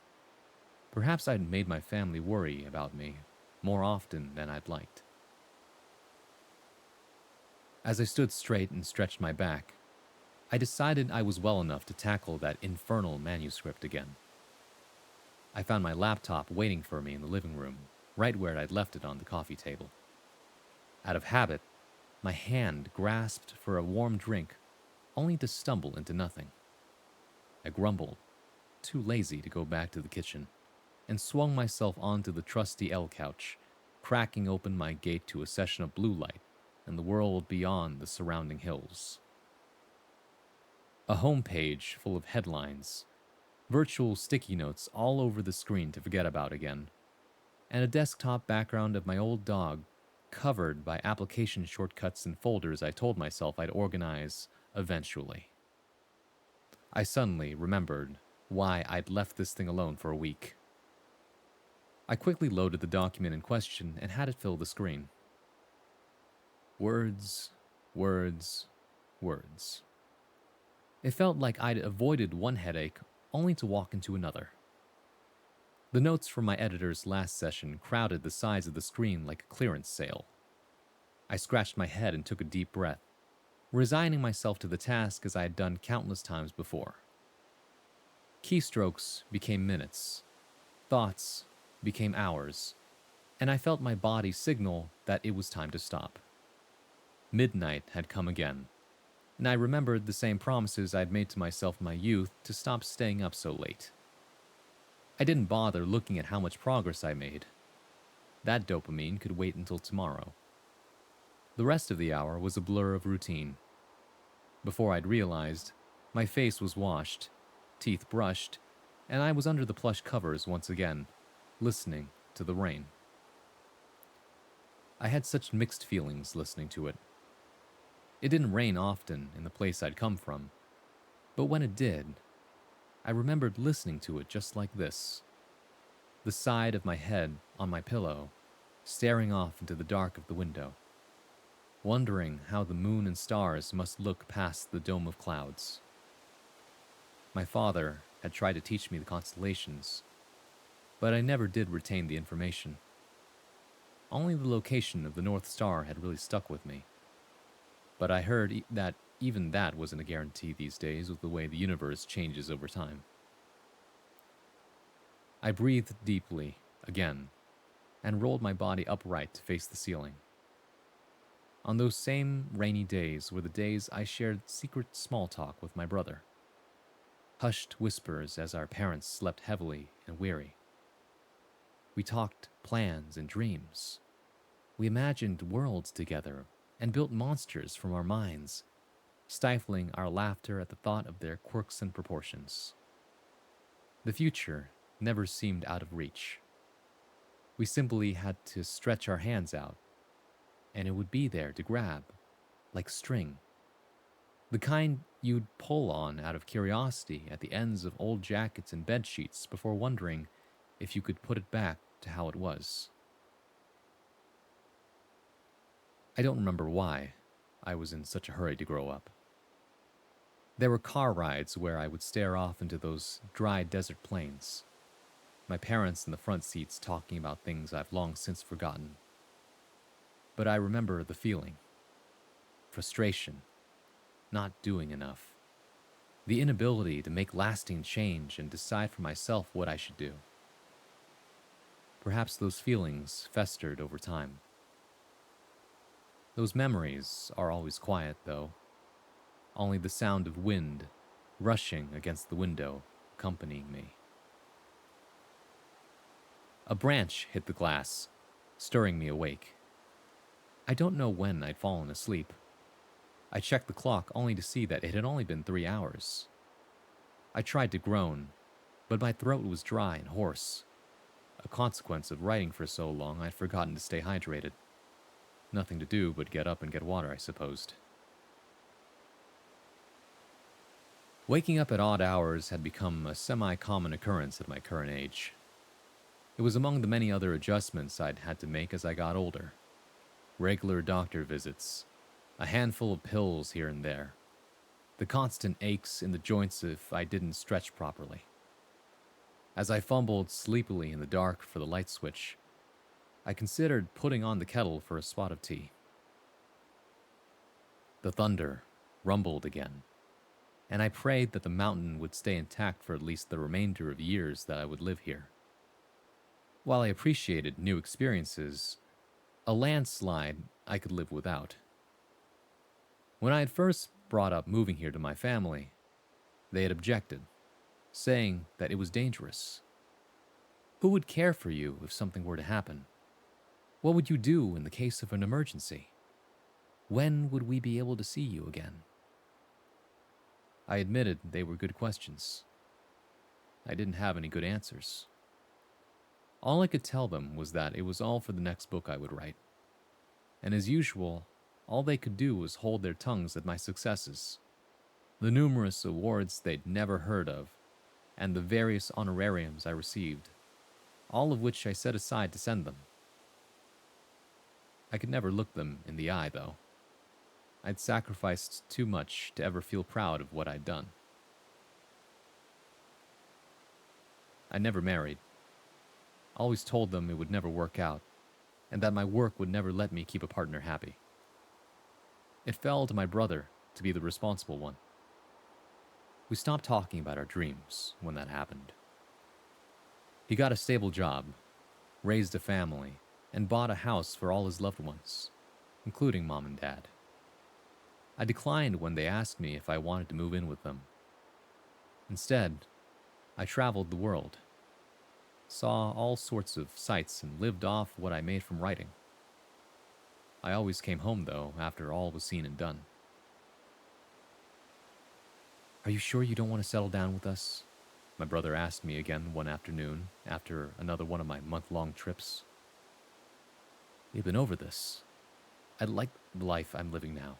Perhaps I'd made my family worry about me more often than I'd liked. As I stood straight and stretched my back, I decided I was well enough to tackle that infernal manuscript again. I found my laptop waiting for me in the living room, right where I'd left it on the coffee table. Out of habit, my hand grasped for a warm drink, only to stumble into nothing. I grumbled, too lazy to go back to the kitchen, and swung myself onto the trusty L couch, cracking open my gate to a session of blue light and the world beyond the surrounding hills. A homepage full of headlines, virtual sticky notes all over the screen to forget about again, and a desktop background of my old dog covered by application shortcuts and folders I told myself I'd organize eventually. I suddenly remembered why I'd left this thing alone for a week. I quickly loaded the document in question and had it fill the screen. Words, words, words. It felt like I'd avoided one headache only to walk into another. The notes from my editor's last session crowded the sides of the screen like a clearance sale. I scratched my head and took a deep breath, resigning myself to the task as I had done countless times before. Keystrokes became minutes, thoughts became hours, and I felt my body signal that it was time to stop. Midnight had come again, and I remembered the same promises I'd made to myself in my youth to stop staying up so late. I didn't bother looking at how much progress I made. That dopamine could wait until tomorrow. The rest of the hour was a blur of routine. Before I'd realized, my face was washed, teeth brushed, and I was under the plush covers once again, listening to the rain. I had such mixed feelings listening to it. It didn't rain often in the place I'd come from, but when it did, I remembered listening to it just like this. The side of my head on my pillow, staring off into the dark of the window, wondering how the moon and stars must look past the dome of clouds. My father had tried to teach me the constellations, but I never did retain the information. Only the location of the North Star had really stuck with me. But I heard that even that wasn't a guarantee these days with the way the universe changes over time. I breathed deeply, again, and rolled my body upright to face the ceiling. On those same rainy days were the days I shared secret small talk with my brother. Hushed whispers as our parents slept heavily and weary. We talked plans and dreams. We imagined worlds together and built monsters from our minds, stifling our laughter at the thought of their quirks and proportions. The future never seemed out of reach. We simply had to stretch our hands out, and it would be there to grab, like string. The kind you'd pull on out of curiosity at the ends of old jackets and bed sheets before wondering if you could put it back to how it was. I don't remember why I was in such a hurry to grow up. There were car rides where I would stare off into those dry desert plains, my parents in the front seats talking about things I've long since forgotten. But I remember the feeling. Frustration, not doing enough, the inability to make lasting change and decide for myself what I should do. Perhaps those feelings festered over time. Those memories are always quiet, though. Only the sound of wind rushing against the window accompanying me. A branch hit the glass, stirring me awake. I don't know when I'd fallen asleep. I checked the clock only to see that it had only been 3 hours. I tried to groan, but my throat was dry and hoarse. A consequence of writing for so long, I'd forgotten to stay hydrated. Nothing to do but get up and get water, I supposed. Waking up at odd hours had become a semi-common occurrence at my current age. It was among the many other adjustments I'd had to make as I got older. Regular doctor visits, a handful of pills here and there, the constant aches in the joints if I didn't stretch properly. As I fumbled sleepily in the dark for the light switch, I considered putting on the kettle for a spot of tea. The thunder rumbled again, and I prayed that the mountain would stay intact for at least the remainder of years that I would live here. While I appreciated new experiences, a landslide I could live without. When I had first brought up moving here to my family, they had objected, saying that it was dangerous. Who would care for you if something were to happen? What would you do in the case of an emergency? When would we be able to see you again? I admitted they were good questions. I didn't have any good answers. All I could tell them was that it was all for the next book I would write. And as usual, all they could do was hold their tongues at my successes, the numerous awards they'd never heard of, and the various honorariums I received, all of which I set aside to send them. I could never look them in the eye, though. I'd sacrificed too much to ever feel proud of what I'd done. I never married. I always told them it would never work out, and that my work would never let me keep a partner happy. It fell to my brother to be the responsible one. We stopped talking about our dreams when that happened. He got a stable job, raised a family, and bought a house for all his loved ones, including Mom and Dad. I declined when they asked me if I wanted to move in with them. Instead, I traveled the world, saw all sorts of sights, and lived off what I made from writing. I always came home, though, after all was seen and done. "Are you sure you don't want to settle down with us?" my brother asked me again one afternoon after another one of my month-long trips. "We've been over this. I like the life I'm living now.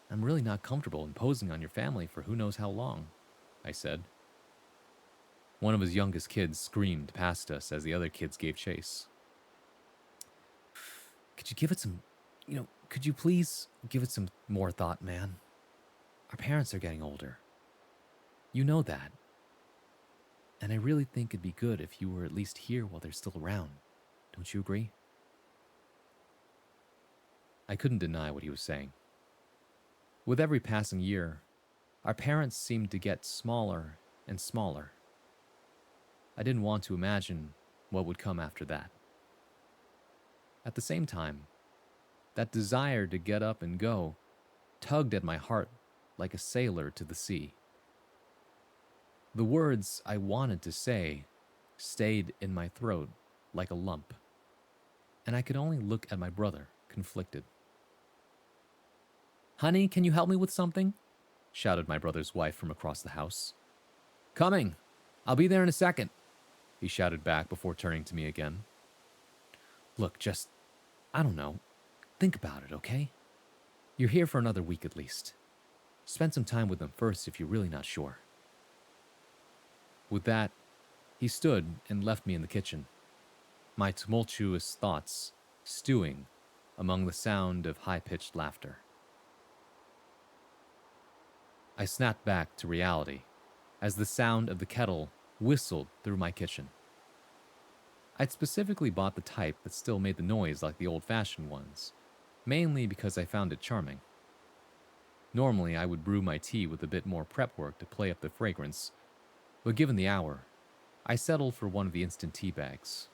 I'm really not comfortable imposing on your family for who knows how long," I said. One of his youngest kids screamed past us as the other kids gave chase. Could you please give it some more thought, man? Our parents are getting older. You know that. And I really think it'd be good if you were at least here while they're still around. Don't you agree? I couldn't deny what he was saying. With every passing year, our parents seemed to get smaller and smaller. I didn't want to imagine what would come after that. At the same time, that desire to get up and go tugged at my heart like a sailor to the sea. The words I wanted to say stayed in my throat like a lump, and I could only look at my brother, conflicted. "Honey, can you help me with something?" shouted my brother's wife from across the house. "Coming! I'll be there in a second," he shouted back before turning to me again. "Look, I don't know. Think about it, okay? You're here for another week at least. Spend some time with them first if you're really not sure." With that, he stood and left me in the kitchen, my tumultuous thoughts stewing among the sound of high-pitched laughter. I snapped back to reality as the sound of the kettle whistled through my kitchen. I'd specifically bought the type that still made the noise like the old-fashioned ones, mainly because I found it charming. Normally, I would brew my tea with a bit more prep work to play up the fragrance, but given the hour, I settled for one of the instant tea bags.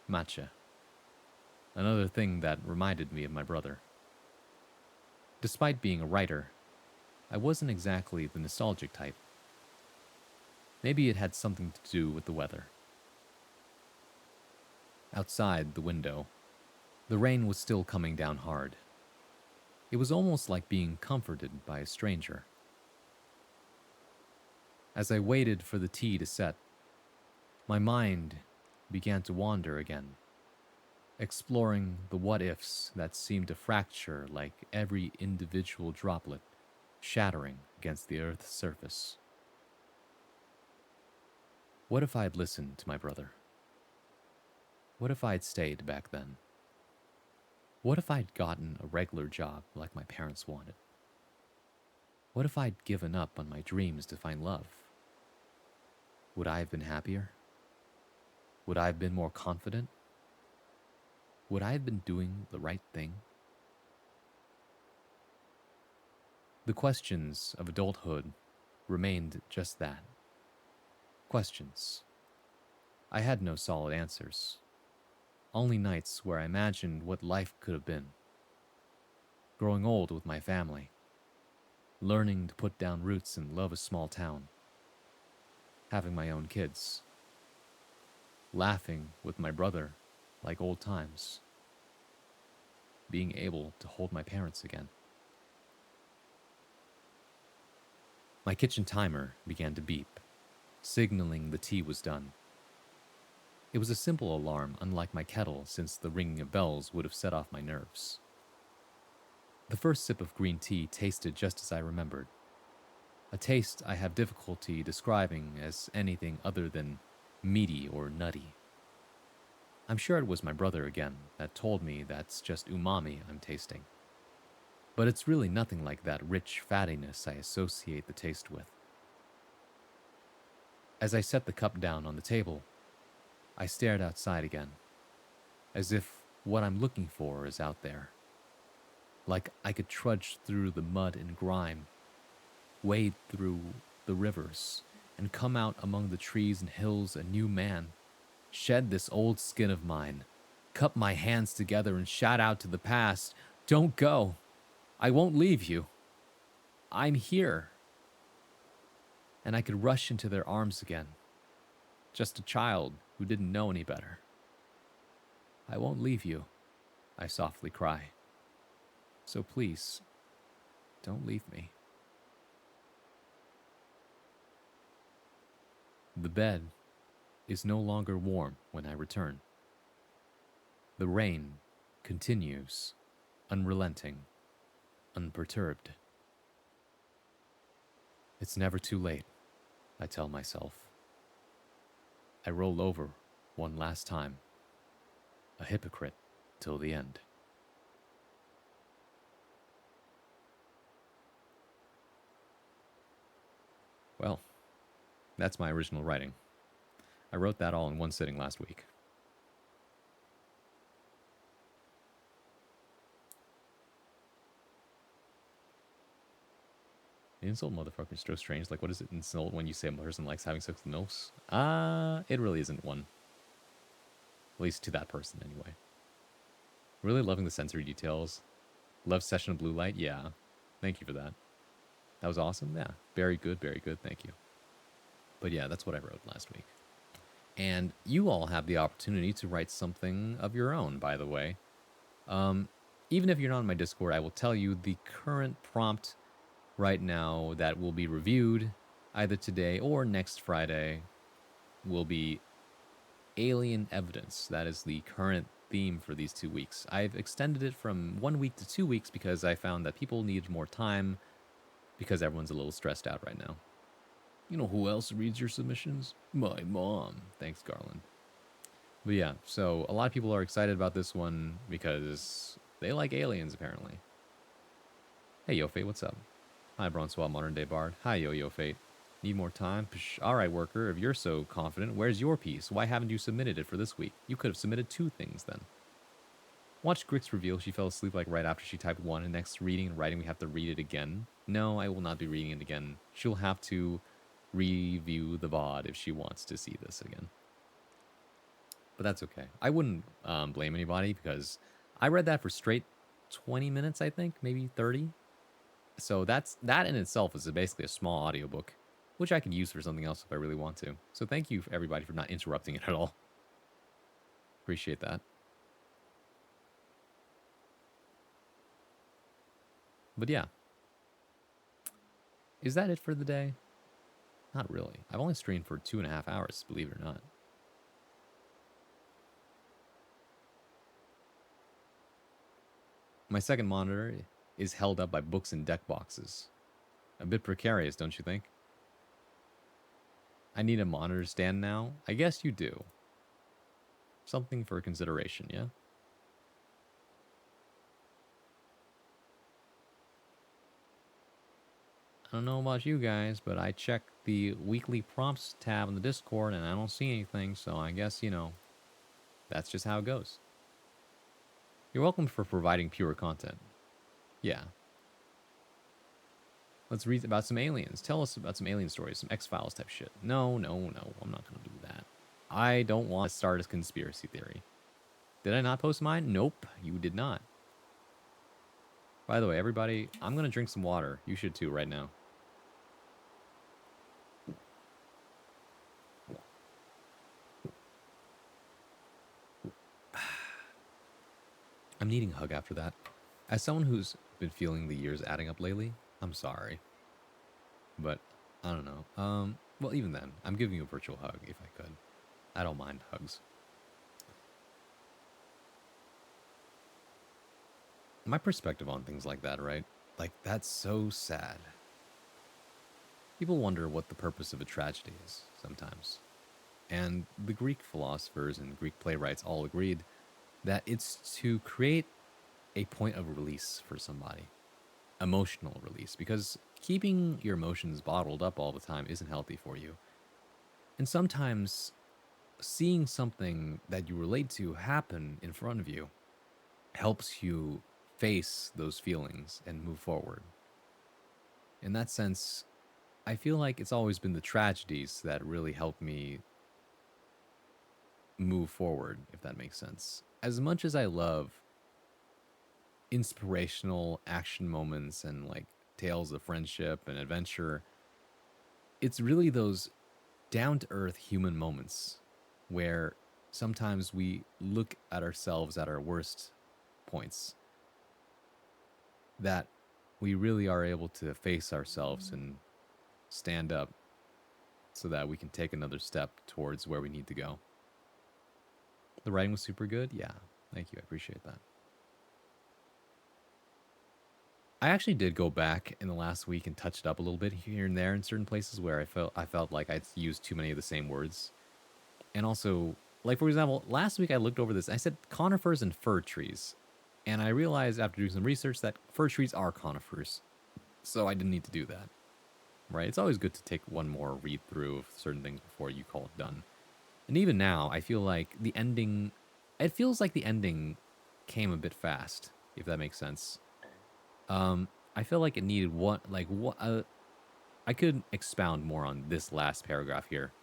Matcha. Another thing that reminded me of my brother. Despite being a writer, I wasn't exactly the nostalgic type. Maybe it had something to do with the weather. Outside the window, the rain was still coming down hard. It was almost like being comforted by a stranger. As I waited for the tea to set, my mind began to wander again, exploring the what-ifs that seemed to fracture like every individual droplet shattering against the Earth's surface. What if I had listened to my brother? What if I had stayed back then? What if I'd gotten a regular job like my parents wanted? What if I'd given up on my dreams to find love? Would I have been happier? Would I have been more confident? Would I have been doing the right thing? The questions of adulthood remained just that. Questions. I had no solid answers. Only nights where I imagined what life could have been. Growing old with my family. Learning to put down roots and love a small town. Having my own kids. Laughing with my brother like old times. Being able to hold my parents again. My kitchen timer began to beep, signaling the tea was done. It was a simple alarm, unlike my kettle, since the ringing of bells would have set off my nerves. The first sip of green tea tasted just as I remembered. A taste I have difficulty describing as anything other than meaty or nutty. I'm sure it was my brother again that told me that's just umami I'm tasting. But it's really nothing like that rich fattiness I associate the taste with. As I set the cup down on the table, I stared outside again, as if what I'm looking for is out there. Like I could trudge through the mud and grime, wade through the rivers, and come out among the trees and hills a new man, shed this old skin of mine, cup my hands together and shout out to the past, "Don't go. I won't leave you. I'm here." And I could rush into their arms again, just a child who didn't know any better. "I won't leave you," I softly cry. "So please, don't leave me." The bed is no longer warm when I return. The rain continues, unrelenting, unperturbed. It's never too late, I tell myself. I roll over one last time, a hypocrite till the end. Well, that's my original writing. I wrote that all in one sitting last week. Insult motherfuckers so strange. Like, what is it insult when you say a person likes having sex with MILFs? It really isn't one. At least to that person, anyway. Really loving the sensory details. Love Session of Blue Light? Yeah. Thank you for that. That was awesome? Yeah. Very good, thank you. But yeah, that's what I wrote last week. And you all have the opportunity to write something of your own, by the way. Even if you're not on my Discord, I will tell you the current prompt right now that will be reviewed either today or next Friday will be alien evidence. That is the current theme for these 2 weeks. I've extended it from 1 week to 2 weeks because I found that people needed more time because everyone's a little stressed out right now. You know who else reads your submissions? My mom. Thanks, Garland. But yeah, so a lot of people are excited about this one because they like aliens, apparently. Hey, Yo Fate, what's up? Hi, Bronsois, Modern Day Bard. Hi, Yo Fate. Need more time? Psh, all right, worker, if you're so confident, where's your piece? Why haven't you submitted it for this week? You could have submitted 2 things then. Watch Grix reveal she fell asleep like right after she typed 1, and next reading and writing we have to read it again. No, I will not be reading it again. She'll have to review the VOD if she wants to see this again. But that's okay. I wouldn't blame anybody because I read that for straight 20 minutes, I think, maybe 30. So that in itself is basically a small audiobook, which I can use for something else if I really want to. So thank you everybody for not interrupting it at all. Appreciate that. But yeah. Is that it for the day? Not really. I've only streamed for 2.5 hours, believe it or not. My second monitor is held up by books and deck boxes. A bit precarious, don't you think? I need a monitor stand now? I guess you do. Something for consideration, yeah? I don't know about you guys, but I checked the weekly prompts tab on the Discord and I don't see anything, so I guess, you know, that's just how it goes. You're welcome for providing pure content. Yeah. Let's read about some aliens. Tell us about some alien stories, some X-Files type shit. No, I'm not gonna do that. I don't want to start a conspiracy theory. Did I not post mine? Nope, you did not. By the way, everybody, I'm gonna drink some water. You should too right now. I'm needing a hug after that. As someone who's been feeling the years adding up lately, I'm sorry. But, I don't know. Well, even then, I'm giving you a virtual hug if I could. I don't mind hugs. My perspective on things like that, right? Like, that's so sad. People wonder what the purpose of a tragedy is, sometimes. And the Greek philosophers and Greek playwrights all agreed that it's to create a point of release for somebody. emotional release, because keeping your emotions bottled up all the time isn't healthy for you. And sometimes seeing something that you relate to happen in front of you helps you face those feelings and move forward. In that sense, I feel like it's always been the tragedies that really help me move forward, if that makes sense. As much as I love inspirational action moments and like tales of friendship and adventure, it's really those down to earth human moments where sometimes we look at ourselves at our worst points that we really are able to face ourselves and stand up so that we can take another step towards where we need to go. The writing was super good. Yeah, thank you. I appreciate that. I actually did go back in the last week and touch it up a little bit here and there in certain places where I felt like I'd used too many of the same words. And also, like for example, last week I looked over this. I said conifers and fir trees. And I realized after doing some research that fir trees are conifers. So I didn't need to do that. Right? It's always good to take one more read through of certain things before you call it done. And even now, I feel like the ending, it feels like the ending came a bit fast, if that makes sense. I feel like it needed I could expound more on this last paragraph here,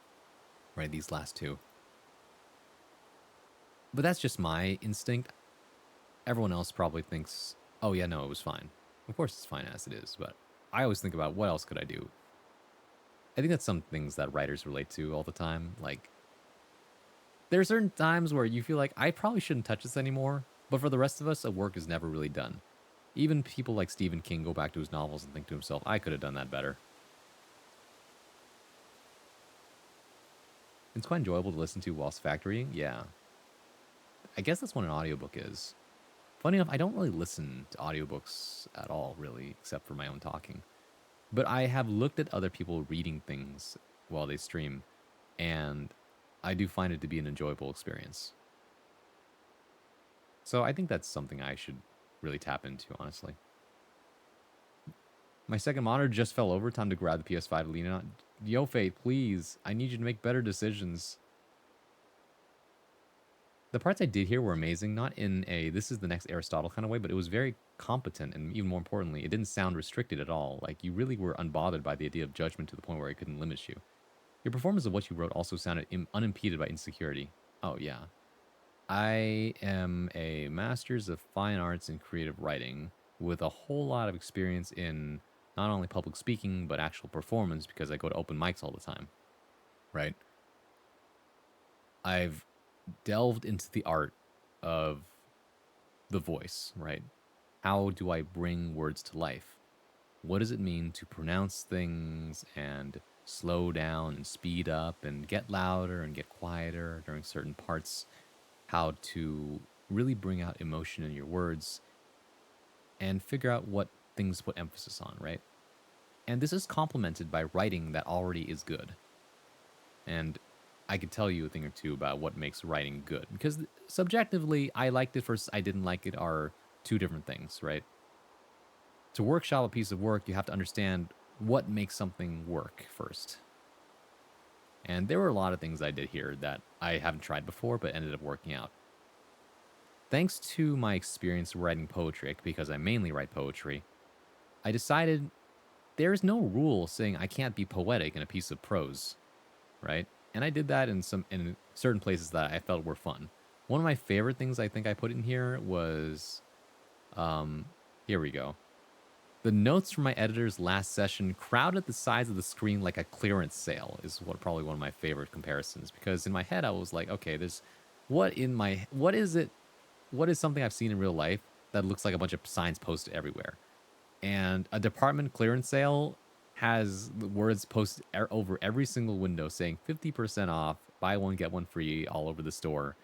right? These last two. But that's just my instinct. Everyone else probably thinks, oh yeah, no, it was fine. Of course it's fine as it is, but I always think about what else could I do? I think that's some things that writers relate to all the time. Like, there are certain times where you feel like, I probably shouldn't touch this anymore, but for the rest of us, a work is never really done. Even people like Stephen King go back to his novels and think to himself, I could have done that better. It's quite enjoyable to listen to whilst factorying. Yeah. I guess that's what an audiobook is. Funny enough, I don't really listen to audiobooks at all, really, except for my own talking. But I have looked at other people reading things while they stream, and I do find it to be an enjoyable experience. So I think that's something I should really tap into, honestly. My second monitor just fell over. Time to grab the PS5 to lean on. Yo, Fate, please. I need you to make better decisions. The parts I did here were amazing. Not in a, this is the next Aristotle kind of way, but it was very competent. And even more importantly, it didn't sound restricted at all. Like, you really were unbothered by the idea of judgment to the point where it couldn't limit you. Your performance of what you wrote also sounded unimpeded by insecurity. Oh, yeah. I am a master's of fine arts and creative writing with a whole lot of experience in not only public speaking, but actual performance because I go to open mics all the time, right? I've delved into the art of the voice, right? How do I bring words to life? What does it mean to pronounce things and slow down and speed up and get louder and get quieter during certain parts? How to really bring out emotion in your words and figure out what things to put emphasis on, right? And this is complemented by writing that already is good. And I could tell you a thing or two about what makes writing good. Because subjectively, I liked it versus I didn't like it are two different things, right? To workshop a piece of work, you have to understand what makes something work first. And there were a lot of things I did here that I haven't tried before, but ended up working out. Thanks to my experience writing poetry, because I mainly write poetry, I decided there's no rule saying I can't be poetic in a piece of prose, right? And I did that in certain places that I felt were fun. One of my favorite things I think I put in here was, here we go. The notes from my editor's last session crowded the sides of the screen like a clearance sale is probably one of my favorite comparisons, because in my head I was like, okay, what is something I've seen in real life that looks like a bunch of signs posted everywhere? And a department clearance sale has the words posted over every single window saying 50% off, buy one, get one free all over the store.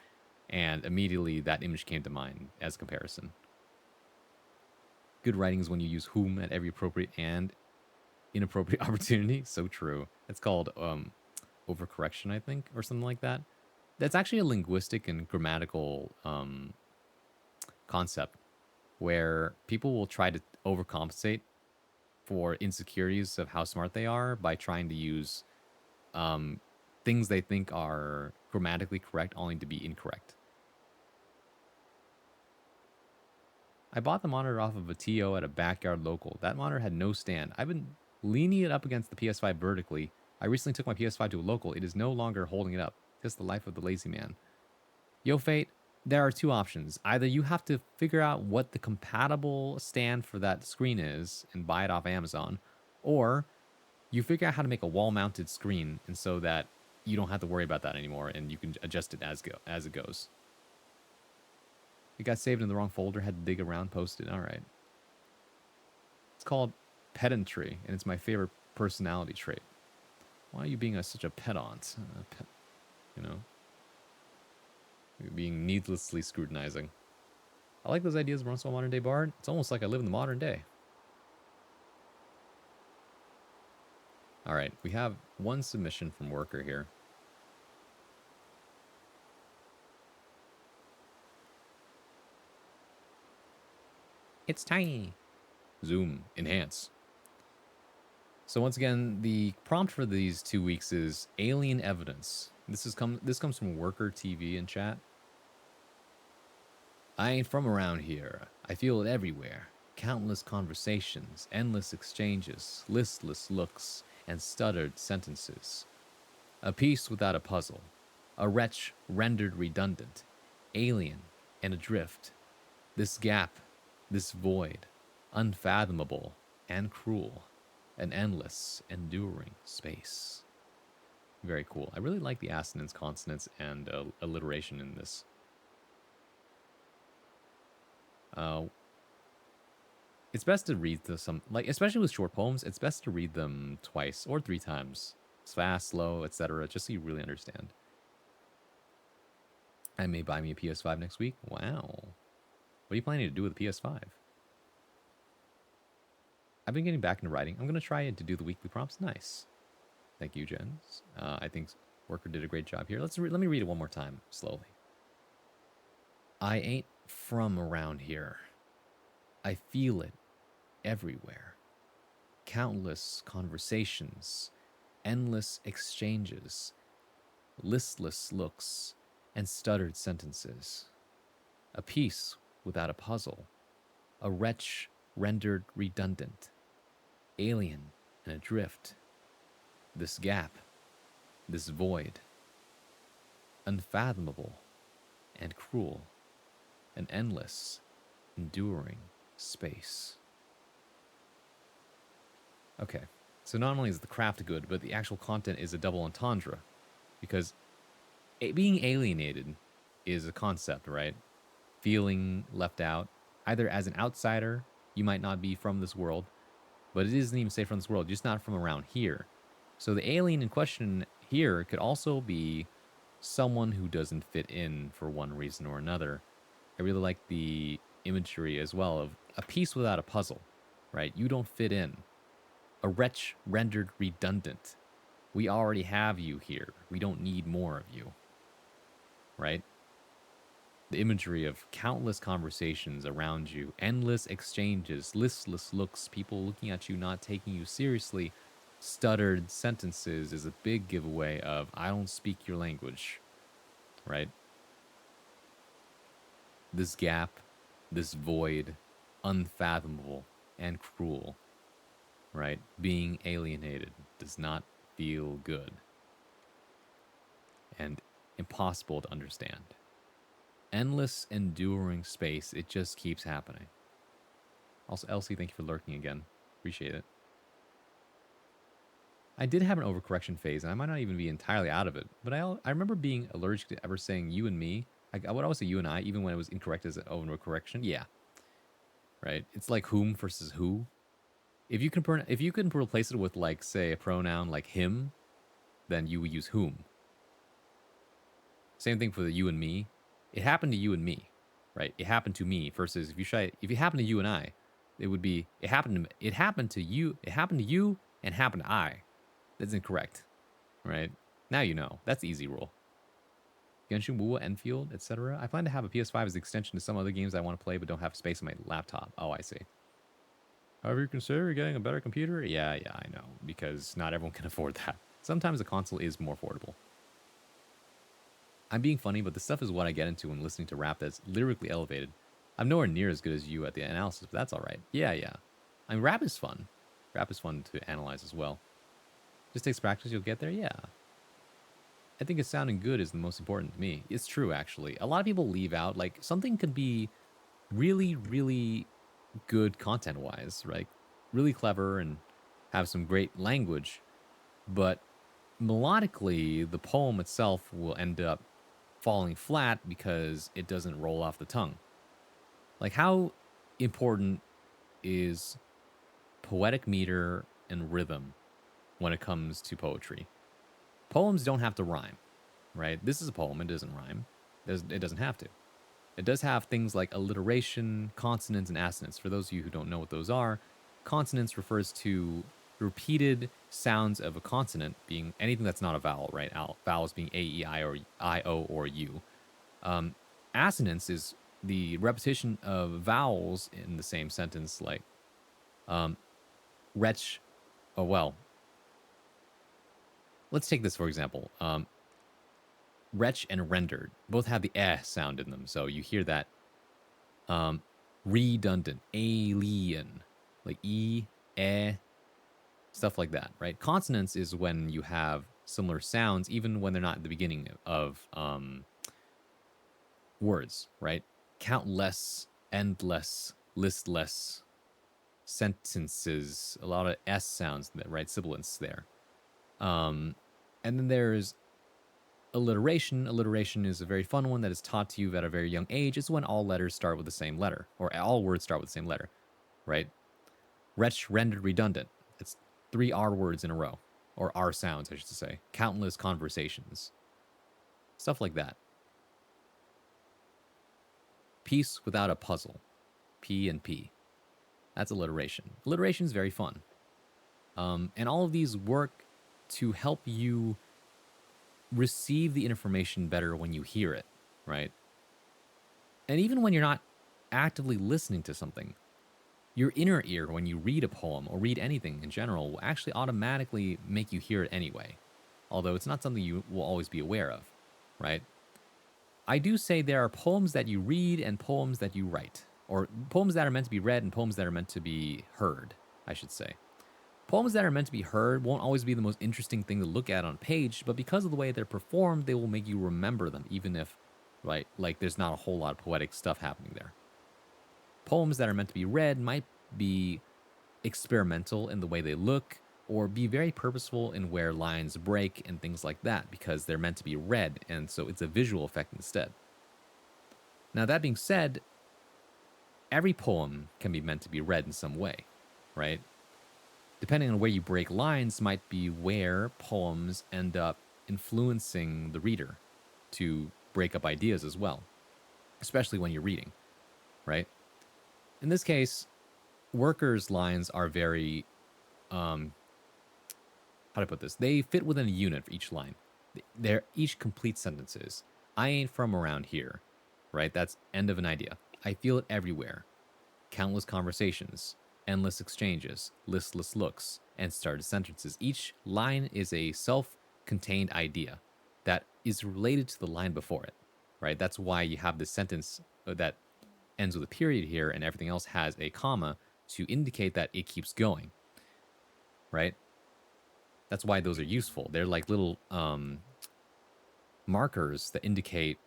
And immediately that image came to mind as comparison. Good writing is when you use whom at every appropriate and inappropriate opportunity. So true. It's called overcorrection, I think, or something like that. That's actually a linguistic and grammatical concept where people will try to overcompensate for insecurities of how smart they are by trying to use things they think are grammatically correct only to be incorrect. I bought the monitor off of a TO at a backyard local. That monitor had no stand. I've been leaning it up against the PS5 vertically. I recently took my PS5 to a local. It is no longer holding it up. Just the life of the lazy man. Yo, Fate, there are two options. Either you have to figure out what the compatible stand for that screen is and buy it off Amazon, or you figure out how to make a wall-mounted screen and so that you don't have to worry about that anymore and you can adjust it as it goes. It got saved in the wrong folder, had to dig around, post it. All right. It's called pedantry, and it's my favorite personality trait. Why are you being such a pedant? You know? You're being needlessly scrutinizing. I like those ideas of Russell Modern Day Bard. It's almost like I live in the modern day. All right, we have one submission from Worker here. It's tiny. Zoom, enhance. So once again, the prompt for these 2 weeks is alien evidence. This comes from Worker TV in chat. I ain't from around here. I feel it everywhere. Countless conversations, endless exchanges, listless looks, and stuttered sentences. A piece without a puzzle. A wretch rendered redundant. Alien and adrift. This gap, this void, unfathomable and cruel. An endless, enduring space. Very cool. I really like the assonance, consonants, and alliteration in this. It's best to read some, like, especially with short poems, it's best to read them twice or 3 times. It's fast, slow, etc., just so you really understand. I may buy me a PS5 next week. Wow. What are you planning to do with the PS5? I've been getting back into writing. I'm going to try to do the weekly prompts. Nice. Thank you, Jens. I think Worker did a great job here. Let me read it one more time, slowly. I ain't from around here. I feel it everywhere. Countless conversations, endless exchanges, listless looks, and stuttered sentences. A piece without a puzzle. A wretch rendered redundant. Alien and adrift. This gap, this void. Unfathomable and cruel. An endless, enduring space. Okay, so not only is the craft good, but the actual content is a double entendre. Because being alienated is a concept, right? Feeling left out. Either as an outsider, you might not be from this world, but it doesn't even say from this world, just not from around here. So the alien in question here could also be someone who doesn't fit in for one reason or another. I really like the imagery as well of a piece without a puzzle, right? You don't fit in. A wretch rendered redundant. We already have you here. We don't need more of you, right? The imagery of countless conversations around you, endless exchanges, listless looks, people looking at you, not taking you seriously, stuttered sentences is a big giveaway of I don't speak your language, right? This gap, this void, unfathomable and cruel, right? Being alienated does not feel good and impossible to understand. Endless, enduring space, it just keeps happening. Also, Elsie, thank you for lurking again. Appreciate it. I did have an overcorrection phase, and I might not even be entirely out of it, but I remember being allergic to ever saying you and me. I would always say you and I, even when it was incorrect as an overcorrection. Yeah. Right? It's like whom versus who. If you can replace it with, like, say, a pronoun like him, then you would use whom. Same thing for the you and me. It happened to you and me, right? It happened to me versus if it happened to you and I, it would be it happened to you, and happened to I. That's incorrect, right? Now you know. That's the easy rule. Genshin, Wuwa, Enfield, etc. I plan to have a PS5 as an extension to some other games I want to play but don't have space on my laptop. Oh, I see. However, you consider getting a better computer? Yeah, I know, because not everyone can afford that. Sometimes a console is more affordable. I'm being funny, but this stuff is what I get into when listening to rap that's lyrically elevated. I'm nowhere near as good as you at the analysis, but that's all right. Yeah. I mean, rap is fun. Rap is fun to analyze as well. Just takes practice, you'll get there? Yeah. I think it's sounding good is the most important to me. It's true, actually. A lot of people leave out, like, something could be really, really good content-wise, right? Really clever and have some great language, but melodically, the poem itself will end up falling flat because it doesn't roll off the tongue. Like, how important is poetic meter and rhythm when it comes to poetry? Poems don't have to rhyme, right? This is a poem, it doesn't rhyme. It doesn't have to. It does have things like alliteration, consonants, and assonance. For those of you who don't know what those are, consonants refers to repeated sounds of a consonant being anything that's not a vowel, right? Vowels being A, E, I, or I, O, or U. Assonance is the repetition of vowels in the same sentence, like wretch. Oh, well. Let's take this for example. Wretch and rendered both have the eh sound in them, so you hear that. Redundant, alien, like e, eh, stuff like that, right? Consonants is when you have similar sounds, even when they're not at the beginning of words, right? Countless, endless, listless, sentences, a lot of s sounds, right? Sibilants there. And then there's alliteration. Alliteration is a very fun one that is taught to you at a very young age. It's when all letters start with the same letter, or all words start with the same letter, right? Wretch, rendered, redundant. It's 3 R words in a row, or R sounds, I should say. Countless conversations. Stuff like that. Piece without a puzzle. P and P. That's alliteration. Alliteration is very fun. And all of these work to help you receive the information better when you hear it, right? And even when you're not actively listening to something, your inner ear, when you read a poem or read anything in general, will actually automatically make you hear it anyway. Although it's not something you will always be aware of, right? I do say there are poems that you read and poems that you write, or poems that are meant to be read and poems that are meant to be heard, I should say. Poems that are meant to be heard won't always be the most interesting thing to look at on a page, but because of the way they're performed, they will make you remember them, even if, right, like there's not a whole lot of poetic stuff happening there. Poems that are meant to be read might be experimental in the way they look, or be very purposeful in where lines break and things like that, because they're meant to be read, and so it's a visual effect instead. Now, that being said, every poem can be meant to be read in some way, right? Depending on where you break lines might be where poems end up influencing the reader to break up ideas as well, especially when you're reading, right? In this case, Worker's lines are very, how do I put this? They fit within a unit for each line. They're each complete sentences. I ain't from around here, right? That's end of an idea. I feel it everywhere. Countless conversations. Endless exchanges, listless looks, and started sentences. Each line is a self-contained idea that is related to the line before it, right? That's why you have this sentence that ends with a period here and everything else has a comma to indicate that it keeps going, right? That's why those are useful. They're like little markers that indicate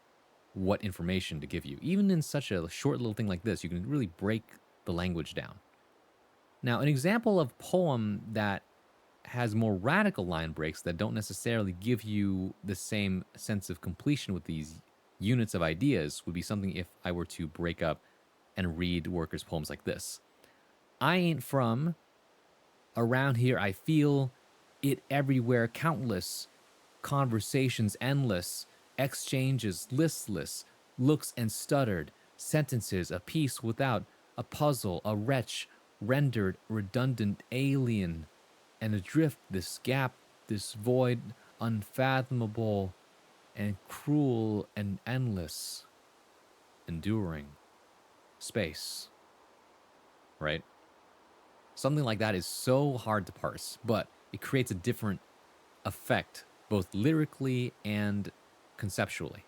what information to give you. Even in such a short little thing like this, you can really break the language down. Now, an example of poem that has more radical line breaks that don't necessarily give you the same sense of completion with these units of ideas would be something if I were to break up and read Worker's poems like this. I ain't from around here, I feel it everywhere, countless conversations, endless exchanges, listless looks and stuttered sentences, a piece without a puzzle, a wretch, rendered, redundant, alien, and adrift, this gap, this void, unfathomable, and cruel and endless, enduring space, right? Something like that is so hard to parse, but it creates a different effect, both lyrically and conceptually,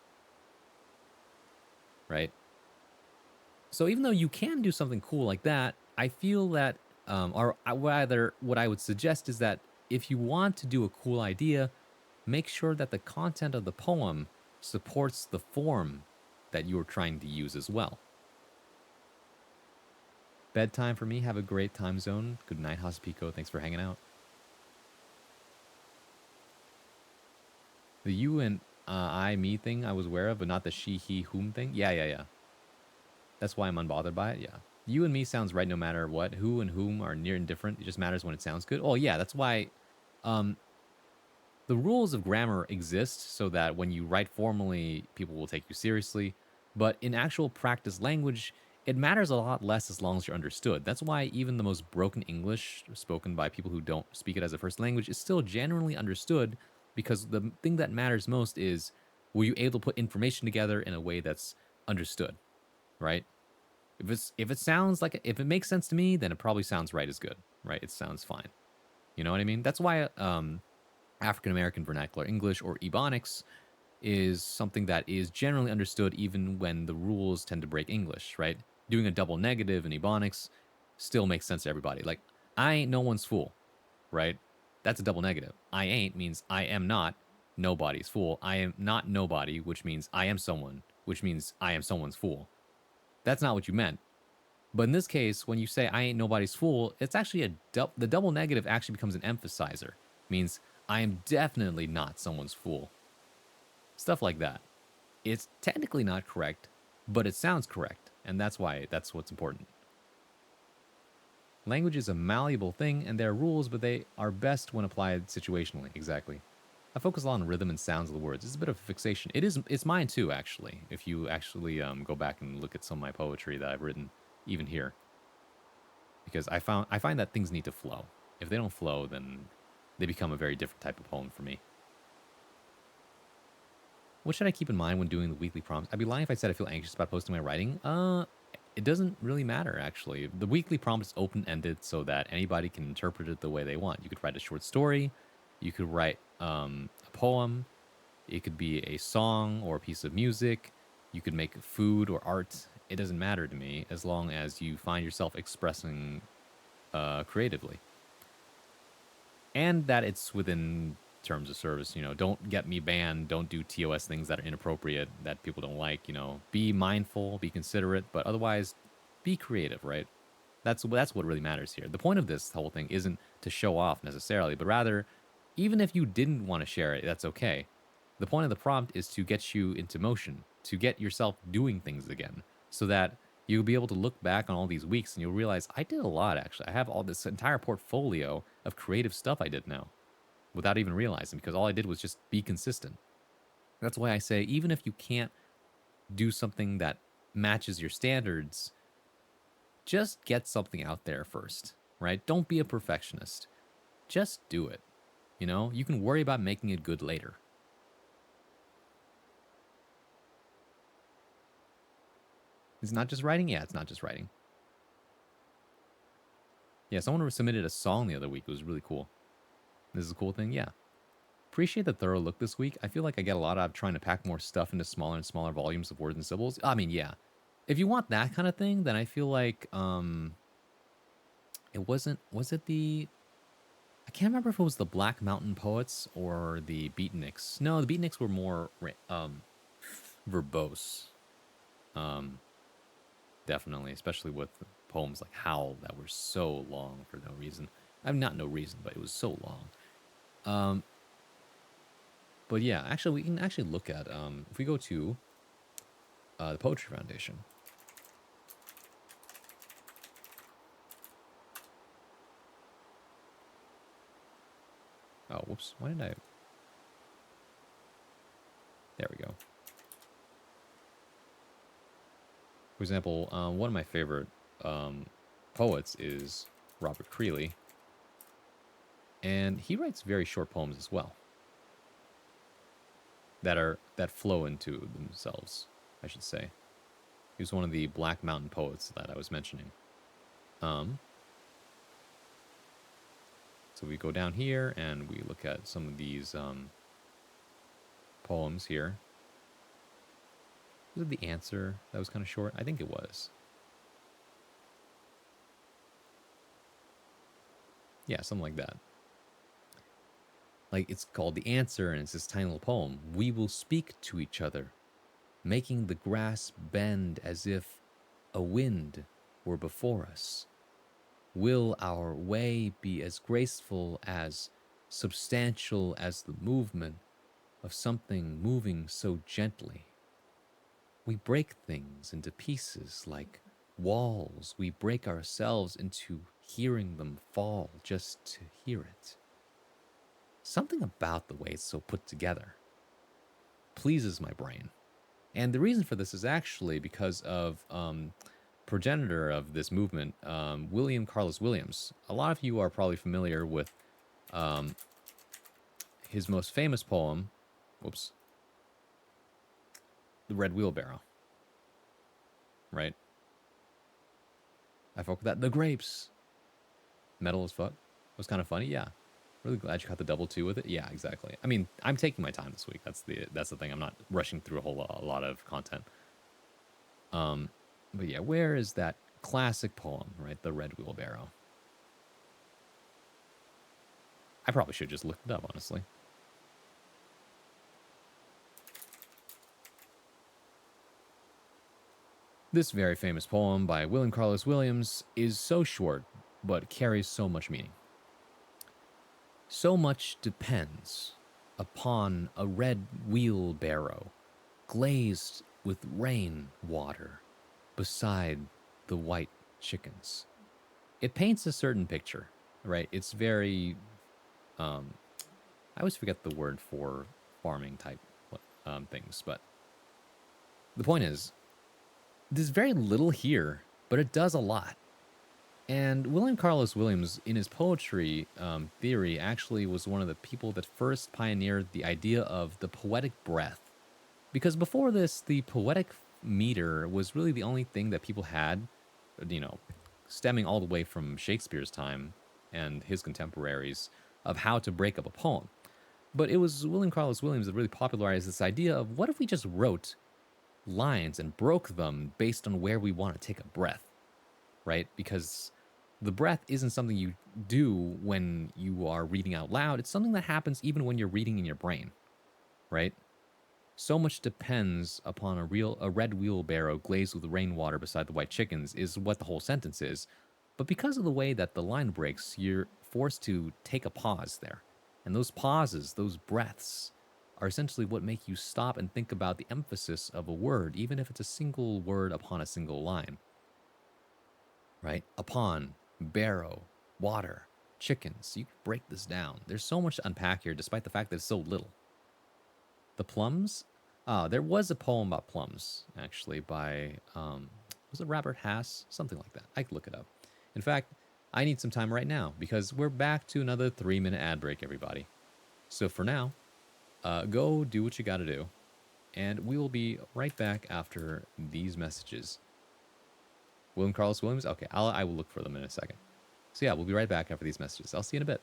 right? So even though you can do something cool like that, I feel that, or rather, what I would suggest is that if you want to do a cool idea, make sure that the content of the poem supports the form that you're trying to use as well. Bedtime for me. Have a great time zone. Good night, Hospico. Thanks for hanging out. The you and I, me thing I was aware of, but not the she, he, whom thing. Yeah. That's why I'm unbothered by it. Yeah. You and me sounds right no matter what. Who and whom are near and different. It just matters when it sounds good. Oh, yeah. That's why the rules of grammar exist so that when you write formally, people will take you seriously. But in actual practice language, it matters a lot less as long as you're understood. That's why even the most broken English spoken by people who don't speak it as a first language is still generally understood, because the thing that matters most is, were you able to put information together in a way that's understood, right? If it sounds like, if it makes sense to me, then it probably sounds right as good, right? It sounds fine. You know what I mean? That's why African American vernacular English, or Ebonics, is something that is generally understood even when the rules tend to break English, right? Doing a double negative in Ebonics still makes sense to everybody. Like, I ain't no one's fool, right? That's a double negative. I ain't means I am not nobody's fool. I am not nobody, which means I am someone, which means I am someone's fool. That's not what you meant. But in this case, when you say I ain't nobody's fool, it's actually the double negative actually becomes an emphasizer. Means I am definitely not someone's fool. Stuff like that. It's technically not correct, but it sounds correct, and that's what's important. Language is a malleable thing, and there are rules, but they are best when applied situationally. Exactly. I focus a lot on rhythm and sounds of the words. It's a bit of a fixation. It's mine too, actually. If you actually go back and look at some of my poetry that I've written, even here, because I find that things need to flow. If they don't flow, then they become a very different type of poem for me. What should I keep in mind when doing the weekly prompts? I'd be lying if I said I feel anxious about posting my writing. It doesn't really matter, actually. The weekly prompt is open-ended so that anybody can interpret it the way they want. You could write a short story. You could write a poem. It could be a song or a piece of music. You could make food or art. It doesn't matter to me as long as you find yourself expressing creatively. And that it's within terms of service. You know, don't get me banned. Don't do TOS things that are inappropriate, that people don't like. You know, be mindful, be considerate, but otherwise be creative, right? That's what really matters here. The point of this whole thing isn't to show off necessarily, but rather, even if you didn't want to share it, that's okay. The point of the prompt is to get you into motion, to get yourself doing things again, so that you'll be able to look back on all these weeks and you'll realize, I did a lot, actually. I have all this entire portfolio of creative stuff I did now, without even realizing, because all I did was just be consistent. That's why I say, even if you can't do something that matches your standards, just get something out there first, right? Don't be a perfectionist. Just do it. You know, you can worry about making it good later. It's not just writing? Yeah, it's not just writing. Yeah, someone submitted a song the other week. It was really cool. This is a cool thing, yeah. Appreciate the thorough look this week. I feel like I get a lot out of trying to pack more stuff into smaller and smaller volumes of words and symbols. I mean, yeah. If you want that kind of thing, then I feel like it wasn't, was it the, I can't remember if it was the Black Mountain Poets or the Beatniks. No, the Beatniks were more verbose. Definitely, especially with poems like Howl that were so long for no reason. I mean, not no reason, but it was so long. But yeah, actually, we can actually look at, if we go to the Poetry Foundation. Oh, whoops. Why did I? There we go. For example, one of my favorite poets is Robert Creeley. And he writes very short poems as well. that flow into themselves, I should say. He was one of the Black Mountain poets that I was mentioning. So we go down here and we look at some of these poems here. Was it The Answer that was kind of short? I think it was. Yeah, something like that. Like, it's called The Answer, and it's this tiny little poem. We will speak to each other, making the grass bend as if a wind were before us. Will our way be as graceful, as substantial as the movement of something moving so gently? We break things into pieces like walls. We break ourselves into hearing them fall just to hear it. Something about the way it's so put together pleases my brain. And the reason for this is actually because of progenitor of this movement, William Carlos Williams. A lot of you are probably familiar with his most famous poem, The Red Wheelbarrow. Right? I fuck with that. The grapes. Metal as fuck. It was kind of funny, yeah. Really glad you caught the double two with it. Yeah, exactly. I mean, I'm taking my time this week. That's the thing. I'm not rushing through a lot of content. But yeah, where is that classic poem, right? The Red Wheelbarrow. I probably should just look it up, honestly. This very famous poem by William Carlos Williams is so short, but carries so much meaning. So much depends upon a red wheelbarrow glazed with rain water beside the white chickens. It paints a certain picture, right? It's very, I always forget the word for farming type things, but the point is, there's very little here, but it does a lot. And William Carlos Williams, in his poetry theory, actually was one of the people that first pioneered the idea of the poetic breath. Because before this, the poetic meter was really the only thing that people had, you know, stemming all the way from Shakespeare's time and his contemporaries, of how to break up a poem. But it was William Carlos Williams that really popularized this idea of what if we just wrote lines and broke them based on where we want to take a breath, right? Because the breath isn't something you do when you are reading out loud. It's something that happens even when you're reading in your brain, right? So much depends upon a red wheelbarrow glazed with rainwater beside the white chickens is what the whole sentence is. But because of the way that the line breaks, you're forced to take a pause there. And those pauses, those breaths, are essentially what make you stop and think about the emphasis of a word, even if it's a single word upon a single line. Right? Upon, barrow, water, chickens. You can break this down. There's so much to unpack here, despite the fact that it's so little. The plums? There was a poem about plums, actually, by, was it Robert Hass? Something like that. I could look it up. In fact, I need some time right now, because we're back to another 3-minute ad break, everybody. So for now, go do what you gotta do, and we will be right back after these messages. William Carlos Williams? Okay, I will look for them in a second. So yeah, we'll be right back after these messages. I'll see you in a bit.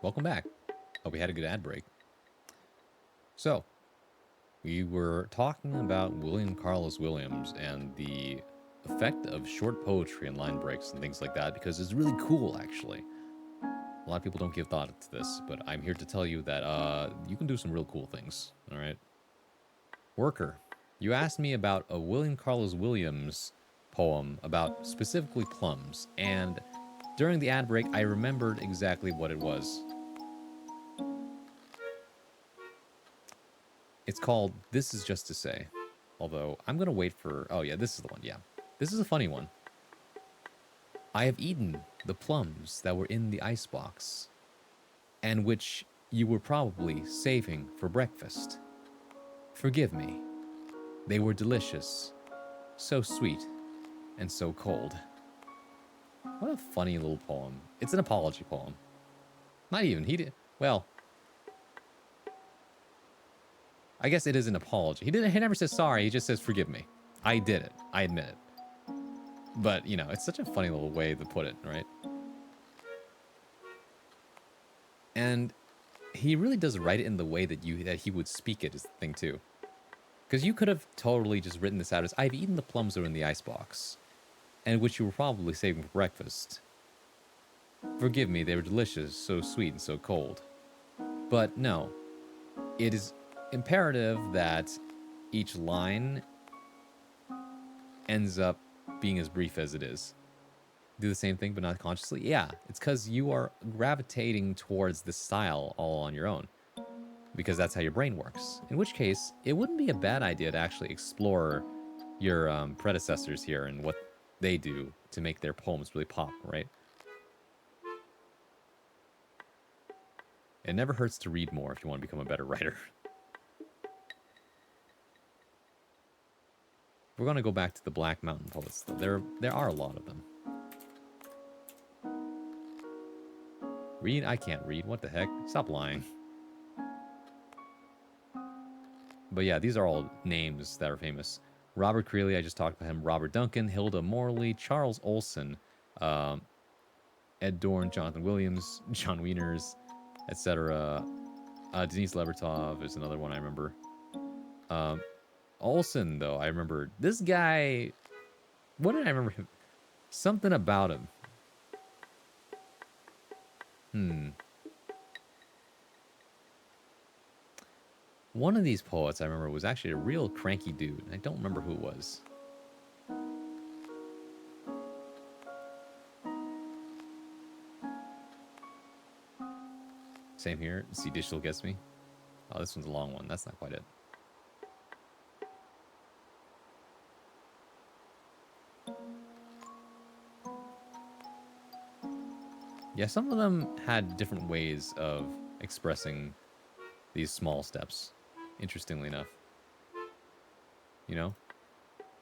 welcome back. Hope we had a good ad break. So, we were talking about William Carlos Williams and the effect of short poetry and line breaks and things like that, because it's really cool, actually. A lot of people don't give thought to this, but I'm here to tell you that you can do some real cool things, all right? Worker, you asked me about a William Carlos Williams poem about specifically plums, and during the ad break, I remembered exactly what it was. It's called This Is Just to Say. Although, I'm going to wait for... Oh, yeah, this is the one, yeah. This is a funny one. I have eaten the plums that were in the icebox, and which you were probably saving for breakfast. Forgive me. They were delicious, so sweet, and so cold. What a funny little poem. It's an apology poem. Not even, he did... Well... I guess it is an apology. He never says sorry, he just says forgive me. I did it. I admit it. But, you know, it's such a funny little way to put it, right? And he really does write it in the way that he would speak it is the thing too. Because you could have totally just written this out as, I've eaten the plums that were in the icebox, and which you were probably saving for breakfast. Forgive me, they were delicious, so sweet and so cold. But no, it is imperative that each line ends up being as brief as it is. Do the same thing but not consciously? Yeah, it's because you are gravitating towards the style all on your own. Because that's how your brain works. In which case, it wouldn't be a bad idea to actually explore your predecessors here and what they do to make their poems really pop, right? It never hurts to read more if you want to become a better writer. We're going to go back to the Black Mountain poets, though. There are a lot of them. Read? I can't read. What the heck? Stop lying. But yeah, these are all names that are famous. Robert Creeley, I just talked about him. Robert Duncan, Hilda Morley, Charles Olson, Ed Dorn, Jonathan Williams, John Wieners, etc. Denise Levertov is another one I remember. Olson, though, I remember this guy. What did I remember him? Something about him. One of these poets I remember was actually a real cranky dude. I don't remember who it was. Same here. See, Digital gets me. Oh, this one's a long one. That's not quite it. Yeah, some of them had different ways of expressing these small steps, interestingly enough. You know?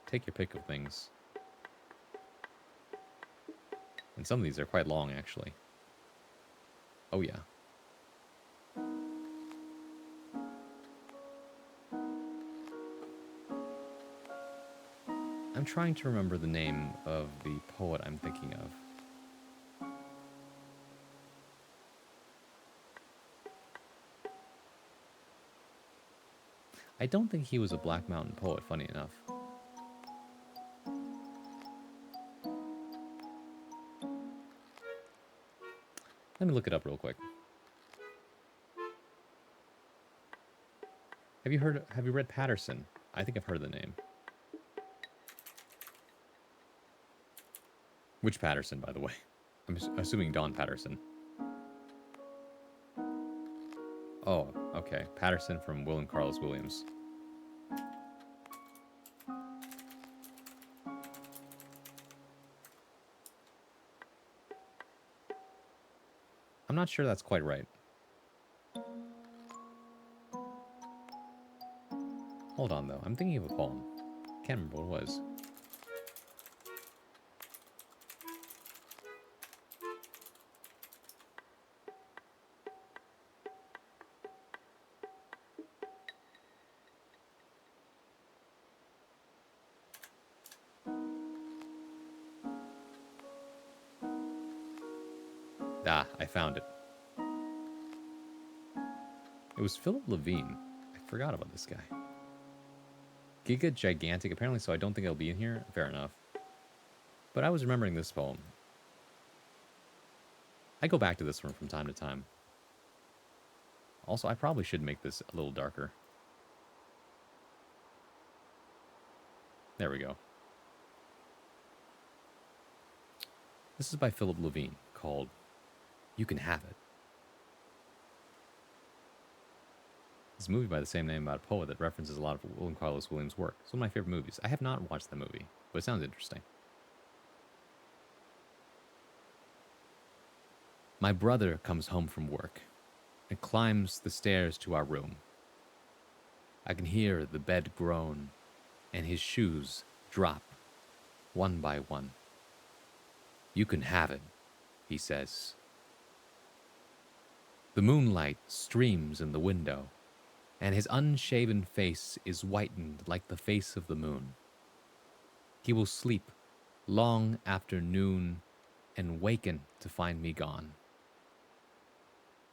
Take your pick of things. And some of these are quite long, actually. Oh, yeah. I'm trying to remember the name of the poet I'm thinking of. I don't think he was a Black Mountain poet, funny enough. Let me look it up real quick. Have you read Patterson? I think I've heard the name. Which Patterson, by the way? I'm assuming Don Patterson. Oh, okay. Patterson from William Carlos Williams. I'm not sure that's quite right. Hold on, though. I'm thinking of a poem. Can't remember what it was. Ah, I found it. It was Philip Levine. I forgot about this guy. Giga Gigantic, apparently, so I don't think it'll be in here. Fair enough. But I was remembering this poem. I go back to this one from time to time. Also, I probably should make this a little darker. There we go. This is by Philip Levine, called You Can Have It. It's a movie by the same name about a poet that references a lot of William Carlos Williams' work. It's one of my favorite movies. I have not watched the movie, but it sounds interesting. My brother comes home from work and climbs the stairs to our room. I can hear the bed groan and his shoes drop one by one. You can have it, he says. The moonlight streams in the window, and his unshaven face is whitened like the face of the moon. He will sleep long after noon and waken to find me gone.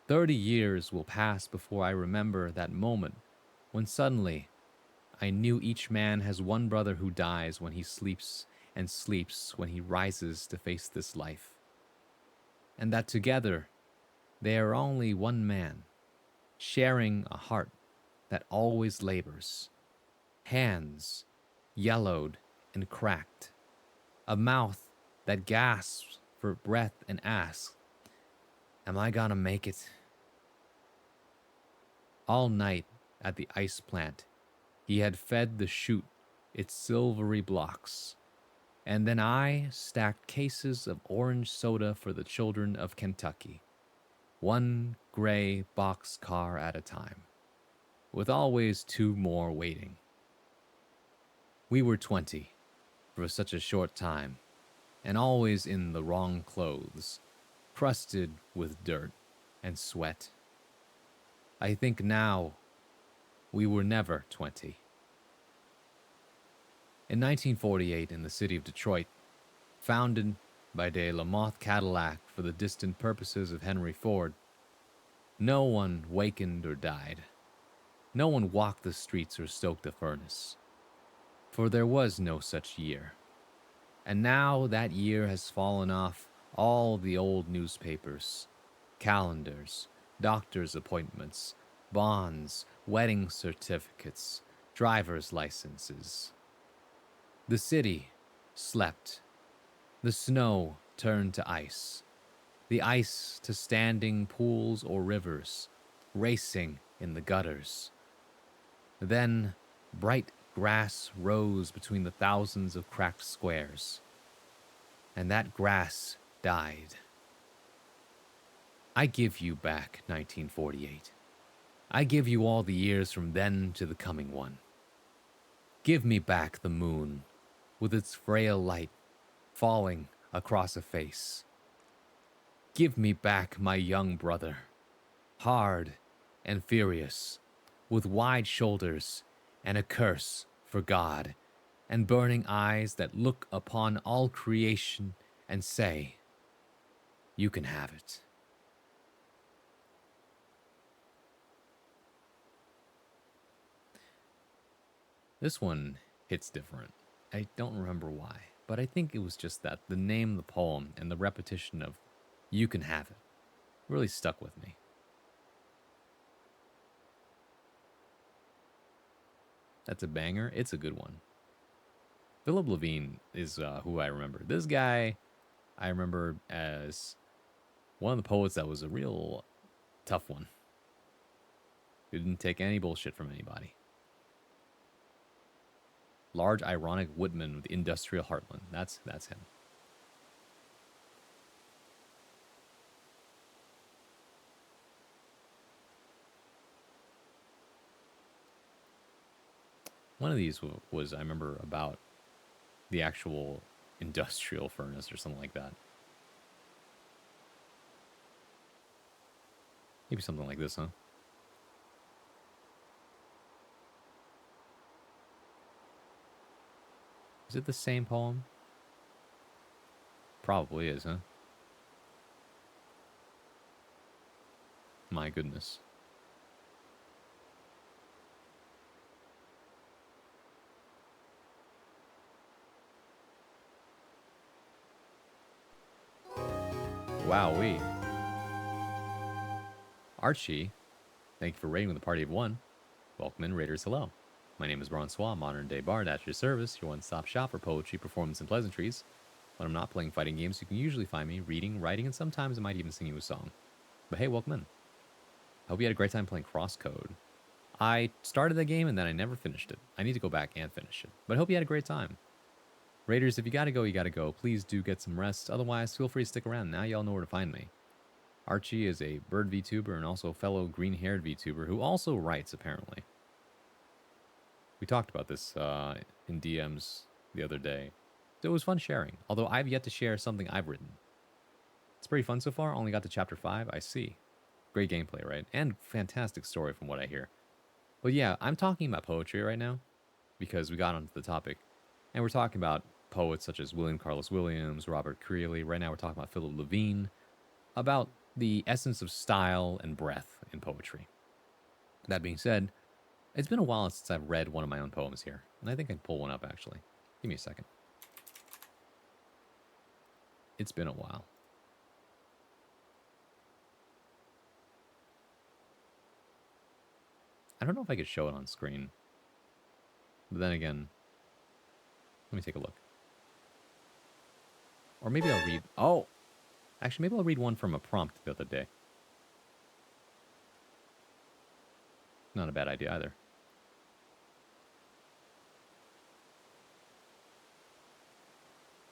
30 years will pass before I remember that moment when suddenly I knew each man has one brother who dies when he sleeps and sleeps when he rises to face this life, and that together they are only one man, sharing a heart that always labors, hands yellowed and cracked, a mouth that gasps for breath and asks, am I gonna make it? All night at the ice plant, he had fed the chute its silvery blocks, and then I stacked cases of orange soda for the children of Kentucky, one gray box car at a time, with always two more waiting. We were 20 for such a short time, and always in the wrong clothes, crusted with dirt and sweat. I think now we were never 20. In 1948, in the city of Detroit, founded by de la Motte Cadillac for the distant purposes of Henry Ford, no one wakened or died. No one walked the streets or stoked the furnace, for there was no such year. And now that year has fallen off all the old newspapers, calendars, doctor's appointments, bonds, wedding certificates, driver's licenses. The city slept. The snow turned to ice. The ice to standing pools or rivers, racing in the gutters. Then bright grass rose between the thousands of cracked squares, and that grass died. I give you back 1948. I give you all the years from then to the coming one. Give me back the moon, with its frail light falling across a face. Give me back my young brother, hard and furious, with wide shoulders and a curse for God, and burning eyes that look upon all creation and say, you can have it. This one hits different. I don't remember why, but I think it was just that the name of the poem and the repetition of you can have it really stuck with me. That's a banger. It's a good one. Philip Levine is who I remember. This guy I remember as one of the poets that was a real tough one. Who didn't take any bullshit from anybody. Large ironic woodman with industrial heartland. That's him. One of these was, I remember, about the actual industrial furnace or something like that. Maybe something like this, huh? Is it the same poem? Probably is, huh? My goodness. Wowee. Archie, thank you for raiding with a party of one. Welcome in, Raiders. Hello. My name is Bronsois, modern day bard at your service, your one-stop shop for poetry, performance, and pleasantries. When I'm not playing fighting games, you can usually find me reading, writing, and sometimes I might even sing you a song. But hey, welcome in. I hope you had a great time playing Crosscode. I started the game and then I never finished it. I need to go back and finish it. But I hope you had a great time. Raiders, if you gotta go, you gotta go. Please do get some rest. Otherwise, feel free to stick around. Now y'all know where to find me. Archie is a bird VTuber and also a fellow green-haired VTuber who also writes, apparently. We talked about this in DMs the other day. So it was fun sharing, although I've yet to share something I've written. It's pretty fun so far. Only got to chapter 5. I see. Great gameplay, right? And fantastic story from what I hear. But yeah, I'm talking about poetry right now because we got onto the topic. And we're talking about poets such as William Carlos Williams, Robert Creeley. Right now we're talking about Philip Levine, about the essence of style and breadth in poetry. That being said, it's been a while since I've read one of my own poems here. And I think I can pull one up, actually. Give me a second. It's been a while. I don't know if I could show it on screen. But then again, let me take a look. Or maybe I'll read... Oh! Actually, maybe I'll read one from a prompt the other day. Not a bad idea either.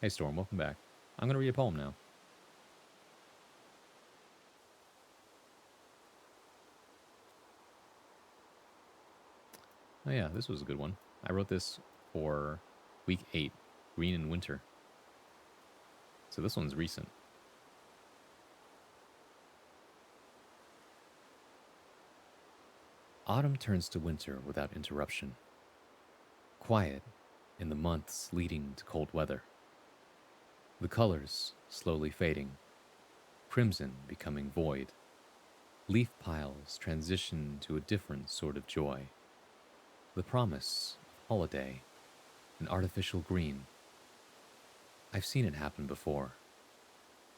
Hey Storm, welcome back. I'm going to read a poem now. Oh yeah, this was a good one. I wrote this for week 8, Green in Winter. So this one's recent. Autumn turns to winter without interruption. Quiet in the months leading to cold weather. The colors slowly fading. Crimson becoming void. Leaf piles transition to a different sort of joy. The promise of holiday, an artificial green. I've seen it happen before,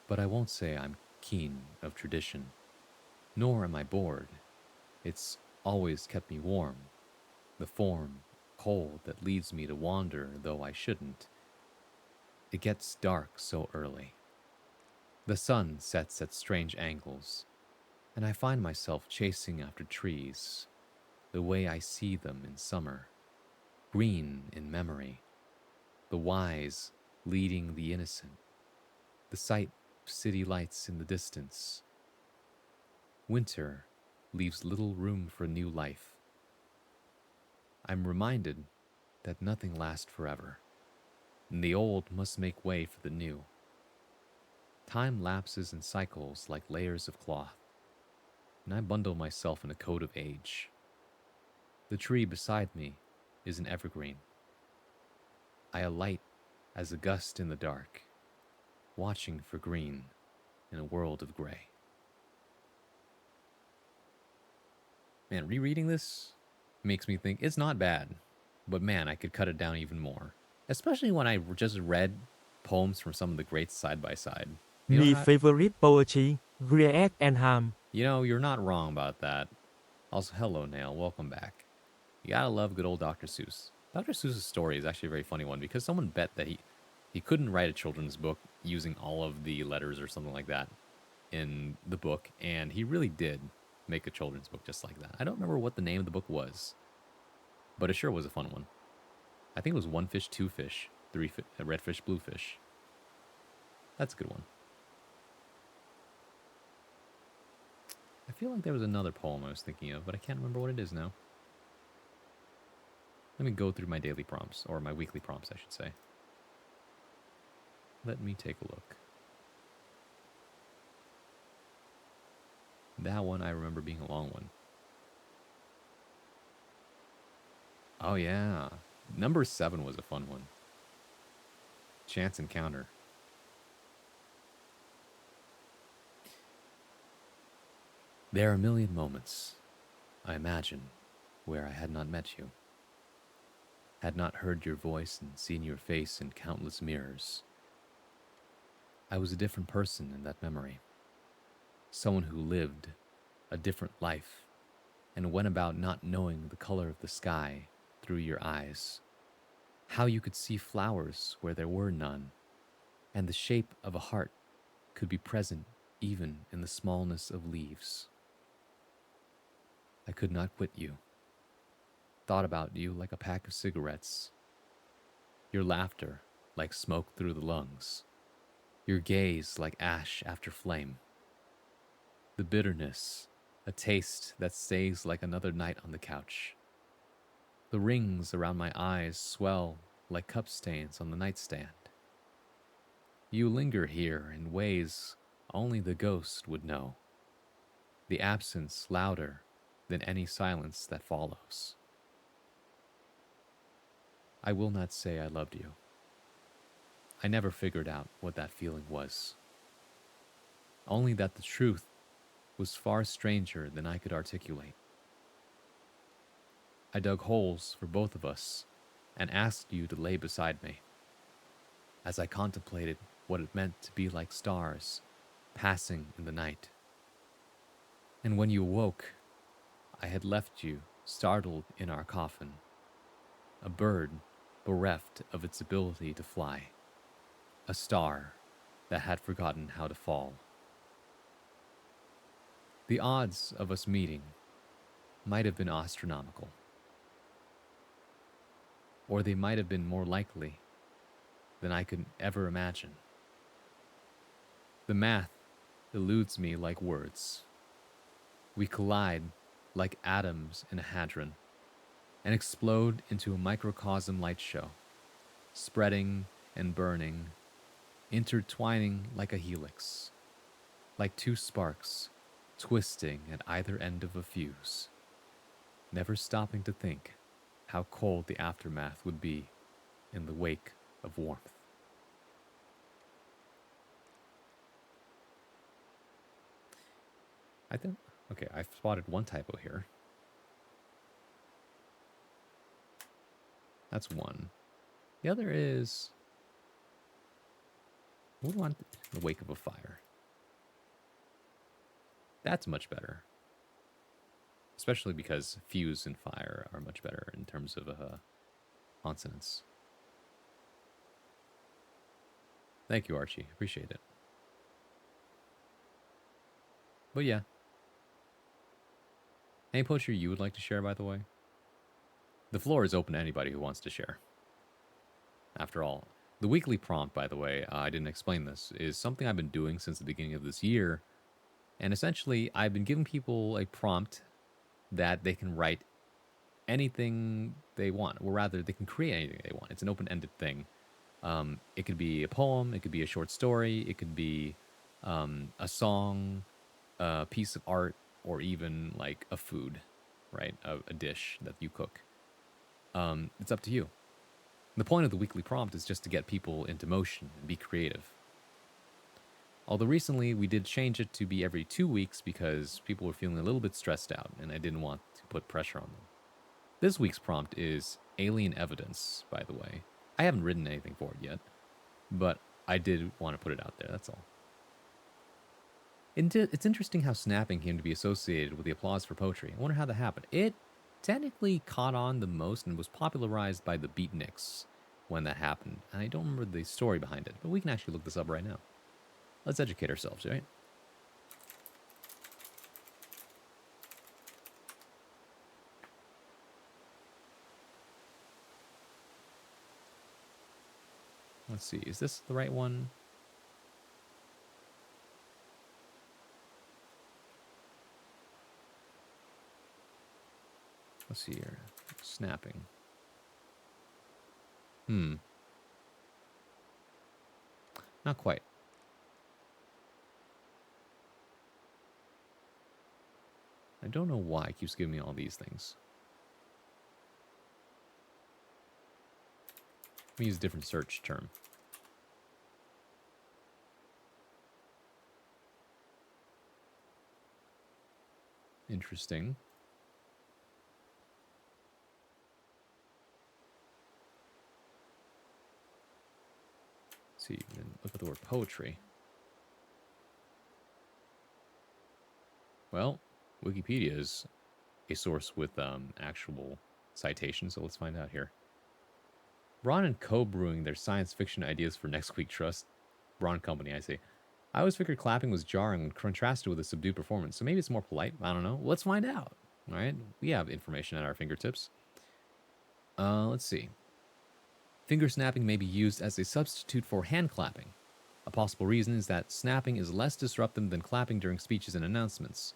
but I won't say I'm keen of tradition, nor am I bored. It's always kept me warm, the form cold that leads me to wander though I shouldn't. It gets dark so early. The sun sets at strange angles, and I find myself chasing after trees, the way I see them in summer, green in memory, the wise leading the innocent, the sight of city lights in the distance. Winter leaves little room for new life. I'm reminded that nothing lasts forever, and the old must make way for the new. Time lapses in cycles like layers of cloth, and I bundle myself in a coat of age. The tree beside me is an evergreen. I alight as a gust in the dark, watching for green in a world of gray. Man, rereading this makes me think it's not bad, but man, I could cut it down even more. Especially when I just read poems from some of the greats side by side. My favorite poetry, React and Ham. You know, you're not wrong about that. Also, hello, Nail. Welcome back. You gotta love good old Dr. Seuss. Dr. Seuss's story is actually a very funny one because someone bet that he couldn't write a children's book using all of the letters or something like that in the book, and he really did make a children's book just like that. I don't remember what the name of the book was, but it sure was a fun one. I think it was One Fish, Two Fish, Three Red Fish, Blue Fish. That's a good one. I feel like there was another poem I was thinking of, but I can't remember what it is now. Let me go through my daily prompts, or my weekly prompts, I should say. Let me take a look. That one I remember being a long one. Oh yeah. Number 7 was a fun one. Chance Encounter. There are a million moments, I imagine, where I had not met you, had not heard your voice and seen your face in countless mirrors. I was a different person in that memory, someone who lived a different life and went about not knowing the color of the sky through your eyes, how you could see flowers where there were none, and the shape of a heart could be present even in the smallness of leaves. I could not quit you. Thought about you like a pack of cigarettes. Your laughter like smoke through the lungs. Your gaze like ash after flame. The bitterness, a taste that stays like another night on the couch. The rings around my eyes swell like cup stains on the nightstand. You linger here in ways only the ghost would know. The absence louder than any silence that follows. I will not say I loved you. I never figured out what that feeling was. Only that the truth was far stranger than I could articulate. I dug holes for both of us and asked you to lay beside me as I contemplated what it meant to be like stars passing in the night. And when you awoke, I had left you startled in our coffin, a bird bereft of its ability to fly, a star that had forgotten how to fall. The odds of us meeting might have been astronomical, or they might have been more likely than I could ever imagine. The math eludes me like words. We collide like atoms in a hadron and explode into a microcosm light show, spreading and burning, intertwining like a helix, like two sparks twisting at either end of a fuse, never stopping to think how cold the aftermath would be in the wake of warmth. Okay, I've spotted one typo here. That's one. The other is, what do I want? The wake of a fire. That's much better. Especially because fuse and fire are much better in terms of consonants. Thank you, Archie. Appreciate it. But yeah. Any poetry you would like to share, by the way? The floor is open to anybody who wants to share. After all, the weekly prompt, by the way, I didn't explain this, is something I've been doing since the beginning of this year. And essentially, I've been giving people a prompt that they can write anything they want, or rather, they can create anything they want. It's an open-ended thing. It could be a poem, it could be a short story, it could be a song, a piece of art, or even like a food, right? A dish that you cook. It's up to you. The point of the weekly prompt is just to get people into motion and be creative. Although recently we did change it to be every 2 weeks because people were feeling a little bit stressed out and I didn't want to put pressure on them. This week's prompt is alien evidence, by the way. I haven't written anything for it yet, but I did want to put it out there, that's all. It's interesting how snapping came to be associated with the applause for poetry. I wonder how that happened. It technically caught on the most and was popularized by the Beatniks when that happened. And I don't remember the story behind it, but we can actually look this up right now. Let's educate ourselves, right? Let's see, is this the right one? Let's see here. Snapping. Not quite. I don't know why it keeps giving me all these things. Let me use a different search term. Interesting. Let's see, then look at the word poetry. Well, Wikipedia is a source with actual citations, so let's find out here. Braun and co-brewing their science fiction ideas for Next Week Trust. Braun Company, I say. I always figured clapping was jarring when contrasted with a subdued performance, so maybe it's more polite. I don't know. Let's find out. All right, we have information at our fingertips. Let's see. Finger snapping may be used as a substitute for hand clapping. A possible reason is that snapping is less disruptive than clapping during speeches and announcements.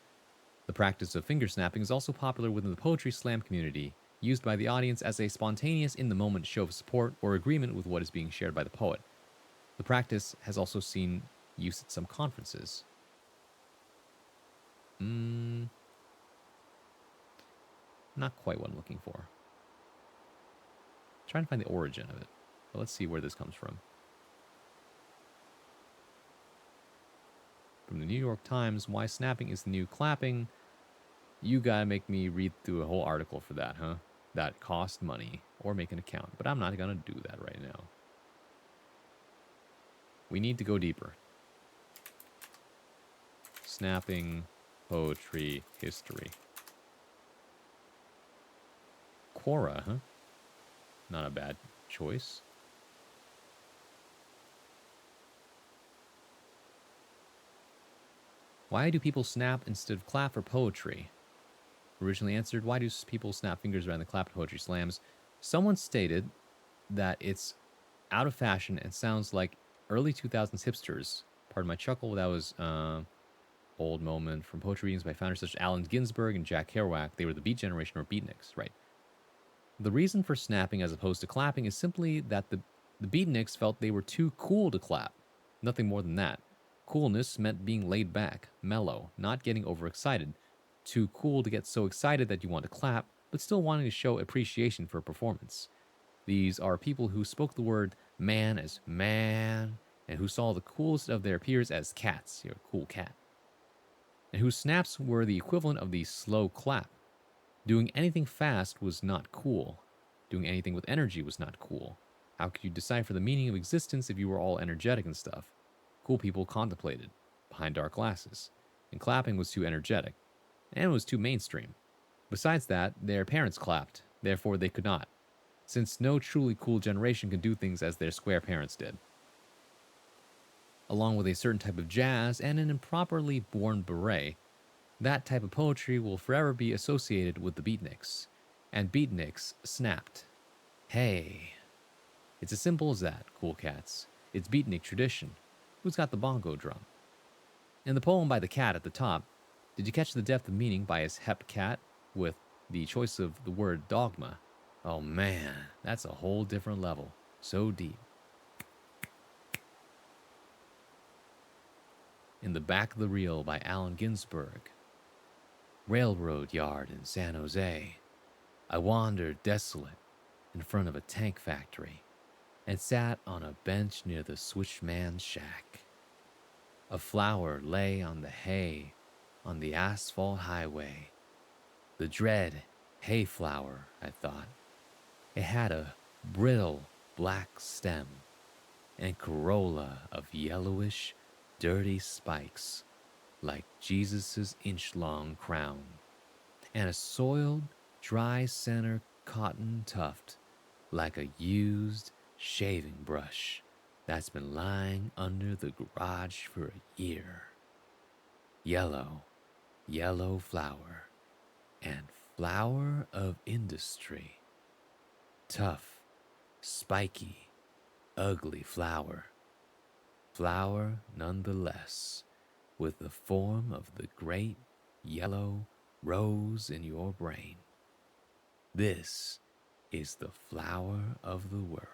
The practice of finger snapping is also popular within the poetry slam community, used by the audience as a spontaneous in-the-moment show of support or agreement with what is being shared by the poet. The practice has also seen use at some conferences. Not quite what I'm looking for. Trying to find the origin of it. But let's see where this comes from. From the New York Times, why snapping is the new clapping. You gotta make me read through a whole article for that, huh? That cost money. Or make an account. But I'm not gonna do that right now. We need to go deeper. Snapping, poetry, history. Quora, huh? Not a bad choice. Why do people snap instead of clap for poetry? Originally answered, why do people snap fingers around the clap poetry slams? Someone stated that it's out of fashion and sounds like early 2000s hipsters. Pardon my chuckle, that was old moment from poetry readings by founders such as Allen Ginsberg and Jack Kerouac. They were the Beat Generation or Beatniks, right? The reason for snapping as opposed to clapping is simply that the Beatniks felt they were too cool to clap. Nothing more than that. Coolness meant being laid back, mellow, not getting overexcited. Too cool to get so excited that you want to clap, but still wanting to show appreciation for a performance. These are people who spoke the word man as man, and who saw the coolest of their peers as cats. You're a cool cat. And whose snaps were the equivalent of the slow clap. Doing anything fast was not cool. Doing anything with energy was not cool. How could you decipher the meaning of existence if you were all energetic and stuff? Cool people contemplated, behind dark glasses. And clapping was too energetic. And it was too mainstream. Besides that, their parents clapped, therefore they could not. Since no truly cool generation can do things as their square parents did. Along with a certain type of jazz and an improperly born beret, that type of poetry will forever be associated with the Beatniks. And Beatniks snapped. Hey. It's as simple as that, cool cats. It's Beatnik tradition. Who's got the bongo drum? In the poem by the cat at the top, did you catch the depth of meaning by his hep cat with the choice of the word dogma? Oh man, that's a whole different level. So deep. In the Back of the Reel by Allen Ginsberg. Railroad yard in San Jose. I wandered desolate in front of a tank factory and sat on a bench near the switchman's shack. A flower lay on the hay on the asphalt highway. The dread hay flower, I thought. It had a brittle black stem and corolla of yellowish, dirty spikes like Jesus' inch-long crown, and a soiled, dry center cotton tuft like a used shaving brush that's been lying under the garage for a year. Yellow, yellow flower, and flower of industry. Tough, spiky, ugly flower. Flower nonetheless, with the form of the great yellow rose in your brain. This is the flower of the world.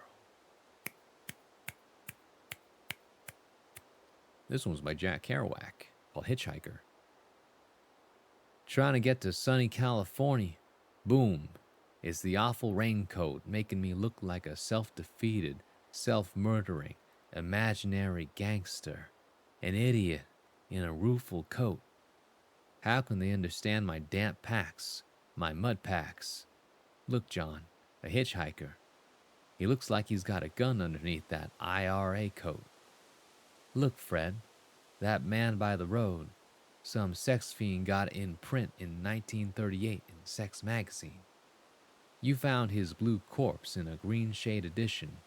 This one was by Jack Kerouac, called Hitchhiker. Trying to get to sunny California. Boom. It's the awful raincoat making me look like a self-defeated, self-murdering, imaginary gangster. An idiot in a rueful coat. How can they understand my damp packs, my mud packs? Look, John, a hitchhiker. He looks like he's got a gun underneath that IRA coat. Look, Fred, that man by the road. some sex fiend got it in print in 1938 in Sex Magazine. You found his blue corpse in a green shade edition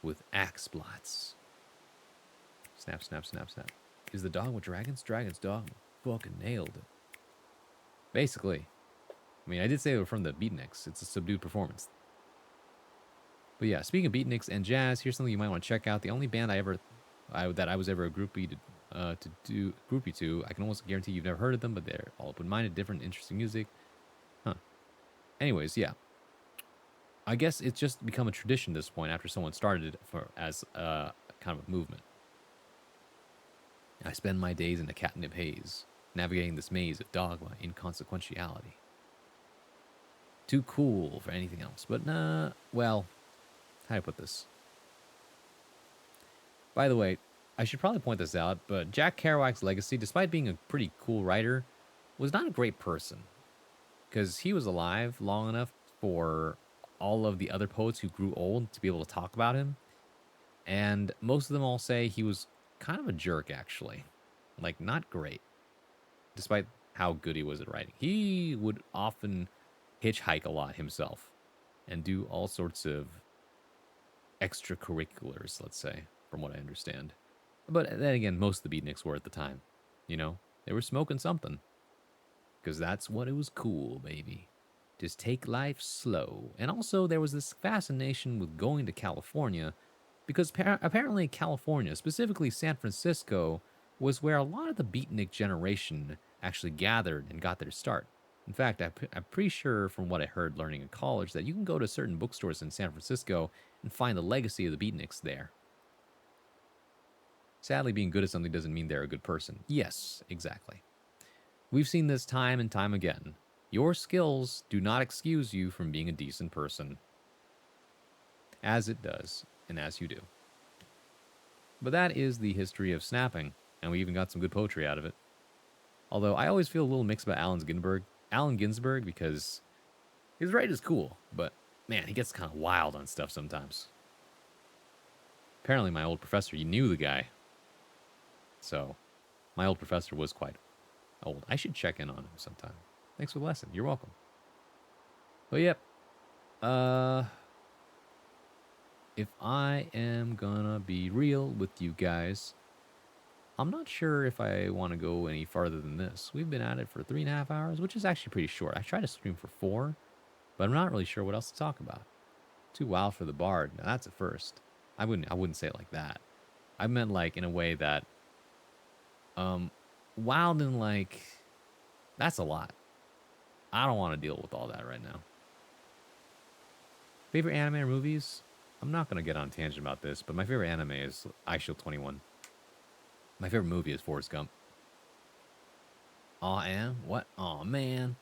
with axe blots. Snap, snap, snap, snap. Is the dog with dragons? Dragons, dog. Fucking nailed it. Basically. I mean, I did say they were from the Beatniks. It's a subdued performance. But yeah, speaking of Beatniks and jazz, here's something you might want to check out. The only band that I was ever a groupie to, I can almost guarantee you've never heard of them, but they're all open-minded, different, interesting music. Huh. Anyways, yeah. I guess it's just become a tradition at this point after someone started it as a kind of a movement. I spend my days in a catnip haze, navigating this maze of dogma inconsequentiality. Too cool for anything else, but well, how do I put this? By the way, I should probably point this out, but Jack Kerouac's legacy, despite being a pretty cool writer, was not a great person. Because he was alive long enough for all of the other poets who grew old to be able to talk about him. And most of them all say he was kind of a jerk, actually. Like, not great. Despite how good he was at writing. He would often hitchhike a lot himself. And do all sorts of extracurriculars, let's say, from what I understand. But then again, most of the Beatniks were at the time. You know? They were smoking something. Because that's what it was cool, baby. Just take life slow. And also, there was this fascination with going to California, because apparently California, specifically San Francisco, was where a lot of the beatnik generation actually gathered and got their start. In fact, I'm pretty sure from what I heard learning in college that you can go to certain bookstores in San Francisco and find the legacy of the beatniks there. Sadly, being good at something doesn't mean they're a good person. Yes, exactly. We've seen this time and time again. Your skills do not excuse you from being a decent person. As it does, and as you do. But that is the history of snapping, and we even got some good poetry out of it. Although I always feel a little mixed about Allen Ginsberg, because his writing is cool, but man, he gets kind of wild on stuff sometimes. Apparently my old professor, you knew the guy. So, my old professor was quite old. I should check in on him sometime. Thanks for the lesson. You're welcome. But yep. If I am gonna be real with you guys, I'm not sure if I want to go any farther than this. We've been at it for 3.5 hours, which is actually pretty short. I tried to stream for 4, but I'm not really sure what else to talk about. Too wild for the bard. Now that's a first. I wouldn't say it like that. I meant like in a way that wild and like that's a lot. I don't want to deal with all that right now. Favorite anime or movies? I'm not going to get on a tangent about this, but my favorite anime is iShield 21. My favorite movie is Forrest Gump. Aw, and what? Aw, man.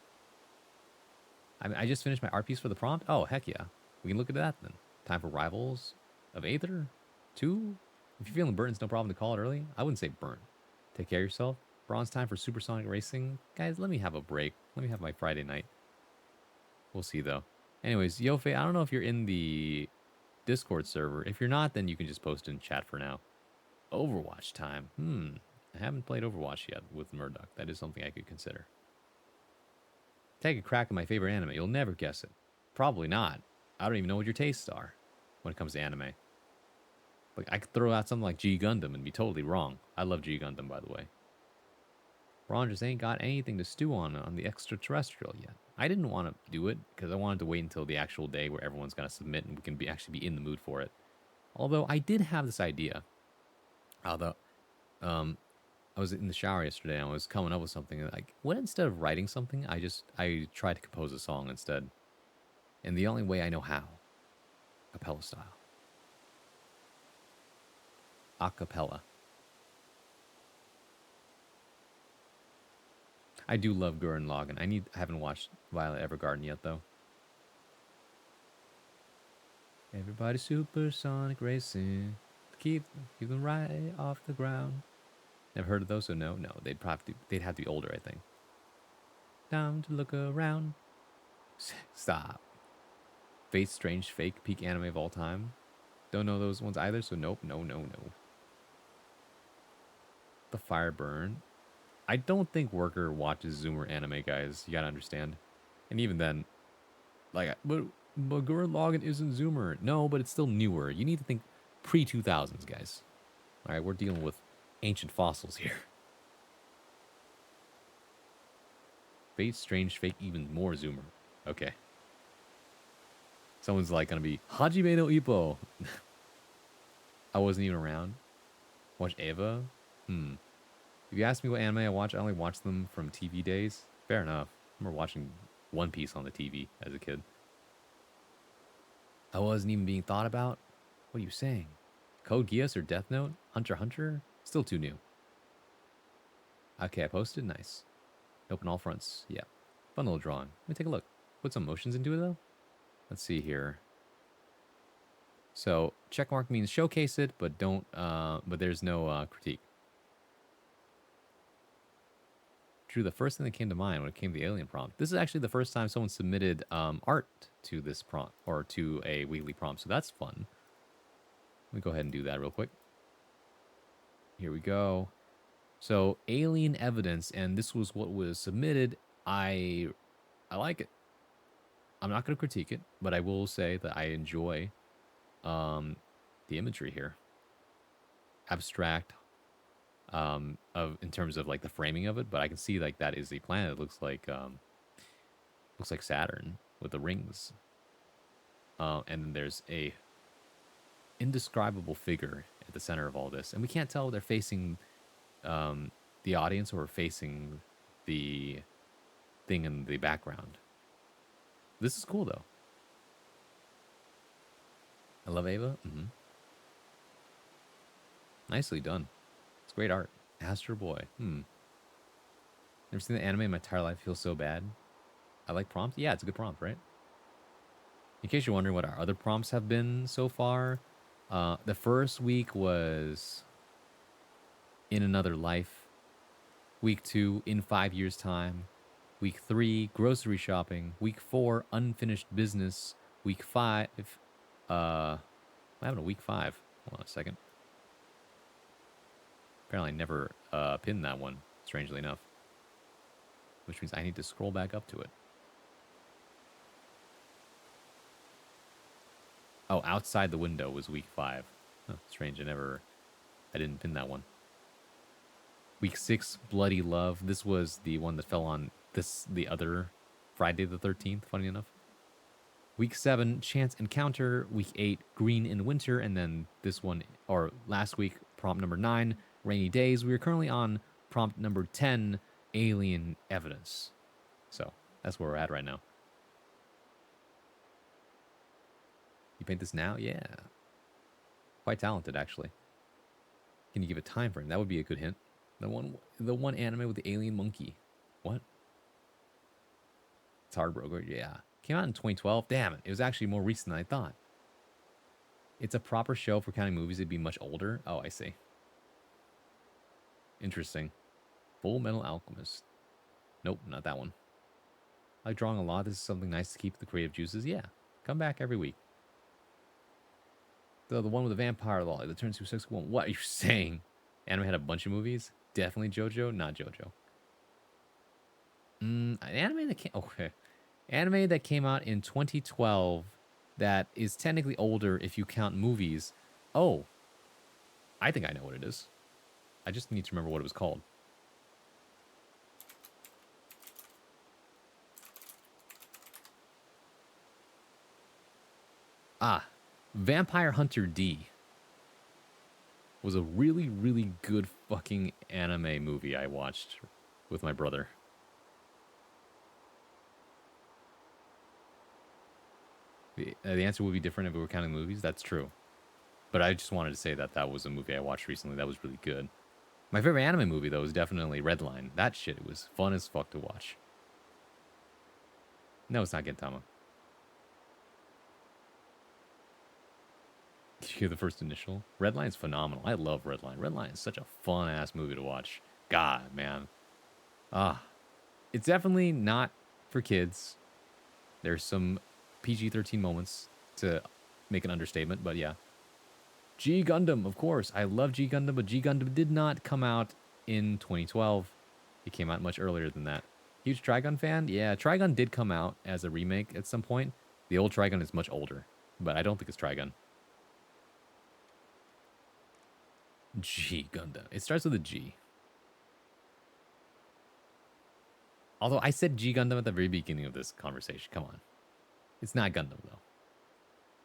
I just finished my art piece for the prompt. Oh, heck yeah. We can look at that then. Time for Rivals of Aether 2. If you're feeling burnt, it's no problem to call it early. I wouldn't say burnt. Take care of yourself. Bronze time for Supersonic Racing. Guys, let me have a break. Let me have my Friday night. We'll see, though. Anyways, Yofe, I don't know if you're in the Discord server. If you're not, then you can just post in chat for now. Overwatch time. I haven't played Overwatch yet with Murdoch. That is something I could consider. Take a crack at my favorite anime. You'll never guess it. Probably not. I don't even know what your tastes are when it comes to anime. Like, I could throw out something like G Gundam and be totally wrong. I love G Gundam, by the way. Braun just ain't got anything to stew on the extraterrestrial yet. I didn't want to do it because I wanted to wait until the actual day where everyone's going to submit and we can actually be in the mood for it. Although I did have this idea. Although, I was in the shower yesterday and I was coming up with something like, what instead of writing something, I tried to compose a song instead. And the only way I know how. Acapella style. Acapella. I do love Gurren Lagann. I haven't watched Violet Evergarden yet though. Everybody supersonic racing. Keep them right off the ground. Never heard of those, so no. They'd have to be older, I think. Down to look around. Stop. Fate's Strange Fake, peak anime of all time. Don't know those ones either, so nope, no. The Fire Burn. I don't think Worker watches Zoomer anime, guys. You gotta understand. And even then, like, but Gurren Lagann isn't Zoomer. No, but it's still newer. You need to think pre-2000s, guys. All right, we're dealing with ancient fossils here. Fate Strange Fake even more Zoomer. Okay. Someone's like gonna be Hajime no Ippo. I wasn't even around. Watch Eva? If you ask me what anime I watch, I only watch them from TV days. Fair enough. I remember watching One Piece on the TV as a kid. I wasn't even being thought about? What are you saying? Code Geass or Death Note? Hunter x Hunter? Still too new. Okay, I posted. Nice. Open all fronts. Yeah. Fun little drawing. Let me take a look. Put some motions into it, though. Let's see here. So, checkmark means showcase it, but don't, but there's no critique. Drew the first thing that came to mind when it came to the alien prompt. This is actually the first time someone submitted art to this prompt, or to a weekly prompt, so that's fun. Let me go ahead and do that real quick. Here we go. So, alien evidence, and this was what was submitted. I like it. I'm not going to critique it, but I will say that I enjoy the imagery here. Abstract, in terms of like the framing of it, but I can see like that is a planet. It looks like Saturn with the rings. And then there's a indescribable figure at the center of all this, and we can't tell if they're facing the audience or facing the thing in the background. This is cool though. I love Ava. Nicely done. It's great art. Astro Boy. Never seen the anime in my entire life. Feels so bad. I like prompts. Yeah, it's a good prompt, right? In case you're wondering what our other prompts have been so far, the first week was In Another Life. Week 2, In 5 Years' Time. Week 3, Grocery Shopping. Week 4, Unfinished Business. Week 5, I'm having a week 5. Hold on a second. Apparently I never pinned that one, strangely enough. Which means I need to scroll back up to it. Oh, Outside the Window was week 5. Huh, strange, I didn't pin that one. Week 6, Bloody Love. This was the one that fell on the other Friday the 13th, funny enough. Week 7, Chance Encounter. Week 8, Green in Winter. And then this one, or last week, prompt number 9, Rainy Days. We are currently on prompt number 10, Alien Evidence. So, that's where we're at right now. You paint this now? Yeah. Quite talented, actually. Can you give a time frame? That would be a good hint. The one anime with the alien monkey. What? It's hard, bro. Yeah. Came out in 2012. Damn it. It was actually more recent than I thought. It's a proper show for counting movies. It'd be much older. Oh, I see. Interesting. Full Metal Alchemist. Nope, not that one. I like drawing a lot. This is something nice to keep the creative juices. Yeah. Come back every week. The one with the vampire law that turns to a sexual woman. What are you saying? Anime had a bunch of movies. Definitely JoJo, not JoJo. An anime that came... Okay. Anime that came out in 2012 that is technically older if you count movies. Oh. I think I know what it is. I just need to remember what it was called. Ah. Vampire Hunter D was a really, really good fucking anime movie I watched with my brother. The answer would be different if we were counting movies. That's true. But I just wanted to say that that was a movie I watched recently that was really good. My favorite anime movie, though, is definitely Redline. That shit was fun as fuck to watch. No, it's not Gintama. Did you hear the first initial? Redline's phenomenal. I love Redline. Redline is such a fun-ass movie to watch. God, man. It's definitely not for kids. There's some PG-13 moments to make an understatement, but yeah. G Gundam, of course. I love G Gundam, but G Gundam did not come out in 2012. It came out much earlier than that. Huge Trigun fan? Yeah, Trigun did come out as a remake at some point. The old Trigun is much older, but I don't think it's Trigun. G Gundam. It starts with a G. Although I said G Gundam at the very beginning of this conversation. Come on. It's not Gundam, though.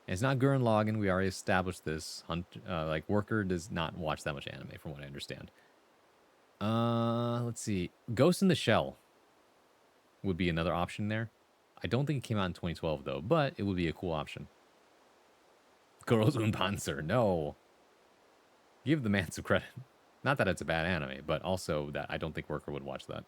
And it's not Gurren Lagann. We already established this. Like, Worker does not watch that much anime, from what I understand. Let's see. Ghost in the Shell would be another option there. I don't think it came out in 2012, though, but it would be a cool option. Girls und Panzer. No. Give the man some credit. Not that it's a bad anime, but also that I don't think Worker would watch that.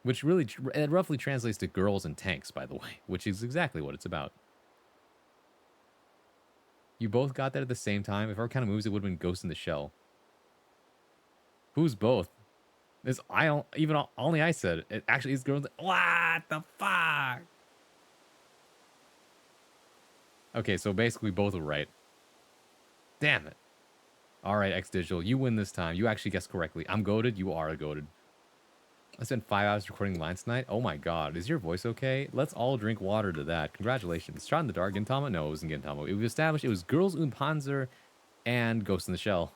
Which really, it roughly translates to Girls and Tanks, by the way, which is exactly what it's about. You both got that at the same time. If our kind of moves, it would have been Ghost in the Shell. Who's both? This only I said it. Actually, it's Girls. What the fuck? Okay, so basically both were right. Damn it. All right, X Digital, you win this time. You actually guessed correctly. I'm goated. You are goated. I spent 5 hours recording lines tonight. Oh my god, is your voice okay? Let's all drink water to that. Congratulations. Shot in the dark, Gintama? No, it wasn't Gintama. It was established it was Girls und Panzer and Ghost in the Shell.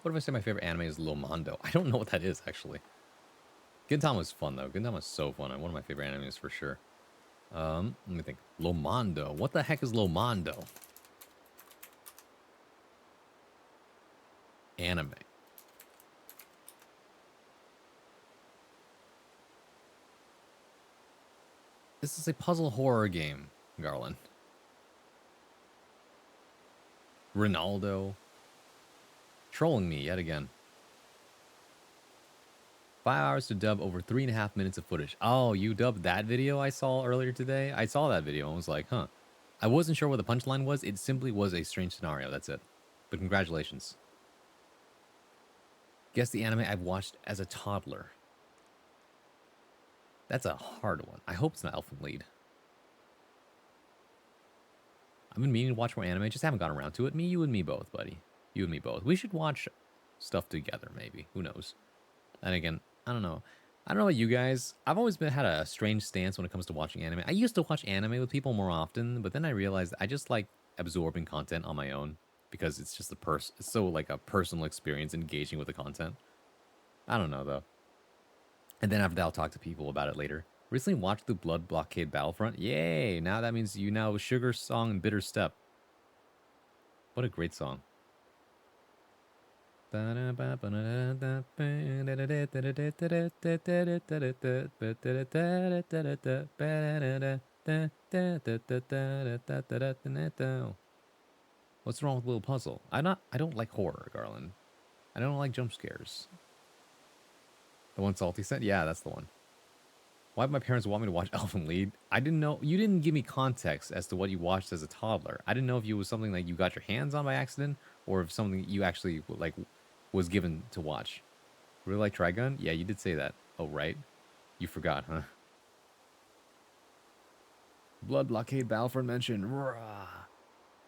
What if I say my favorite anime is Lomando? I don't know what that is, actually. Gintama was fun, though. Gintama was so fun. One of my favorite animes, for sure. Let me think. Lomando. What the heck is Lomando? Anime. This is a puzzle horror game, Garland. Ronaldo. Trolling me yet again. 5 hours to dub over 3.5 minutes of footage. Oh, you dubbed that video I saw earlier today? I saw that video and was like, huh. I wasn't sure what the punchline was. It simply was a strange scenario. That's it. But congratulations. Guess the anime I've watched as a toddler. That's a hard one. I hope it's not Elfen Lied. I've been meaning to watch more anime. Just haven't gotten around to it. You and me both, buddy. You and me both. We should watch stuff together, maybe. Who knows? And again, I don't know. I don't know about you guys. I've always had a strange stance when it comes to watching anime. I used to watch anime with people more often, but then I realized I just like absorbing content on my own because it's just it's so like a personal experience engaging with the content. I don't know though. And then after that, I'll talk to people about it later. Recently watched the Blood Blockade Battlefront. Yay! Now that means you know Sugar Song and Bitter Step. What a great song. What's wrong with Little Puzzle? I don't like horror, Garland. I don't like jump scares. The one Salty said? Yeah, that's the one. Why did my parents want me to watch Elfen Lied? I didn't know. You didn't give me context as to what you watched as a toddler. I didn't know if it was something like you got your hands on by accident or if something you actually like was given to watch. Really like Trigun? Yeah, you did say that. Oh, right. You forgot, huh? Blood Blockade Battlefront mentioned. Rah.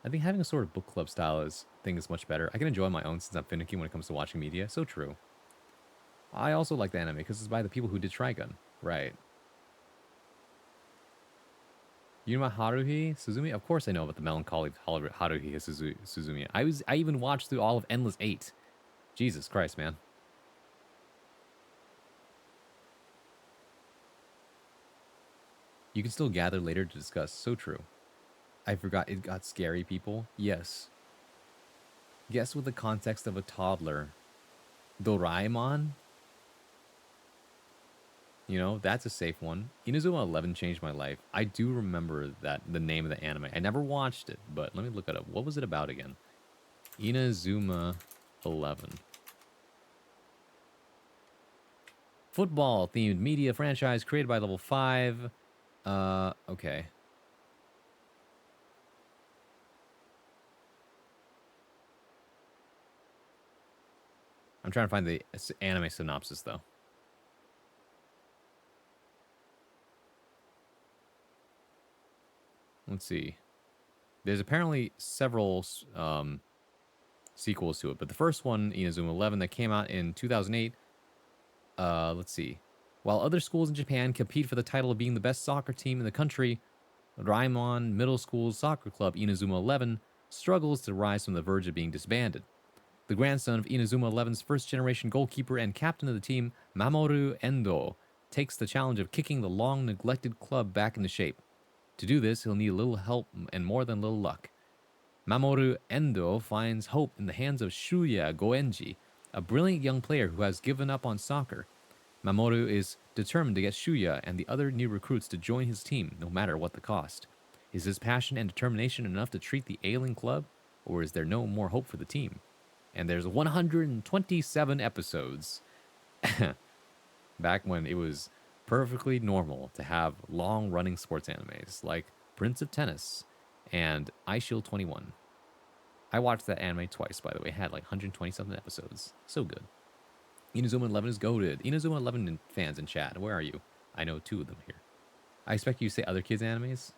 I think having a sort of book club style thing is much better. I can enjoy my own since I'm finicky when it comes to watching media. So true. I also like the anime because it's by the people who did Trigun. Right. You know about Haruhi Suzumi? Of course I know about the melancholy Haruhi Suzumi. I even watched through all of Endless 8. Jesus Christ, man. You can still gather later to discuss. So true. I forgot it got scary, people. Yes. Guess with the context of a toddler. Doraemon? You know, that's a safe one. Inazuma 11 changed my life. I do remember that the name of the anime. I never watched it, but let me look it up. What was it about again? Inazuma 11. Football themed media franchise created by Level 5. Okay. I'm trying to find the anime synopsis though. let's see. There's apparently several sequels to it, but the first one, Inazuma 11, that came out in 2008. Let's see. While other schools in Japan compete for the title of being the best soccer team in the country, Raimon Middle School's soccer club, Inazuma 11, struggles to rise from the verge of being disbanded. The grandson of Inazuma 11's first-generation goalkeeper and captain of the team, Mamoru Endo, takes the challenge of kicking the long-neglected club back into shape. To do this, he'll need a little help and more than little luck. Mamoru Endo finds hope in the hands of Shuya Goenji, a brilliant young player who has given up on soccer. Mamoru is determined to get Shuya and the other new recruits to join his team, no matter what the cost. Is his passion and determination enough to treat the ailing club, or is there no more hope for the team? And there's 127 episodes. Back when it was perfectly normal to have long-running sports animes, like Prince of Tennis and iShield 21. I watched that anime twice, by the way. It had like 120-something episodes. So good. Inazuma 11 is goated. Inazuma 11 fans in chat, where are you? I know 2 of them here. I expect you to say other kids' animes.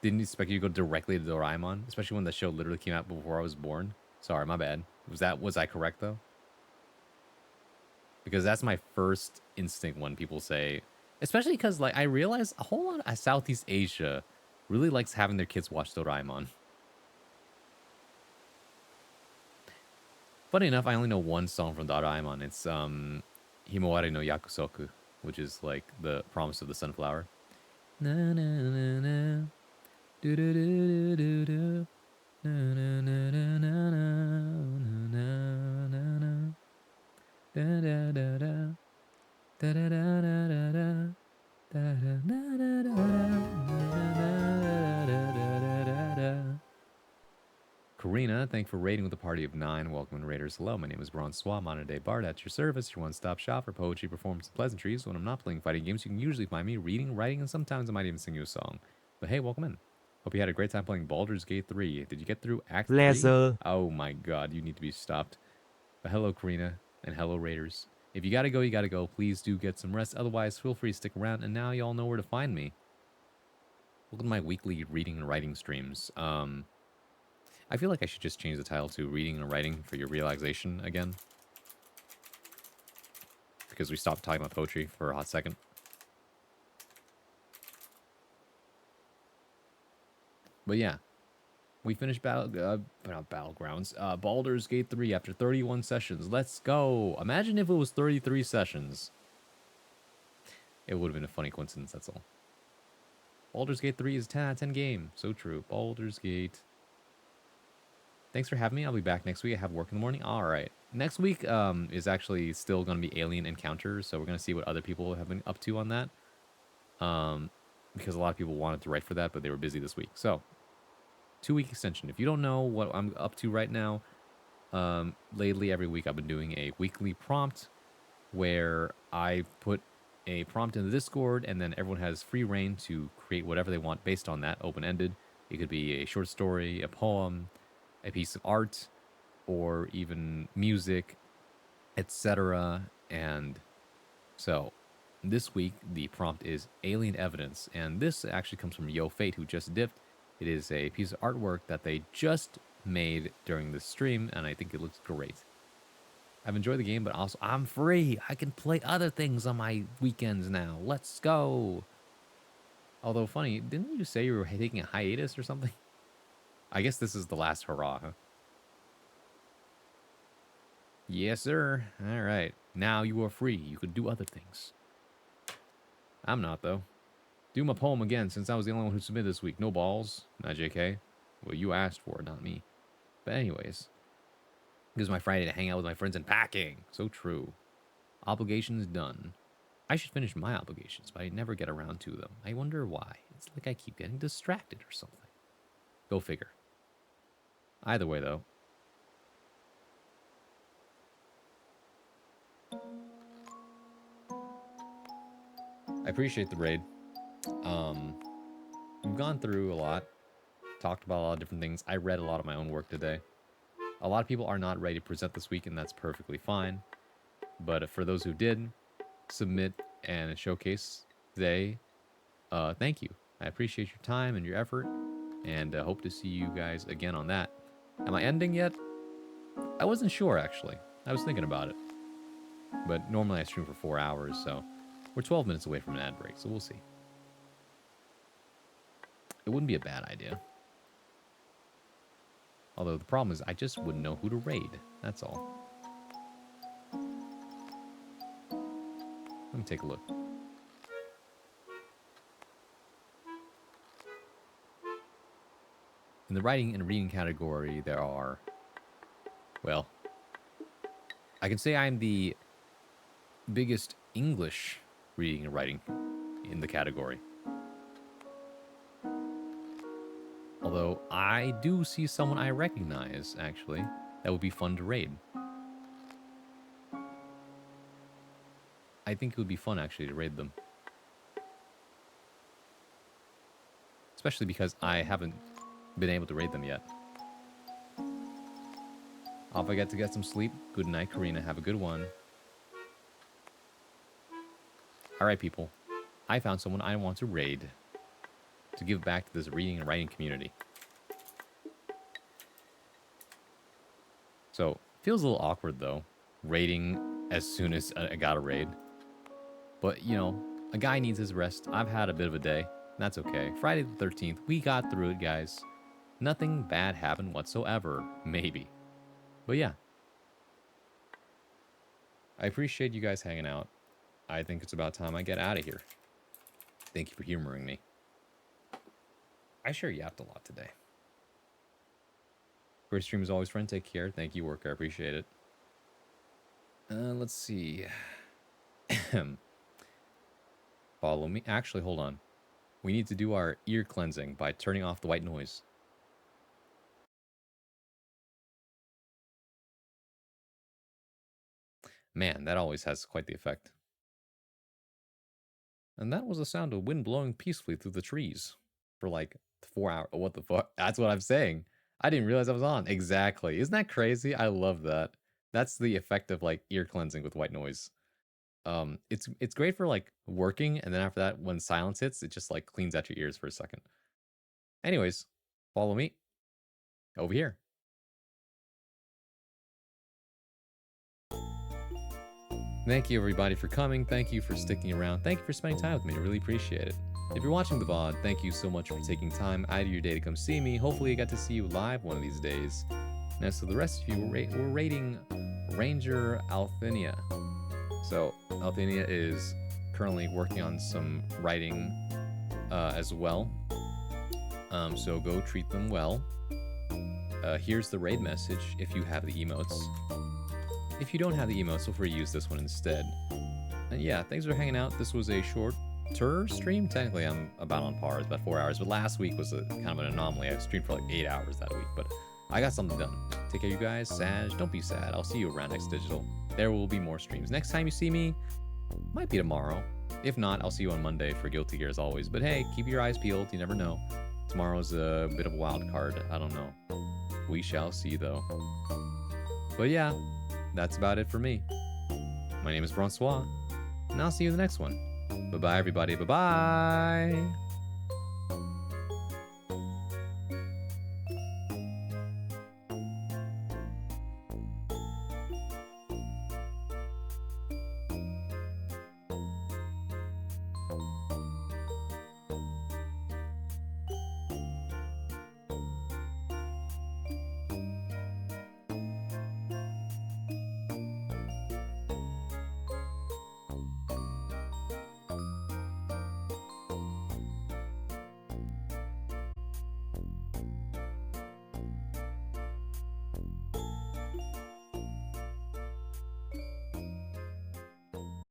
Didn't expect you to go directly to Doraemon, especially when the show literally came out before I was born. Sorry, my bad. Was I correct, though? Because that's my first instinct when people say, especially because like I realize a whole lot of Southeast Asia really likes having their kids watch Doraemon. Funny enough, I only know one song from Doraemon. It's Himawari no Yakusoku, which is like the promise of the sunflower. Na na na na. Do do do do do. Na na na na na na na na. Da da da da. Da da da da da da. Da da da da da da. Karina, thank you for raiding with a party of 9. Welcome in Raiders. Hello, my name is Bronsois, modern day bard at your service, your one-stop shop for poetry, performance, and pleasantries. When I'm not playing fighting games, you can usually find me reading, writing, and sometimes I might even sing you a song. But hey, welcome in. Hope you had a great time playing Baldur's Gate 3. Did you get through Act 3? Laser. Oh my god, you need to be stopped. But hello, Karina, and hello, Raiders. If you gotta go, you gotta go. Please do get some rest. Otherwise, feel free to stick around, and now y'all know where to find me. Welcome to my weekly reading and writing streams. I feel like I should just change the title to Reading and Writing for Your Relaxation again. Because we stopped talking about poetry for a hot second. But yeah, we finished not Battlegrounds. Baldur's Gate 3 after 31 sessions. Let's go. Imagine if it was 33 sessions. It would have been a funny coincidence, that's all. Baldur's Gate 3 is a 10 out of 10 game. So true. Baldur's Gate. Thanks for having me. I'll be back next week. I have work in the morning. All right. Next week is actually still going to be Alien Encounters, so we're going to see what other people have been up to on that. Because a lot of people wanted to write for that, but they were busy this week. So, 2-week extension. If you don't know what I'm up to right now, lately every week I've been doing a weekly prompt where I put a prompt in the Discord, and then everyone has free reign to create whatever they want based on that, open-ended. It could be a short story, a poem, a piece of art, or even music, etc. And so this week the prompt is Alien Evidence, and this actually comes from Yo Fate, who just dipped. It is a piece of artwork that they just made during the stream, and I think it looks great. I've enjoyed the game, but also I'm free. I can play other things on my weekends now. Let's go. Although funny, didn't you say you were taking a hiatus or something? I guess this is the last hurrah, huh? Yes, sir. All right. Now you are free. You could do other things. I'm not, though. Do my poem again, since I was the only one who submitted this week. No balls. Not JK. Well, you asked for it, not me. But anyways. This is my Friday to hang out with my friends and packing. So true. Obligations done. I should finish my obligations, but I never get around to them. I wonder why. It's like I keep getting distracted or something. Go figure. Either way, though. I appreciate the raid. We've gone through a lot. Talked about a lot of different things. I read a lot of my own work today. A lot of people are not ready to present this week, and that's perfectly fine. But for those who did submit and showcase today, thank you. I appreciate your time and your effort, and hope to see you guys again on that. Am I ending yet? I wasn't sure, actually. I was thinking about it. But normally I stream for 4 hours, so we're 12 minutes away from an ad break, so we'll see. It wouldn't be a bad idea. Although the problem is I just wouldn't know who to raid. That's all. Let me take a look. In the writing and reading category, there are... Well, I can say I'm the biggest English reading and writing in the category. Although I do see someone I recognize, actually, that would be fun to raid. I think it would be fun, actually, to raid them. Especially because I haven't been able to raid them yet. Off I get to get some sleep. Good night, Karina. Have a good one. Alright, people. I found someone I want to raid to give back to this reading and writing community. So, feels a little awkward, though, raiding as soon as I got a raid. But, you know, a guy needs his rest. I've had a bit of a day. That's okay. Friday the 13th, we got through it, guys. Nothing bad happened whatsoever. Maybe. But yeah. I appreciate you guys hanging out. I think it's about time I get out of here. Thank you for humoring me. I sure yapped a lot today. Great stream as always, friend. Take care. Thank you, Worker. I appreciate it. Let's see. Follow me. Actually, hold on. We need to do our ear cleansing by turning off the white noise. Man, that always has quite the effect. And that was the sound of wind blowing peacefully through the trees for like 4 hours. What the fuck? That's what I'm saying. I didn't realize I was on. Exactly. Isn't that crazy? I love that. That's the effect of like ear cleansing with white noise. It's great for like working, and then after that, when silence hits, it just like cleans out your ears for a second. Anyways, follow me over here. Thank you, everybody, for coming. Thank you for sticking around. Thank you for spending time with me. I really appreciate it. If you're watching the VOD, thank you so much for taking time out of your day to come see me. Hopefully I got to see you live one of these days. Now, so the rest of you, we're rating Ranger Althenia. So, Althenia is currently working on some writing as well. So go treat them well. Here's the raid message if you have the emotes. If you don't have the emotes, feel free to use this one instead. And yeah, thanks for hanging out. This was a shorter stream. Technically, I'm about on par. It's about 4 hours. But last week was a kind of an anomaly. I streamed for like 8 hours that week. But I got something done. Take care, you guys. Sag, don't be sad. I'll see you around Next Digital. There will be more streams. Next time you see me, might be tomorrow. If not, I'll see you on Monday for Guilty Gear as always. But hey, keep your eyes peeled. You never know. Tomorrow's a bit of a wild card. I don't know. We shall see, though. But yeah, that's about it for me. My name is Francois, and I'll see you in the next one. Bye-bye, everybody. Bye-bye.